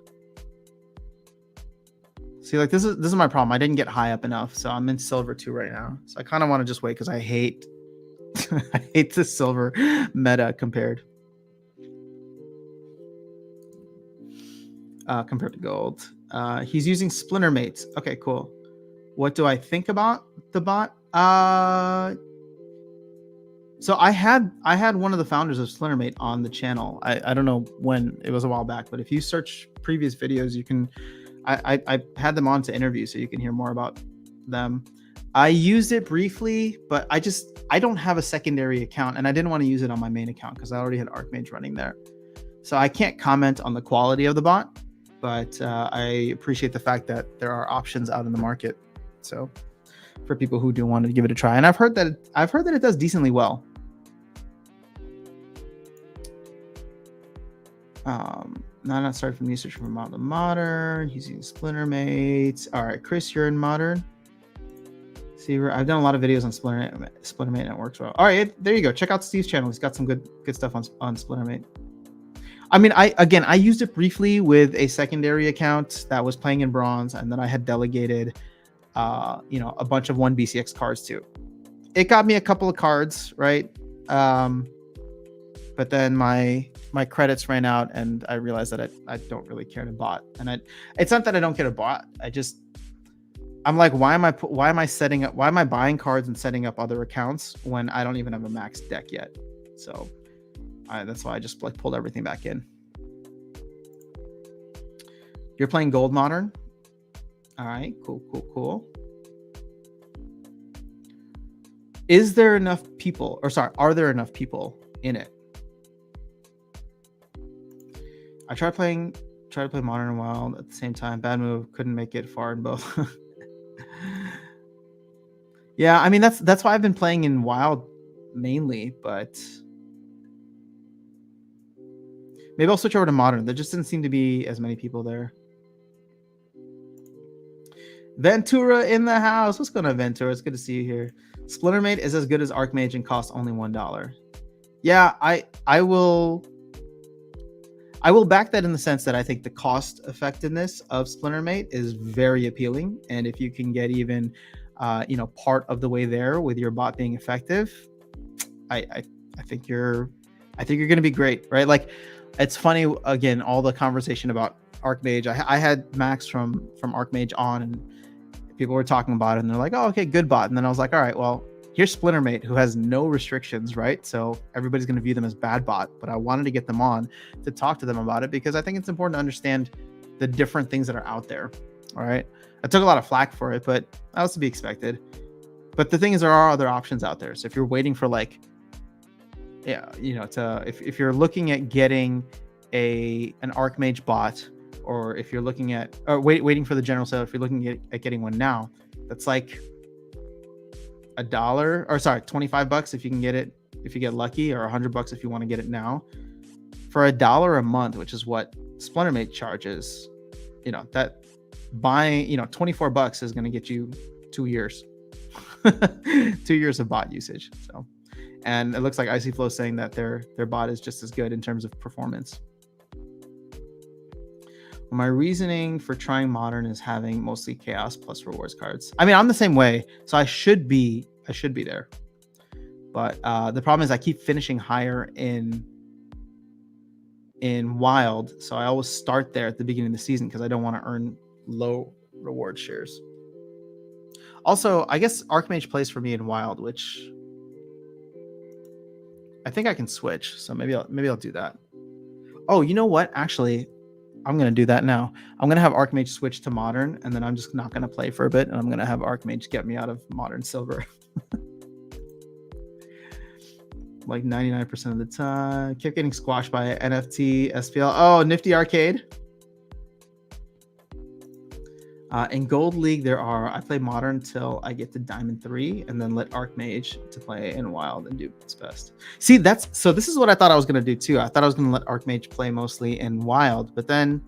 See, like this is my problem. I didn't get high up enough, so I'm in silver 2 right now. So I kind of want to just wait because I hate I hate the silver meta compared to gold. He's using Splinter Mates. Okay, cool. What do I think about the bot? So I had one of the founders of Splintermate on the channel. I don't know when, it was a while back, but if you search previous videos, you can. I had them on to interview, so you can hear more about them. I used it briefly, but I don't have a secondary account, and I didn't want to use it on my main account because I already had Archmage running there. So I can't comment on the quality of the bot, but I appreciate the fact that there are options out in the market. So for people who do want to give it a try, and I've heard that it does decently well. Not started from research from modern. He's using Splinter Mates. All right, Chris, you're in modern. See, I've done a lot of videos on Splinter Mate, and it works well. All right, there you go. Check out Steve's channel. He's got some good stuff on Splinter Mate. I mean, I used it briefly with a secondary account that was playing in bronze, and then I had delegated, a bunch of 1 BCX cards too. It got me a couple of cards, right? But then my credits ran out, and I realized that I don't really care to bot. And it's not that I don't care to bot. I'm like, why am I buying cards and setting up other accounts when I don't even have a max deck yet? So that's why I just pulled everything back in. You're playing gold modern. All right, cool. Are there enough people in it? I tried to play modern and wild at the same time. Bad move, couldn't make it far in both. Yeah, I mean that's why I've been playing in wild mainly, but maybe I'll switch over to modern. There just didn't seem to be as many people there. Ventura in the house. What's going on, Ventura? It's good to see you here. Splintermate is as good as Archmage and costs only $1. Yeah, I will back that in the sense that I think the cost effectiveness of Splintermate is very appealing, and if you can get even part of the way there with your bot being effective, I think you're going to be great, right? Like, it's funny, again, all the conversation about Archmage. I had Max from Archmage on, and people were talking about it, and they're like, oh, okay, good bot. And then I was like, all right, well, here's Splintermate, who has no restrictions, right? So everybody's going to view them as bad bot, but I wanted to get them on to talk to them about it because I think it's important to understand the different things that are out there. All right. I took a lot of flack for it, but that was to be expected. But the thing is, there are other options out there. So if you're waiting for like, yeah, you know, if you're looking at getting an Archmage bot, or if you're looking at waiting for the general sale, if you're looking at getting one now, that's like $1, or sorry, $25 if you can get it, if you get lucky, or $100 if you want to get it now. For $1 a month, which is what Splintermate charges, you know, that buying, you know, $24 is going to get you 2 years. 2 years of bot usage. So, and it looks like Icy Flow saying that their bot is just as good in terms of performance. My reasoning for trying modern is having mostly chaos plus rewards cards. I mean, I'm the same way, so I should be there. But the problem is I keep finishing higher in Wild, so I always start there at the beginning of the season because I don't want to earn low reward shares. Also, I guess Archmage plays for me in Wild, which I think I can switch. So maybe I'll do that. Oh, you know what? Actually, I'm gonna do that now. I'm gonna have Archmage switch to Modern, and then I'm just not gonna play for a bit, and I'm gonna have Archmage get me out of Modern Silver. Like 99% of the time. Kept getting squashed by NFT, SPL. Oh, Nifty Arcade. In Gold League, I play Modern till I get to Diamond 3, and then let Archmage to play in Wild and do its best. See, so this is what I thought I was going to do too. I thought I was going to let Archmage play mostly in Wild, but then,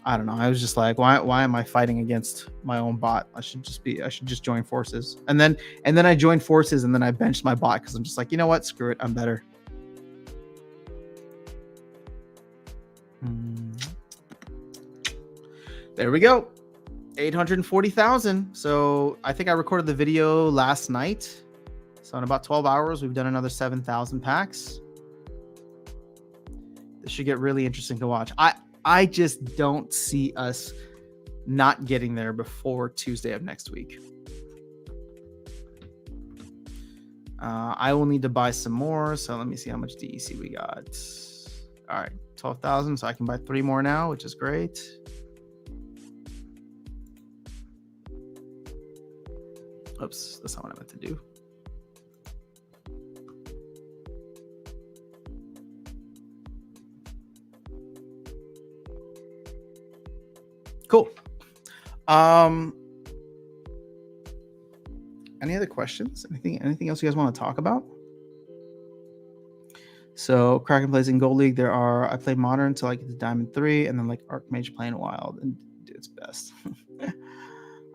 I don't know. I was just like, why am I fighting against my own bot? I should just join forces. And then I joined forces, and then I benched my bot because I'm just like, you know what? Screw it. I'm better. There we go. 840,000. So I think I recorded the video last night. So in about 12 hours, we've done another 7,000 packs. This should get really interesting to watch. I just don't see us not getting there before Tuesday of next week. I will need to buy some more. So let me see how much DEC we got. All right, 12,000. So I can buy 3 more now, which is great. Oops, that's not what I meant to do. Cool. Any other questions? Anything else you guys want to talk about? So Kraken plays in Gold League. I play Modern until I get to Diamond 3, and then like Archmage playing Wild and do its best.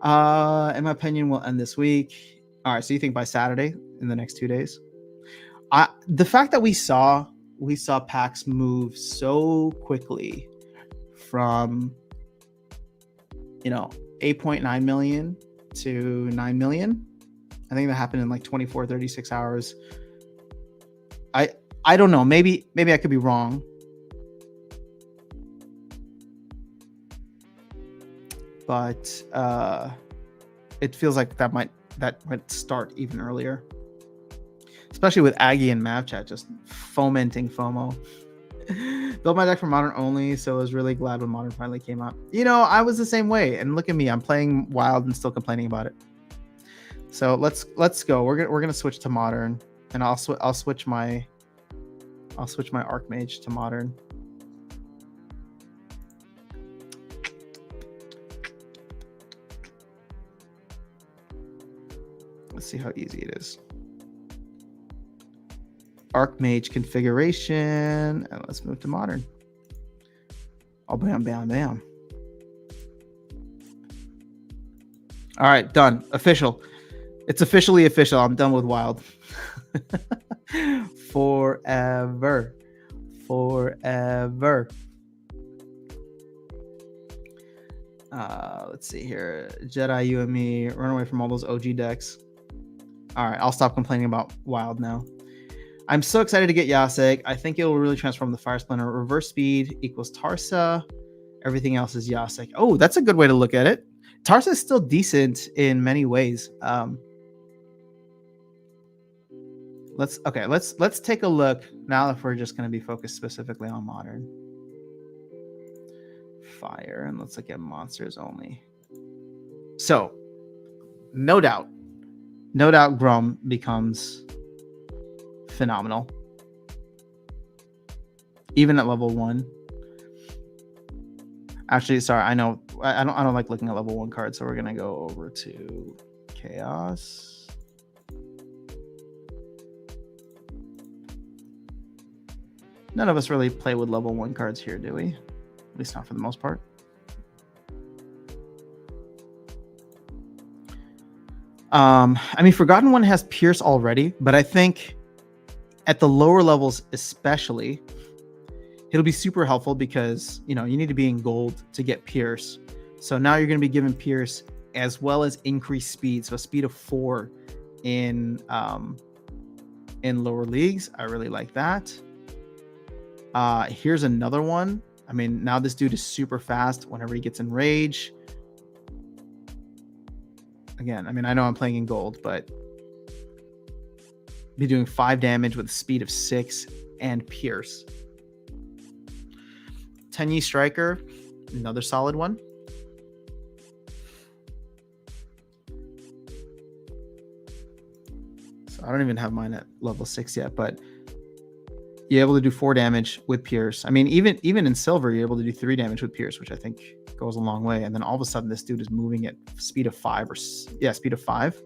In my opinion, we'll end this week. All right, so you think by Saturday, in the next 2 days? The fact that we saw packs move so quickly from 8.9 million to 9 million. I think that happened in like 24, 36 hours. I don't know. Maybe I could be wrong. But it feels like that might start even earlier, especially with Aggie and Mavchat just fomenting FOMO. Built my deck for Modern only, so I was really glad when Modern finally came out. I was the same way, and look at me, I'm playing Wild and still complaining about it. So let's go. We're gonna switch to Modern, and I'll switch my Archmage to Modern. Let's see how easy it is. Archmage configuration, and let's move to Modern. Oh, bam, bam, bam. All right, done. Official. It's officially official. I'm done with Wild. Forever. Let's see here. Jedi, you and me, run away from all those OG decks. All right, I'll stop complaining about Wild now. I'm so excited to get Yasek. I think it will really transform the Fire Splinter. Reverse speed equals Tarsa. Everything else is Yasek. Oh, that's a good way to look at it. Tarsa is still decent in many ways. Let's take a look now if we're just going to be focused specifically on Modern. Fire, and let's look at monsters only. So, no doubt, no doubt Grum becomes phenomenal. Even at level 1. Actually, sorry, I know I don't like looking at level 1 cards, so we're gonna go over to Chaos. None of us really play with level 1 cards here, do we? At least not for the most part. I mean, Forgotten One has Pierce already, but I think at the lower levels especially, it'll be super helpful because, you need to be in gold to get Pierce. So now you're going to be given Pierce as well as increased speed. So a speed of 4 in lower leagues. I really like that. Here's another one. I mean, now this dude is super fast whenever he gets in rage. Again, I mean, I know I'm playing in gold, but be doing 5 damage with a speed of 6 and Pierce. Tenyi Striker, another solid one. So I don't even have mine at level 6 yet, but you're able to do 4 damage with Pierce. I mean, even in silver, you're able to do 3 damage with Pierce, which I think goes a long way. And then all of a sudden, this dude is moving at speed of 5 speed of 5.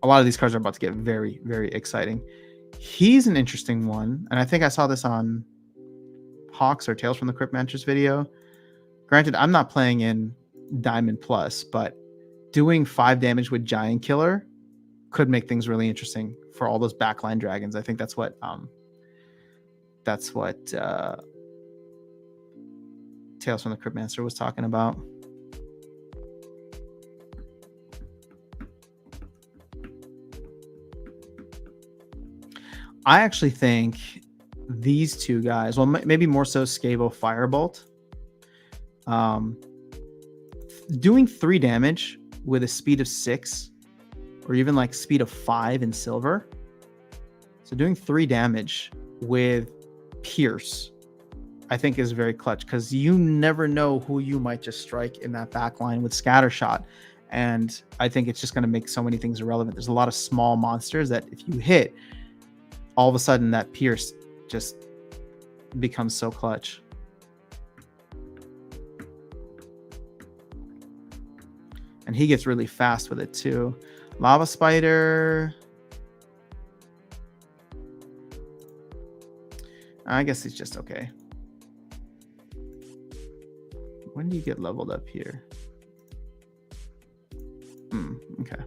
A lot of these cards are about to get very, very exciting. He's an interesting one, and I think I saw this on Hawks or Tales from the Crypt Manchers video. Granted, I'm not playing in Diamond Plus, but doing 5 damage with Giant Killer could make things really interesting for all those backline dragons. I think that's what Tales from the Crypt Mancer was talking about. I actually think these two guys, well, maybe more so Scavo Firebolt, doing 3 damage with a speed of 6 or even like speed of 5 in silver. So doing 3 damage with Pierce, I think is very clutch because you never know who you might just strike in that back line with Scattershot. And I think it's just going to make so many things irrelevant. There's a lot of small monsters that if you hit, all of a sudden that Pierce just becomes so clutch. And he gets really fast with it too. Lava Spider. I guess he's just okay. When do you get leveled up here? Okay.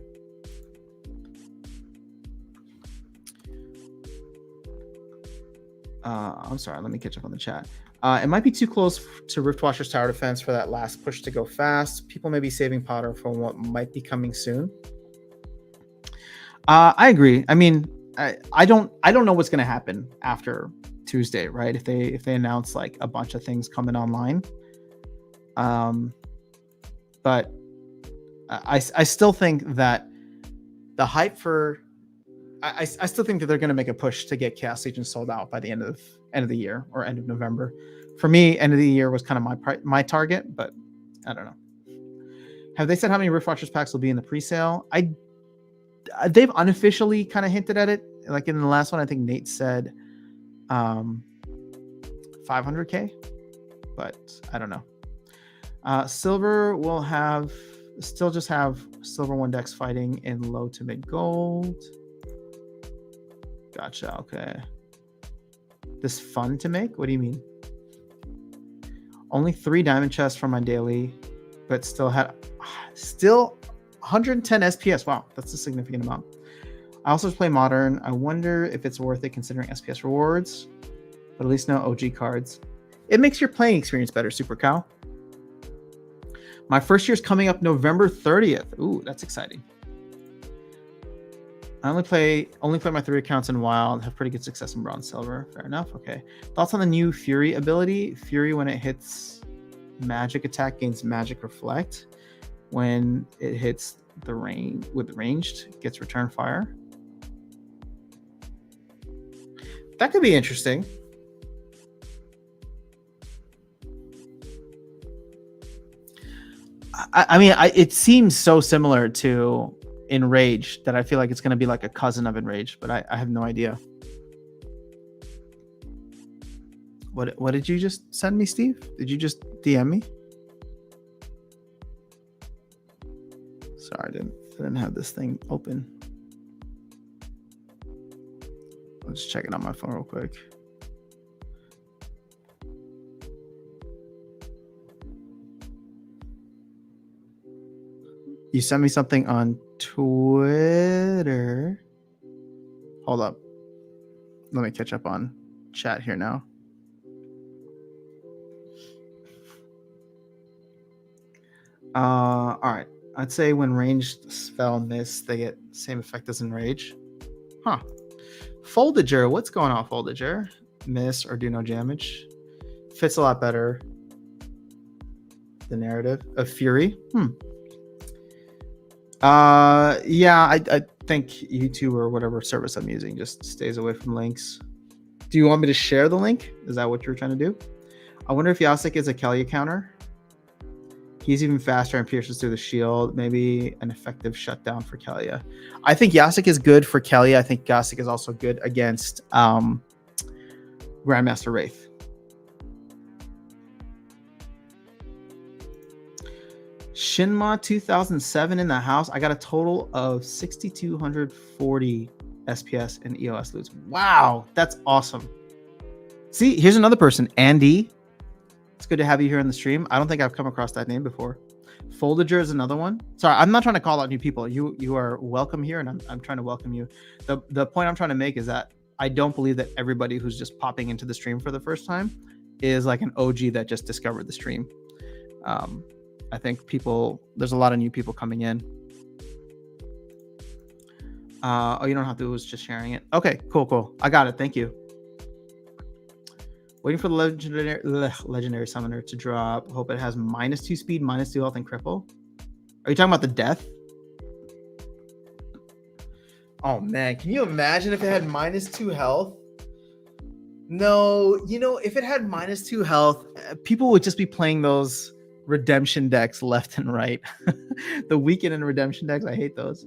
I'm sorry, let me catch up on the chat. It might be too close to Riftwatcher's tower defense for that last push to go fast. People may be saving powder for what might be coming soon. I agree. I mean, I don't know what's going to happen after Tuesday, right? If they announce like a bunch of things coming online. But I still think that the hype for I still think that they're going to make a push to get Chaos Legion sold out by the end of the year or end of November. For me, end of the year was kind of my target, but I don't know. Have they said how many Riftwatchers packs will be in the pre-sale? They've unofficially kind of hinted at it. Like in the last one, I think Nate said 500K, but I don't know. Silver will still just have Silver 1 decks fighting in low to mid gold. Gotcha. Okay. This fun to make? What do you mean? Only 3 diamond chests for my daily, but still 110 SPS. Wow, that's a significant amount. I also play modern. I wonder if it's worth it considering SPS rewards, but at least no OG cards. It makes your playing experience better, Super Cow. My first year's coming up November 30th. Ooh, that's exciting. I only play my 3 accounts in Wild, have pretty good success in Bronze Silver. Fair enough. Okay. Thoughts on the new Fury ability? Fury, when it hits magic attack, gains Magic Reflect. When it hits the ranged, gets Return Fire. That could be interesting. I mean, it seems so similar to Enrage that I feel like it's going to be like a cousin of Enrage, but I have no idea. What did you just send me, Steve? Did you just DM me? Sorry, I didn't have this thing open. I'll just check it on my phone real quick. You sent me something on Twitter. Hold up. Let me catch up on chat here now. All right. I'd say when ranged spell miss, they get same effect as Enrage. Huh. Foldager. What's going on, Foldager? Miss or do no damage. Fits a lot better. The narrative of Fury. Yeah, I think YouTube or whatever service I'm using just stays away from links. Do you want me to share the link? Is that what you're trying to do? I wonder if Yasik is a Kelia counter. He's even faster and pierces through the shield. Maybe an effective shutdown for Kelia. I think Yasik is good for Kelia. I think Yasik is also good against Grandmaster Wraith. Shinma 2007 in the house. I got a total of 6,240 SPS and EOS loots. Wow, that's awesome. See, here's another person, Andy. It's good to have you here on the stream. I don't think I've come across that name before. Foldager is another one. Sorry, I'm not trying to call out new people. You are welcome here, and I'm trying to welcome you. The point I'm trying to make is that I don't believe that everybody who's just popping into the stream for the first time is like an OG that just discovered the stream. I think there's a lot of new people coming in. Oh, you don't have to. It was just sharing it. Okay, cool. I got it. Thank you. Waiting for the legendary summoner to drop. Hope it has -2 speed, -2 health, and cripple. Are you talking about the death? Oh man, can you imagine if it had -2 health? No, if it had -2 health, people would just be playing those redemption decks left and right. The weekend and redemption decks, I hate those.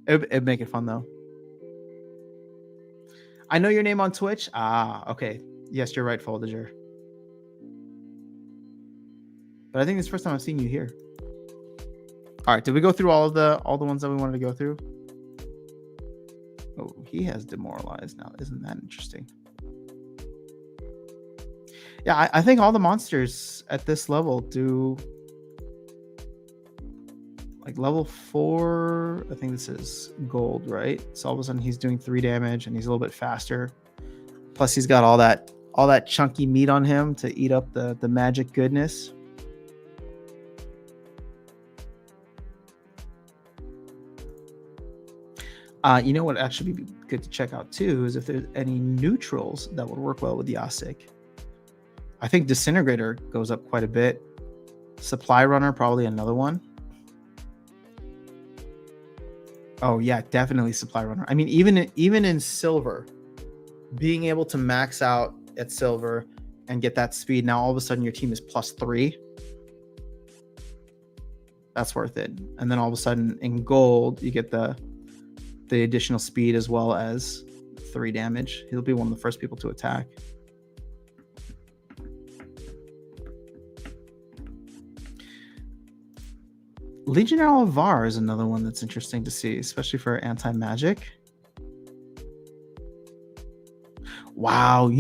It'd make it fun though. I know your name on Twitch. Okay. Yes, you're right, Foldager. But I think it's the first time I've seen you here. All right, did we go through all the ones that we wanted to go through? Oh, he has demoralized now. Isn't that interesting? Yeah, I think all the monsters at this level do like level 4. I think this is gold, right? So all of a sudden he's doing 3 damage and he's a little bit faster. Plus he's got all that chunky meat on him to eat up the magic goodness. You know what actually be good to check out too is if there's any neutrals that would work well with Yasik. I think Disintegrator goes up quite a bit. Supply Runner, probably another one. Oh yeah, definitely Supply Runner. I mean, even in silver, being able to max out at silver and get that speed, now all of a sudden your team is +3. That's worth it. And then all of a sudden in gold, you get the additional speed as well as 3 damage. He'll be one of the first people to attack. Legionnaire Alvar is another one that's interesting to see, especially for anti-magic. Wow,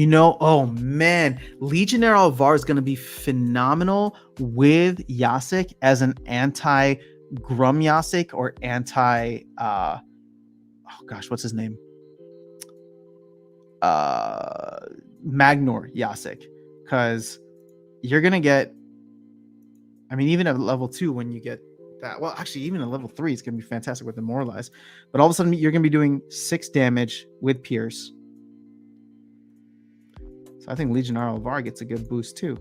oh man, Legionnaire Alvar is going to be phenomenal with Yasik as an anti-Grum Yasik or anti oh gosh, what's his name? Magnor Yasik, because you're going to get, I mean, even at level 2 when you get that, well, actually, even at level 3, it's going to be fantastic with Demoralize. But all of a sudden, you're going to be doing 6 damage with Pierce. So I think Legionnaire Alvar gets a good boost too.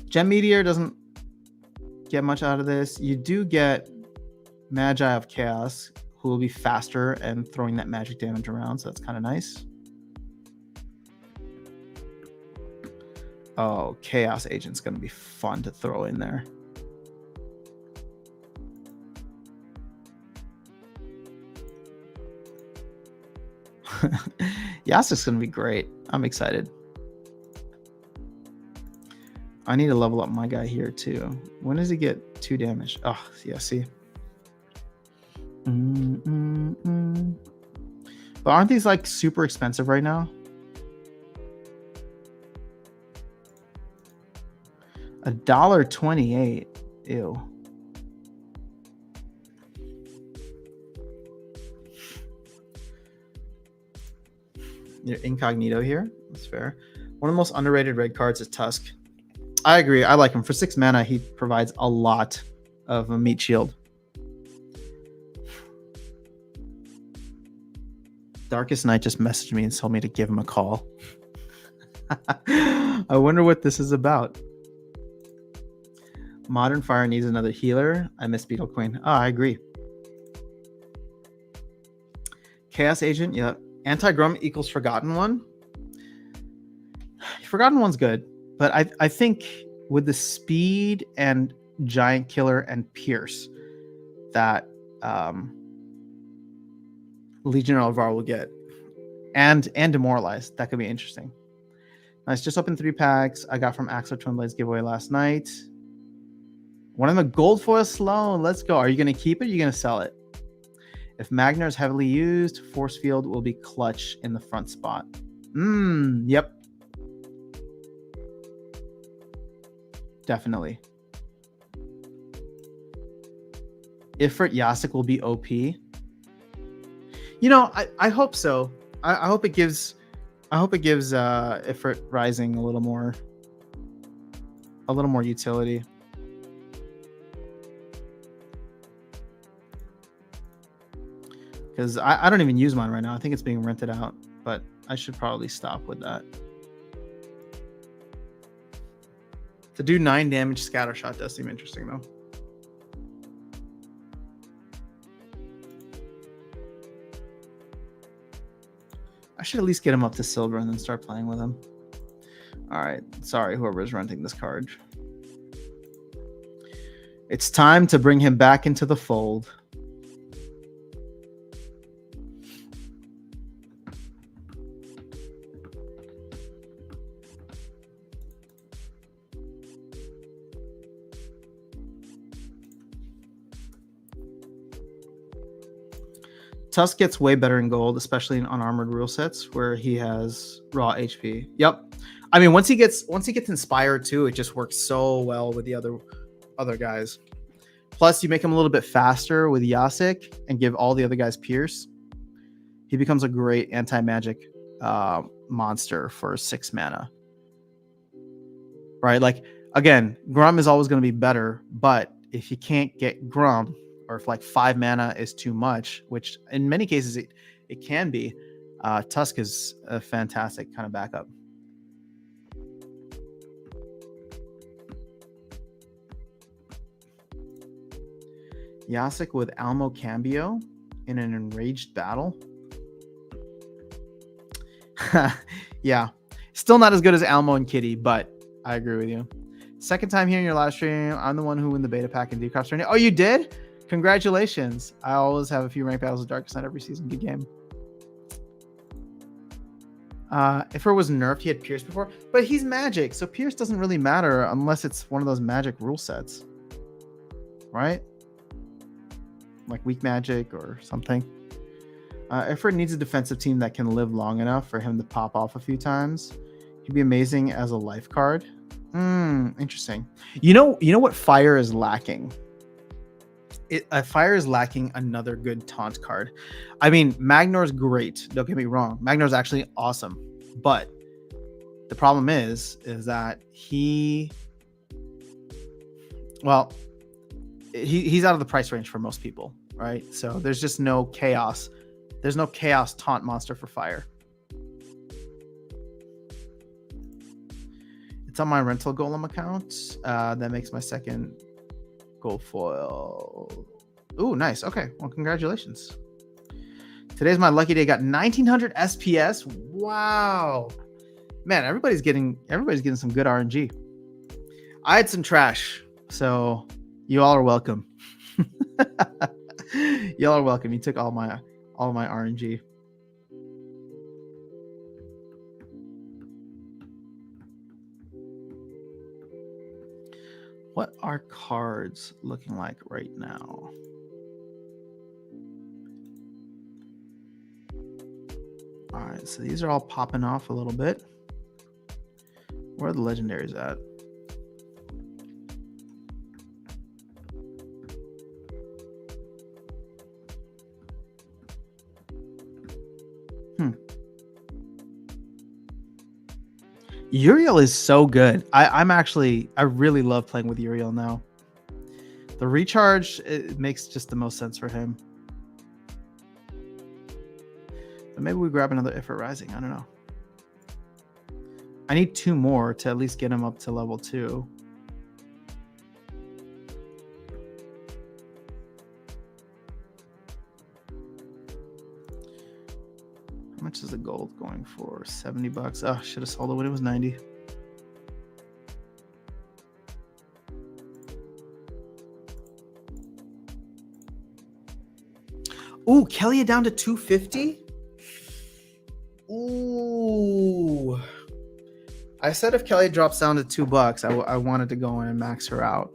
Gem Meteor doesn't get much out of this. You do get Magi of Chaos, who will be faster and throwing that magic damage around, so that's kind of nice. Oh, Chaos Agent's going to be fun to throw in there. Yasik's going to be great. I'm excited. I need to level up my guy here too. When does he get 2 damage? Oh, yeah, see. But aren't these like super expensive right now? $1.28. Ew. You're incognito here. That's fair. One of the most underrated red cards is Tusk. I agree. I like him. For 6 mana, he provides a lot of a meat shield. Darkest Night just messaged me and told me to give him a call. I wonder what this is about. Modern Fire needs another healer. I miss Beetle Queen. Oh, I agree. Chaos Agent, yeah. Anti-Grum equals Forgotten One. Forgotten One's good, but I think with the speed and Giant Killer and Pierce that Legionnaire Elvar will get, and Demoralized, that could be interesting. Nice. Just opened 3 packs I got from Axel Twin Blades giveaway last night. One of them a gold foil Sloan. Let's go. Are you going to keep it? Or are you going to sell it? If Magnar is heavily used, Force Field will be clutch in the front spot. Yep. Definitely. Ifrit Yasik will be OP. You know, I hope so. I hope it gives Ifrit Rising a little more utility. Because I don't even use mine right now. I think it's being rented out, but I should probably stop with that. To do 9 damage scatter shot does seem interesting though. I should at least get him up to silver and then start playing with him. All right. Sorry, whoever's renting this card. It's time to bring him back into the fold. Tusk gets way better in gold, especially in unarmored rule sets where he has raw HP. Yep. I mean, once he gets inspired too, it just works so well with the other guys. Plus, you make him a little bit faster with Yasik and give all the other guys Pierce. He becomes a great anti-magic monster for 6 mana. Right? Like, again, Grum is always going to be better, but if you can't get Grum, or if like 5 mana is too much, which in many cases it can be, Tusk is a fantastic kind of backup. Yasik with Almo Cambio in an enraged battle. Yeah, still not as good as Almo and Kitty, but I agree with you. Second time here in your live stream. I'm the one who won the beta pack in Decrops Training. Oh, you did? Congratulations. I always have a few ranked battles with Darkest Night every season. Good game. If it was nerfed, he had Pierce before, but he's magic, so Pierce doesn't really matter unless it's one of those magic rule sets, right? Like weak magic or something. Ifrit needs a defensive team that can live long enough for him to pop off a few times. He'd be amazing as a life card. Interesting. You know what fire is lacking? Fire is lacking another good taunt card. I mean, Magnar's great. Don't get me wrong. Magnar's actually awesome. But the problem is that he's out of the price range for most people, right? So there's just no chaos. There's no chaos taunt monster for fire. It's on my rental golem account. That makes my second gold foil. Ooh, nice. Okay, well, congratulations. Today's my lucky day. Got 1900 SPS. Wow, Man, everybody's getting some good RNG. I had some trash, so you all are welcome. Y'all are welcome. You took all my RNG. What are cards looking like right now? All right, so these are all popping off a little bit. Where are the legendaries at? Uriel is so good. I really love playing with Uriel now. The recharge, it makes just the most sense for him. But maybe we grab another Ifrit Rising. I don't know. I need 2 more to at least get him up to level 2. How much is the gold going for? $70. Oh, should have sold it when it was 90. Ooh, Kelly down to 250. Ooh. I said if Kelly drops down to $2, I wanted to go in and max her out.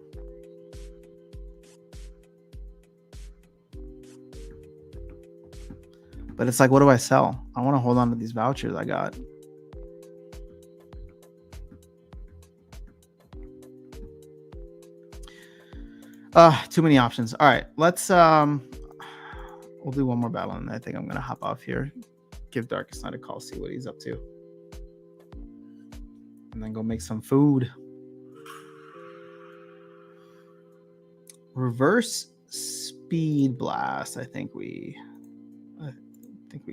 But it's like, what do I sell? I want to hold on to these vouchers I got. Too many options. All right, let's we'll do one more battle and I think I'm gonna hop off here. Give Darkest Night a call, see what he's up to. And then go make some food. Reverse Speed Blast. I think we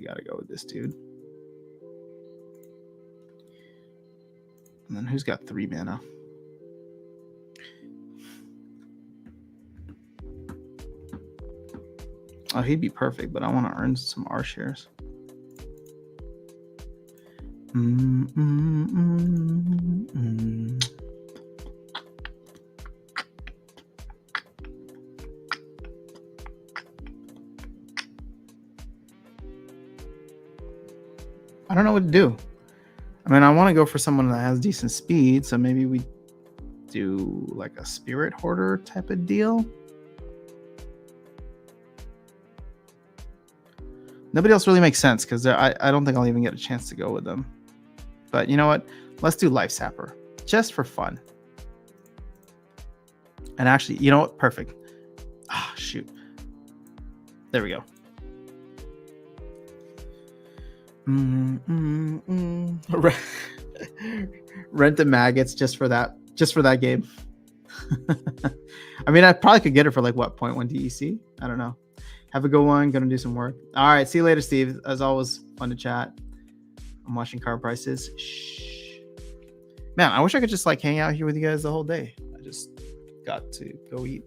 gotta go with this dude. And then who's got 3 mana? Oh, he'd be perfect, but I want to earn some R shares. I don't know what to do. I mean, I want to go for someone that has decent speed, so maybe we do like a Spirit Hoarder type of deal. Nobody else really makes sense because I don't think I'll even get a chance to go with them. But you know what? Let's do Life Sapper just for fun. And actually, you know what? Perfect. Ah, shoot. There we go. Rent the maggots just for that game. I mean, I probably could get it for like what, 0.1 DEC? I don't know. Have a good one. Gonna do some work. All right. See you later, Steve. As always, fun to chat. I'm watching card prices. Shh. Man, I wish I could just like hang out here with you guys the whole day. I just got to go eat.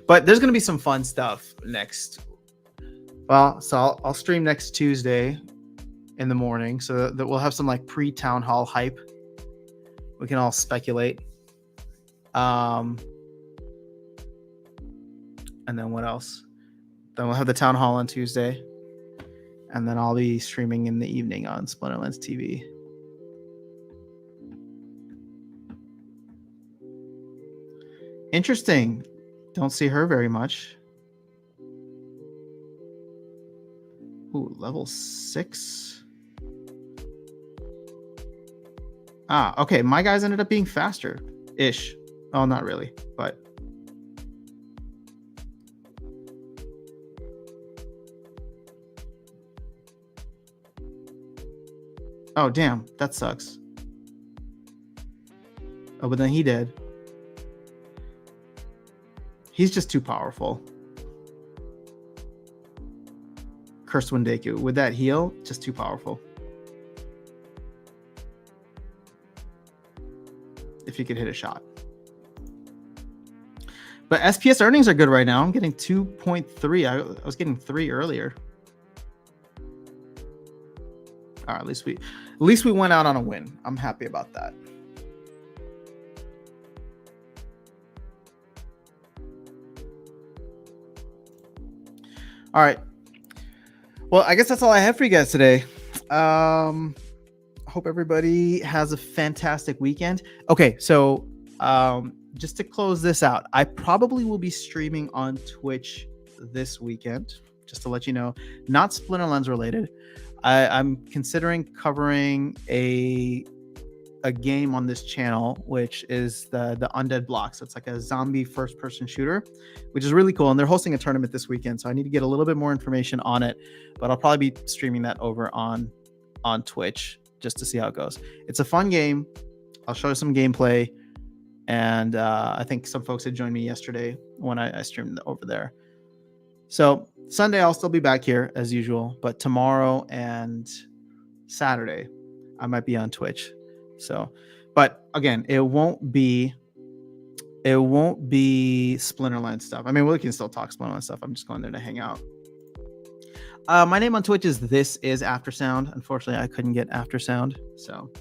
But there's gonna be some fun stuff next. Well, so I'll stream next Tuesday in the morning, so that we'll have some like pre-town hall hype. We can all speculate. And then what else? Then we'll have the town hall on Tuesday. And then I'll be streaming in the evening on Splinterlands TV. Interesting. Don't see her very much. Ooh, level 6. Ah, okay. My guys ended up being faster-ish. Oh, not really, but... Oh, damn. That sucks. Oh, but then he did. He's just too powerful. Cursed Wendeku. With that heal, just too powerful. If you could hit a shot. But SPS earnings are good right now. I'm getting 2.3. I was getting 3 earlier. All right, at least we went out on a win. I'm happy about that. All right. Well, I guess that's all I have for you guys today. Hope everybody has a fantastic weekend. Okay, so just to close this out, I probably will be streaming on Twitch this weekend, just to let you know. Not Splinterlands related. I'm considering covering a game on this channel, which is the Undead Block. So it's like a zombie first-person shooter, which is really cool. And they're hosting a tournament this weekend, so I need to get a little bit more information on it. But I'll probably be streaming that over on Twitch just to see how it goes. It's a fun game. I'll show you some gameplay, and I think some folks had joined me yesterday when I streamed over there. So Sunday I'll still be back here as usual, but tomorrow and Saturday I might be on Twitch. So, but again, it won't be Splinterland stuff. I mean, we can still talk Splinterland stuff. I'm just going there to hang out. My name on Twitch is This Is Aftersound. Unfortunately, I couldn't get Aftersound, so.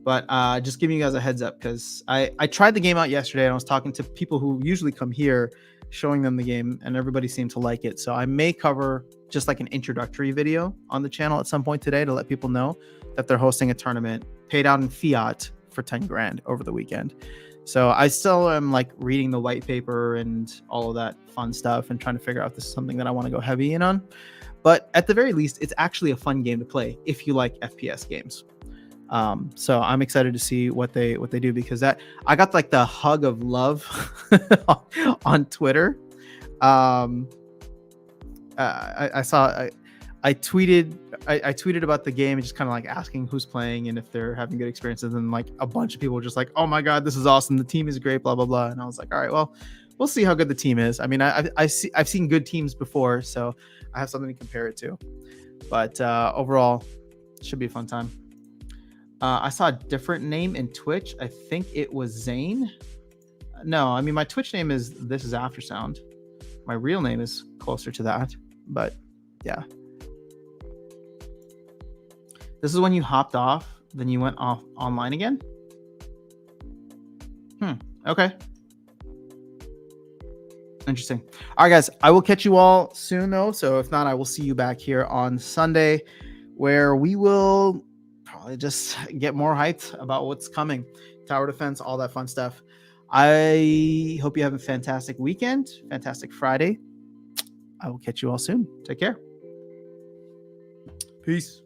But just giving you guys a heads up, because I tried the game out yesterday and I was talking to people who usually come here, showing them the game, and everybody seemed to like it. So I may cover just like an introductory video on the channel at some point today to let people know that they're hosting a tournament paid out in fiat for 10 grand over the weekend. So I still am like reading the white paper and all of that fun stuff and trying to figure out if this is something that I want to go heavy in on. But at the very least, it's actually a fun game to play if you like FPS games. So I'm excited to see what they do, because that I got like the hug of love on Twitter. I tweeted about the game and just kind of like asking who's playing and if they're having good experiences, and like a bunch of people were just like, oh my god, this is awesome, the team is great, blah blah blah. And I was like, all right, well, we'll see how good the team is. I mean, I've seen good teams before, so I have something to compare it to. But overall, it should be a fun time. I saw a different name in Twitch. I think it was Zane. No, I mean, my Twitch name is This Is Aftersound. My real name is closer to that, but yeah. This is when you hopped off, then you went off online again? Okay. Interesting. All right, guys, I will catch you all soon, though. So if not, I will see you back here on Sunday, where we will probably just get more hyped about what's coming. Tower defense, all that fun stuff. I hope you have a fantastic weekend, fantastic Friday. I will catch you all soon. Take care. Peace.